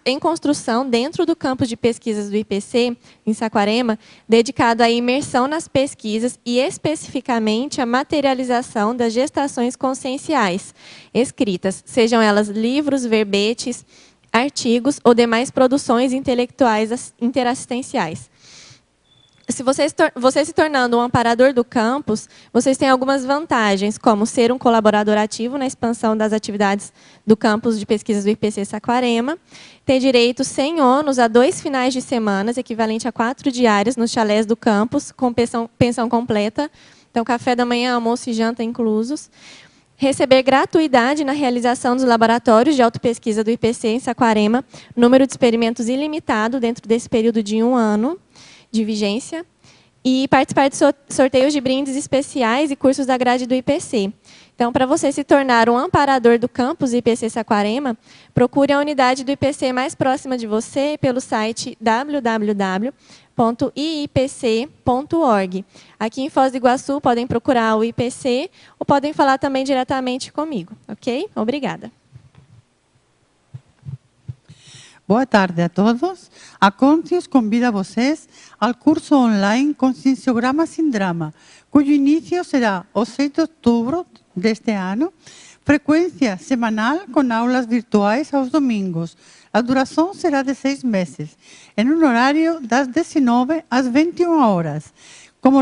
em construção dentro do campus de pesquisas do IPC, em Saquarema, dedicado à imersão nas pesquisas e, especificamente, à materialização das gestações conscienciais escritas, sejam elas livros, verbetes, artigos ou demais produções intelectuais interassistenciais. Se você se tornando um amparador do campus, vocês têm algumas vantagens, como ser um colaborador ativo na expansão das atividades do campus de pesquisas do IPC Saquarema, ter direito sem ônus a 2 finais de semana, equivalente a 4 diárias nos chalés do campus, com pensão completa, então café da manhã, almoço e janta inclusos, receber gratuidade na realização dos laboratórios de autopesquisa do IPC em Saquarema, número de experimentos ilimitado dentro desse período de 1 ano, de vigência, e participar de sorteios de brindes especiais e cursos da grade do IPC. Então, para você se tornar um amparador do campus IPC Saquarema, procure a unidade do IPC mais próxima de você pelo site www.iipc.org. Aqui em Foz do Iguaçu, podem procurar o IPC ou podem falar também diretamente comigo, ok? Obrigada. Boa tarde a todos. A Conscius convida vocês ao curso online Conscienciograma sin Drama, cujo início será o 6 de outubro deste ano, frequência semanal com aulas virtuais aos domingos. A duração será de 6 meses, em um horário das 19 às 21 horas. Como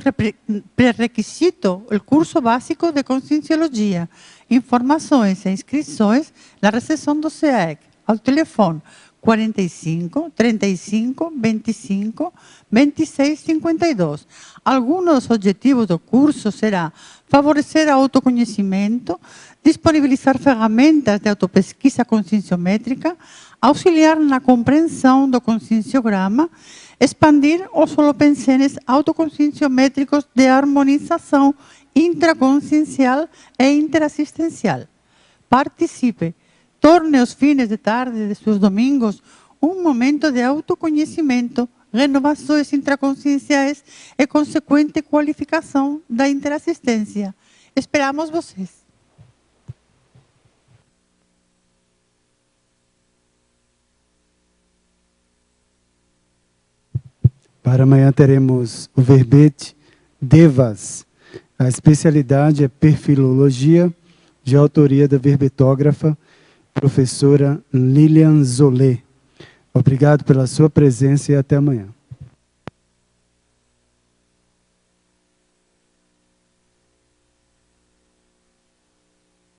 pré-requisito, o curso básico de Conscienciologia. Informações e inscrições na recepção do CAEC, ao telefone 45 35 25 26 52. Alguns dos objetivos do curso será favorecer o autoconhecimento, disponibilizar ferramentas de autopesquisa conscienciométrica, auxiliar na compreensão do conscienciograma, expandir os holopensenes autoconscienciométricos de harmonização intraconsciencial e interassistencial. Participe! Torne os fins de tarde de seus domingos um momento de autoconhecimento, renovações intraconscienciais e consequente qualificação da interassistência. Esperamos vocês. Para amanhã teremos o verbete Devas. A especialidade é perfilologia, de autoria da verbetógrafa professora Lilian Zolé. Obrigado pela sua presença e até amanhã.